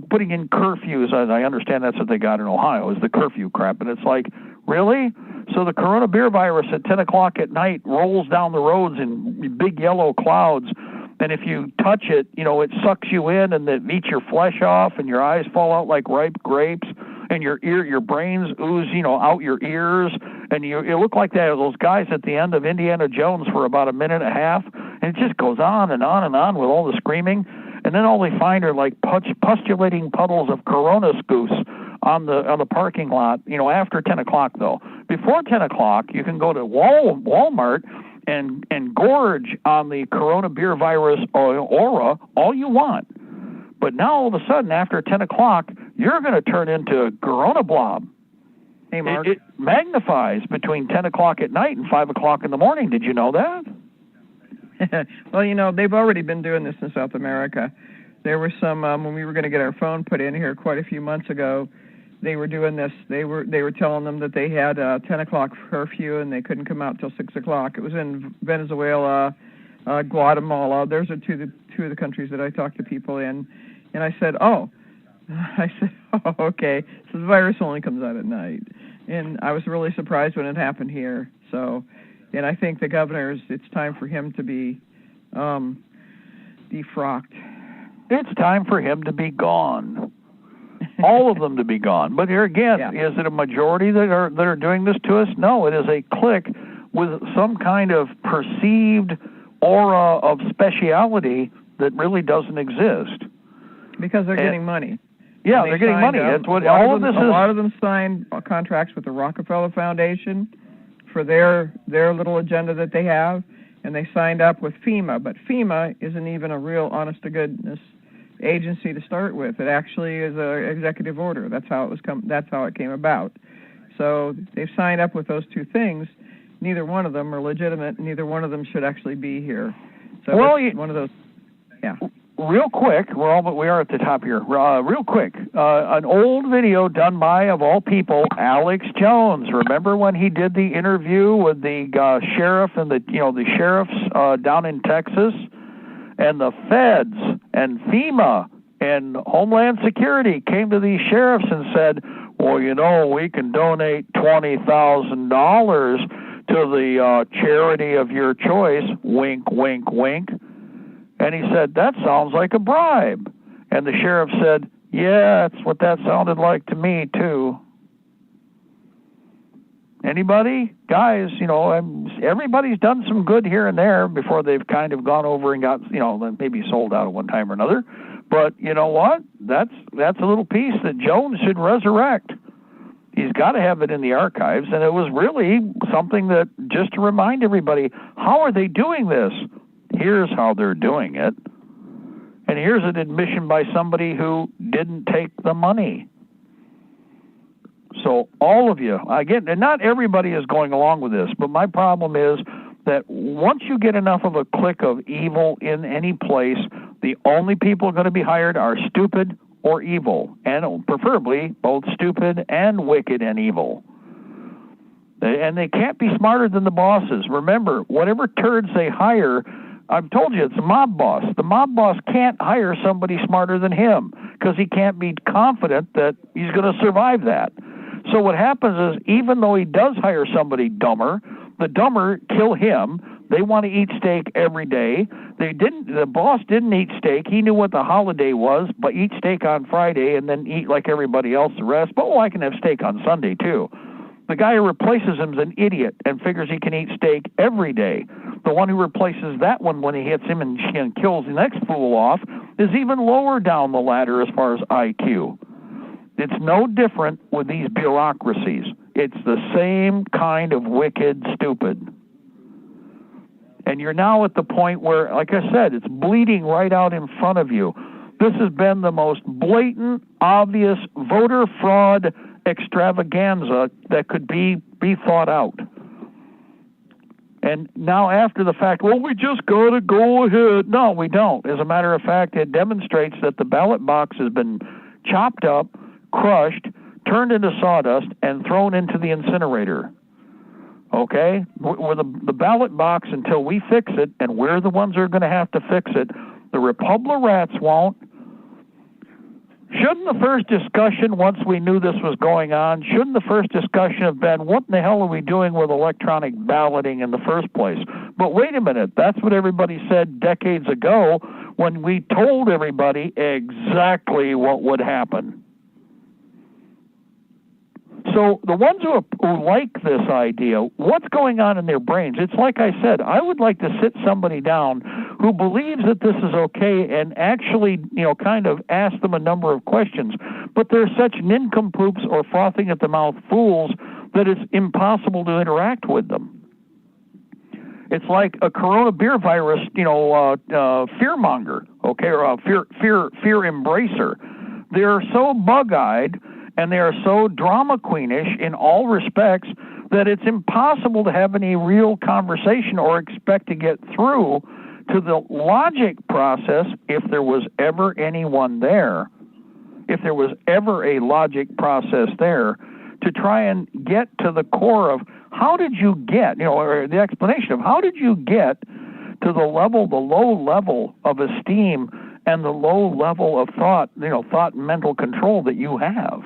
putting in curfews. I understand that's what they got in Ohio, is the curfew crap. But it's like, really? So the coronavirus at 10 o'clock at night rolls down the roads in big yellow clouds. And if you touch it, it sucks you in and it eats your flesh off and your eyes fall out like ripe grapes and your brains ooze, out your ears. And you look like those guys at the end of Indiana Jones for about a minute and a half. And it just goes on and on and on with all the screaming. And then all they find are like pustulating puddles of Corona goose on the parking lot, after 10 o'clock, though. Before 10 o'clock, you can go to Walmart and gorge on the coronavirus aura all you want. But now, all of a sudden, after 10 o'clock, you're going to turn into a Corona blob. Hey, Mark. It magnifies between 10 o'clock at night and 5 o'clock in the morning. Did you know that? Well, they've already been doing this in South America. There were some, when we were going to get our phone put in here quite a few months ago, they were doing this. They were telling them that they had a 10 o'clock curfew and they couldn't come out till 6 o'clock. It was in Venezuela, Guatemala. Those are two of the countries that I talked to people in. And I said, oh, okay. So the virus only comes out at night. And I was really surprised when it happened here. So... And I think the governor's, it's time for him to be defrocked. It's time for him to be gone. All of them to be gone. But here again, Is it a majority that are doing this to us? No, it is a clique with some kind of perceived aura of speciality that really doesn't exist. Because they're getting money. Yeah, they're getting money. That's what all of this is. A lot of them signed contracts with the Rockefeller Foundation for their little agenda that they have, and they signed up with FEMA, but FEMA isn't even a real honest-to-goodness agency to start with. It actually is an executive order. That's how it came about. So they've signed up with those two things. Neither one of them are legitimate. Neither one of them should actually be here. So one of those. Yeah. Real quick, we are at the top here. Real quick, an old video done by, of all people, Alex Jones. Remember when he did the interview with the sheriff and the sheriffs down in Texas, and the feds and FEMA and Homeland Security came to these sheriffs and said, well, we can donate $20,000 to the charity of your choice. Wink, wink, wink. And he said, that sounds like a bribe. And the sheriff said, yeah, that's what that sounded like to me, too. Anybody? Guys, everybody's done some good here and there before they've kind of gone over and got, maybe sold out at one time or another. But you know what? That's a little piece that Jones should resurrect. He's got to have it in the archives. And it was really something that, just to remind everybody, how are they doing this? Here's how they're doing it. And here's an admission by somebody who didn't take the money. So all of you, again, and not everybody is going along with this, but my problem is that once you get enough of a clique of evil in any place, the only people going to be hired are stupid or evil, and preferably both stupid and wicked and evil. And they can't be smarter than the bosses. Remember, whatever turds they hire, I've told you, it's a mob boss. The mob boss can't hire somebody smarter than him because he can't be confident that he's going to survive that. So what happens is, even though he does hire somebody dumber, the dumber kill him. They want to eat steak every day. The boss didn't eat steak. He knew what the holiday was, but eat steak on Friday and then eat like everybody else the rest. But, I can have steak on Sunday too. The guy who replaces him is an idiot and figures he can eat steak every day. The one who replaces that one when he hits him and kills the next fool off is even lower down the ladder as far as IQ. It's no different with these bureaucracies. It's the same kind of wicked stupid. And you're now at the point where, like I said, it's bleeding right out in front of you. This has been the most blatant, obvious voter fraud extravaganza that could be thought out. And now after the fact, we just got to go ahead. No, we don't. As a matter of fact, it demonstrates that the ballot box has been chopped up, crushed, turned into sawdust, and thrown into the incinerator. Okay? With the ballot box, until we fix it, and we're the ones who are going to have to fix it, the Republicans won't. Shouldn't the first discussion, once we knew this was going on, shouldn't the first discussion have been, what in the hell are we doing with electronic balloting in the first place? But wait a minute, that's what everybody said decades ago when we told everybody exactly what would happen. So the ones who like this idea, what's going on in their brains? It's like I said, I would like to sit somebody down who believes that this is okay and actually, kind of ask them a number of questions. But they're such nincompoops or frothing at the mouth fools that it's impossible to interact with them. It's like a coronavirus, fearmonger, okay, or a fear embracer. They're so bug-eyed and they are so drama queenish in all respects that it's impossible to have any real conversation or expect to get through to the logic process if there was ever anyone there, if there was ever a logic process there, to try and get to the core of how did you get, or the explanation of how did you get to the low level of esteem and the low level of thought and mental control that you have.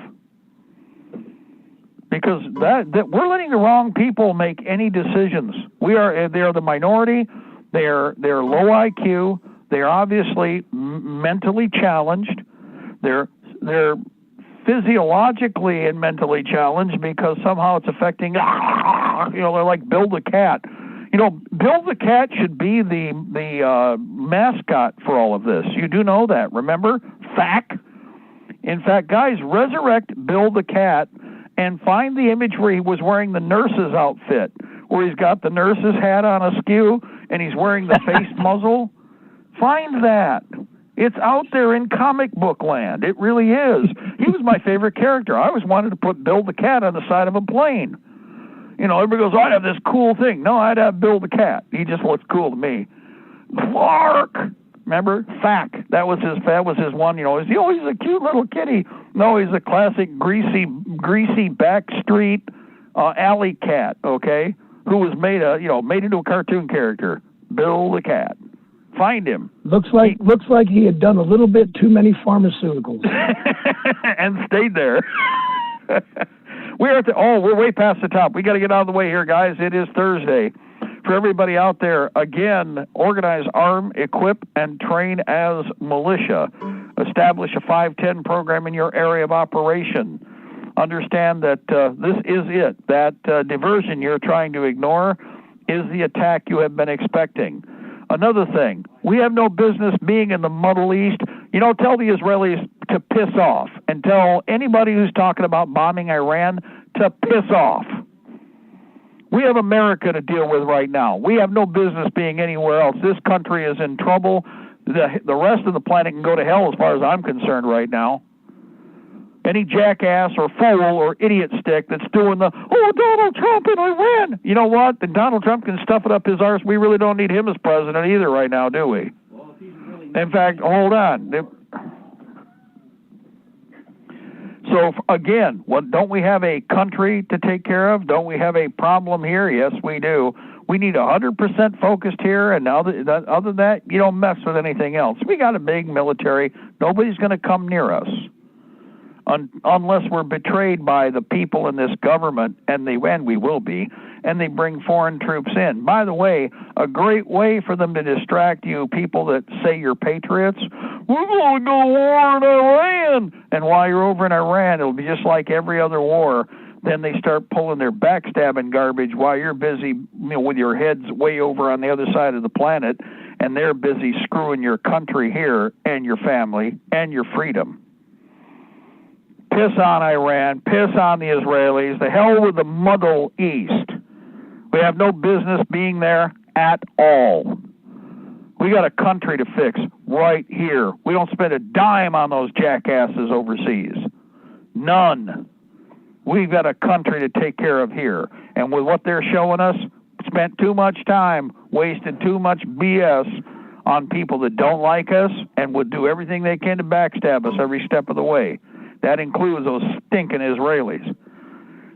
Because that we're letting the wrong people make any decisions. They are the minority. They're low IQ. They're obviously mentally challenged. They're physiologically and mentally challenged because somehow it's affecting. They're like Bill the cat. Bill the cat should be the mascot for all of this. You do know that, remember? In fact, guys, resurrect Bill the cat and find the image where he was wearing the nurse's outfit, where he's got the nurse's hat on askew and he's wearing the face muzzle. Find that It's out there in comic book land. It really is. He was my favorite character. I always wanted to put Bill the Cat on the side of a plane. You know, everybody goes, I have this cool thing. No, I'd have Bill the Cat. He just looks cool to me. Clark! Remember? Fack. That was his one, you know. He's a cute little kitty. No, he's a classic greasy backstreet alley cat, okay? Who was made into a cartoon character. Bill the Cat. Find him. Looks like he had done a little bit too many pharmaceuticals. And stayed there. We're way past the top. We got to get out of the way here, guys. It is Thursday. For everybody out there, again, organize, arm, equip, and train as militia. Establish a 510 program in your area of operation. Understand that this is it. That diversion you're trying to ignore is the attack you have been expecting. Another thing, we have no business being in the Middle East. You know, tell the Israelis to piss off, and tell anybody who's talking about bombing Iran to piss off. We have America to deal with right now. We have no business being anywhere else. This country is in trouble. The rest of the planet can go to hell as far as I'm concerned right now. Any jackass or fool or idiot stick that's doing Donald Trump in Iran. You know what? Then Donald Trump can stuff it up his arse. We really don't need him as president either right now, do we? In fact, hold on. So, again, don't we have a country to take care of? Don't we have a problem here? Yes, we do. We need 100% focused here, and now other than that, you don't mess with anything else. We got a big military. Nobody's going to come near us unless we're betrayed by the people in this government, and we will be, and they bring foreign troops in. By the way, a great way for them to distract you people that say you're patriots, we're going to go to war in Iran. And while you're over in Iran, it'll be just like every other war. Then they start pulling their backstabbing garbage while you're busy, with your heads way over on the other side of the planet, and they're busy screwing your country here and your family and your freedom. Piss on Iran, piss on the Israelis, the hell with the Middle East. We have no business being there at all. We got a country to fix right here. We don't spend a dime on those jackasses overseas. None. We've got a country to take care of here. And with what they're showing us, spent too much time, wasted too much BS on people that don't like us and would do everything they can to backstab us every step of the way. That includes those stinking Israelis.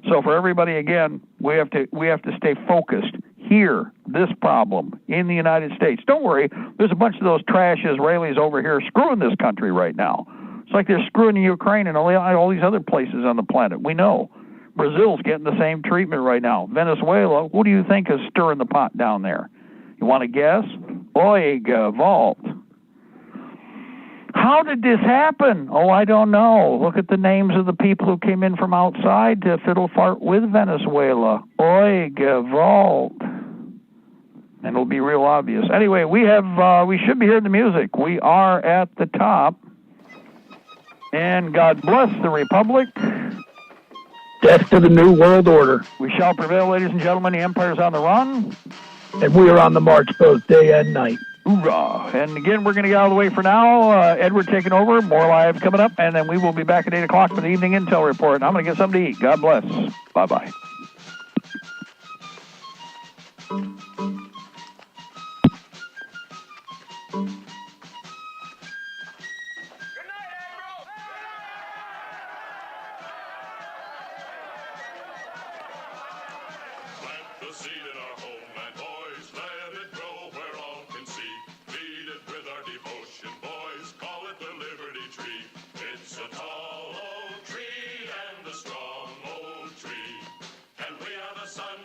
So for everybody, again, we have to stay focused here, this problem in the United States. Don't worry, there's a bunch of those trash Israelis over here screwing this country right now. It's like they're screwing Ukraine and all these other places on the planet. We know. Brazil's getting the same treatment right now. Venezuela, who do you think is stirring the pot down there? You want to guess? Oiga, Vault. How did this happen? Oh, I don't know. Look at the names of the people who came in from outside to fiddle fart with Venezuela. Oiga, Vault. And it'll be real obvious. Anyway, we should be hearing the music. We are at the top. And God bless the Republic. Death to the New World Order. We shall prevail, ladies and gentlemen. The Empire's on the run. And we are on the march both day and night. Hoorah. And again, we're going to get out of the way for now. Edward taking over. More live coming up. And then we will be back at 8 o'clock for the evening intel report. And I'm going to get something to eat. God bless. Bye-bye.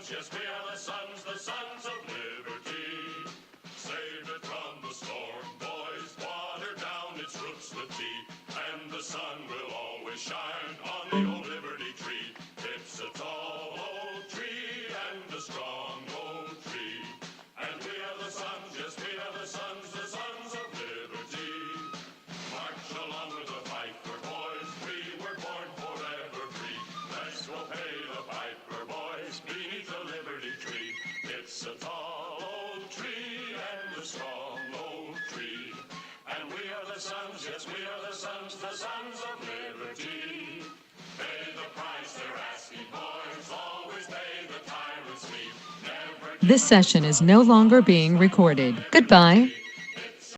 Yes, we are the sons of liberty. Save it from the storm, boys. Water down its roots with tea, and the sun will always shine on the old Liberty tree. It's a tall old tree and a strong old tree. And we are the sons, yes, we are the sons of liberty. March along with the fifer, boys. We were born forever free. Nice will pay the piper, boys, beneath the Liberty tree. It's a tall old tree and a strong old tree. And we are the the sons, yes, we are the sons of liberty. Pay the price they're asking for, always pay the tyrant's fee. Never This session is no longer being recorded. Goodbye.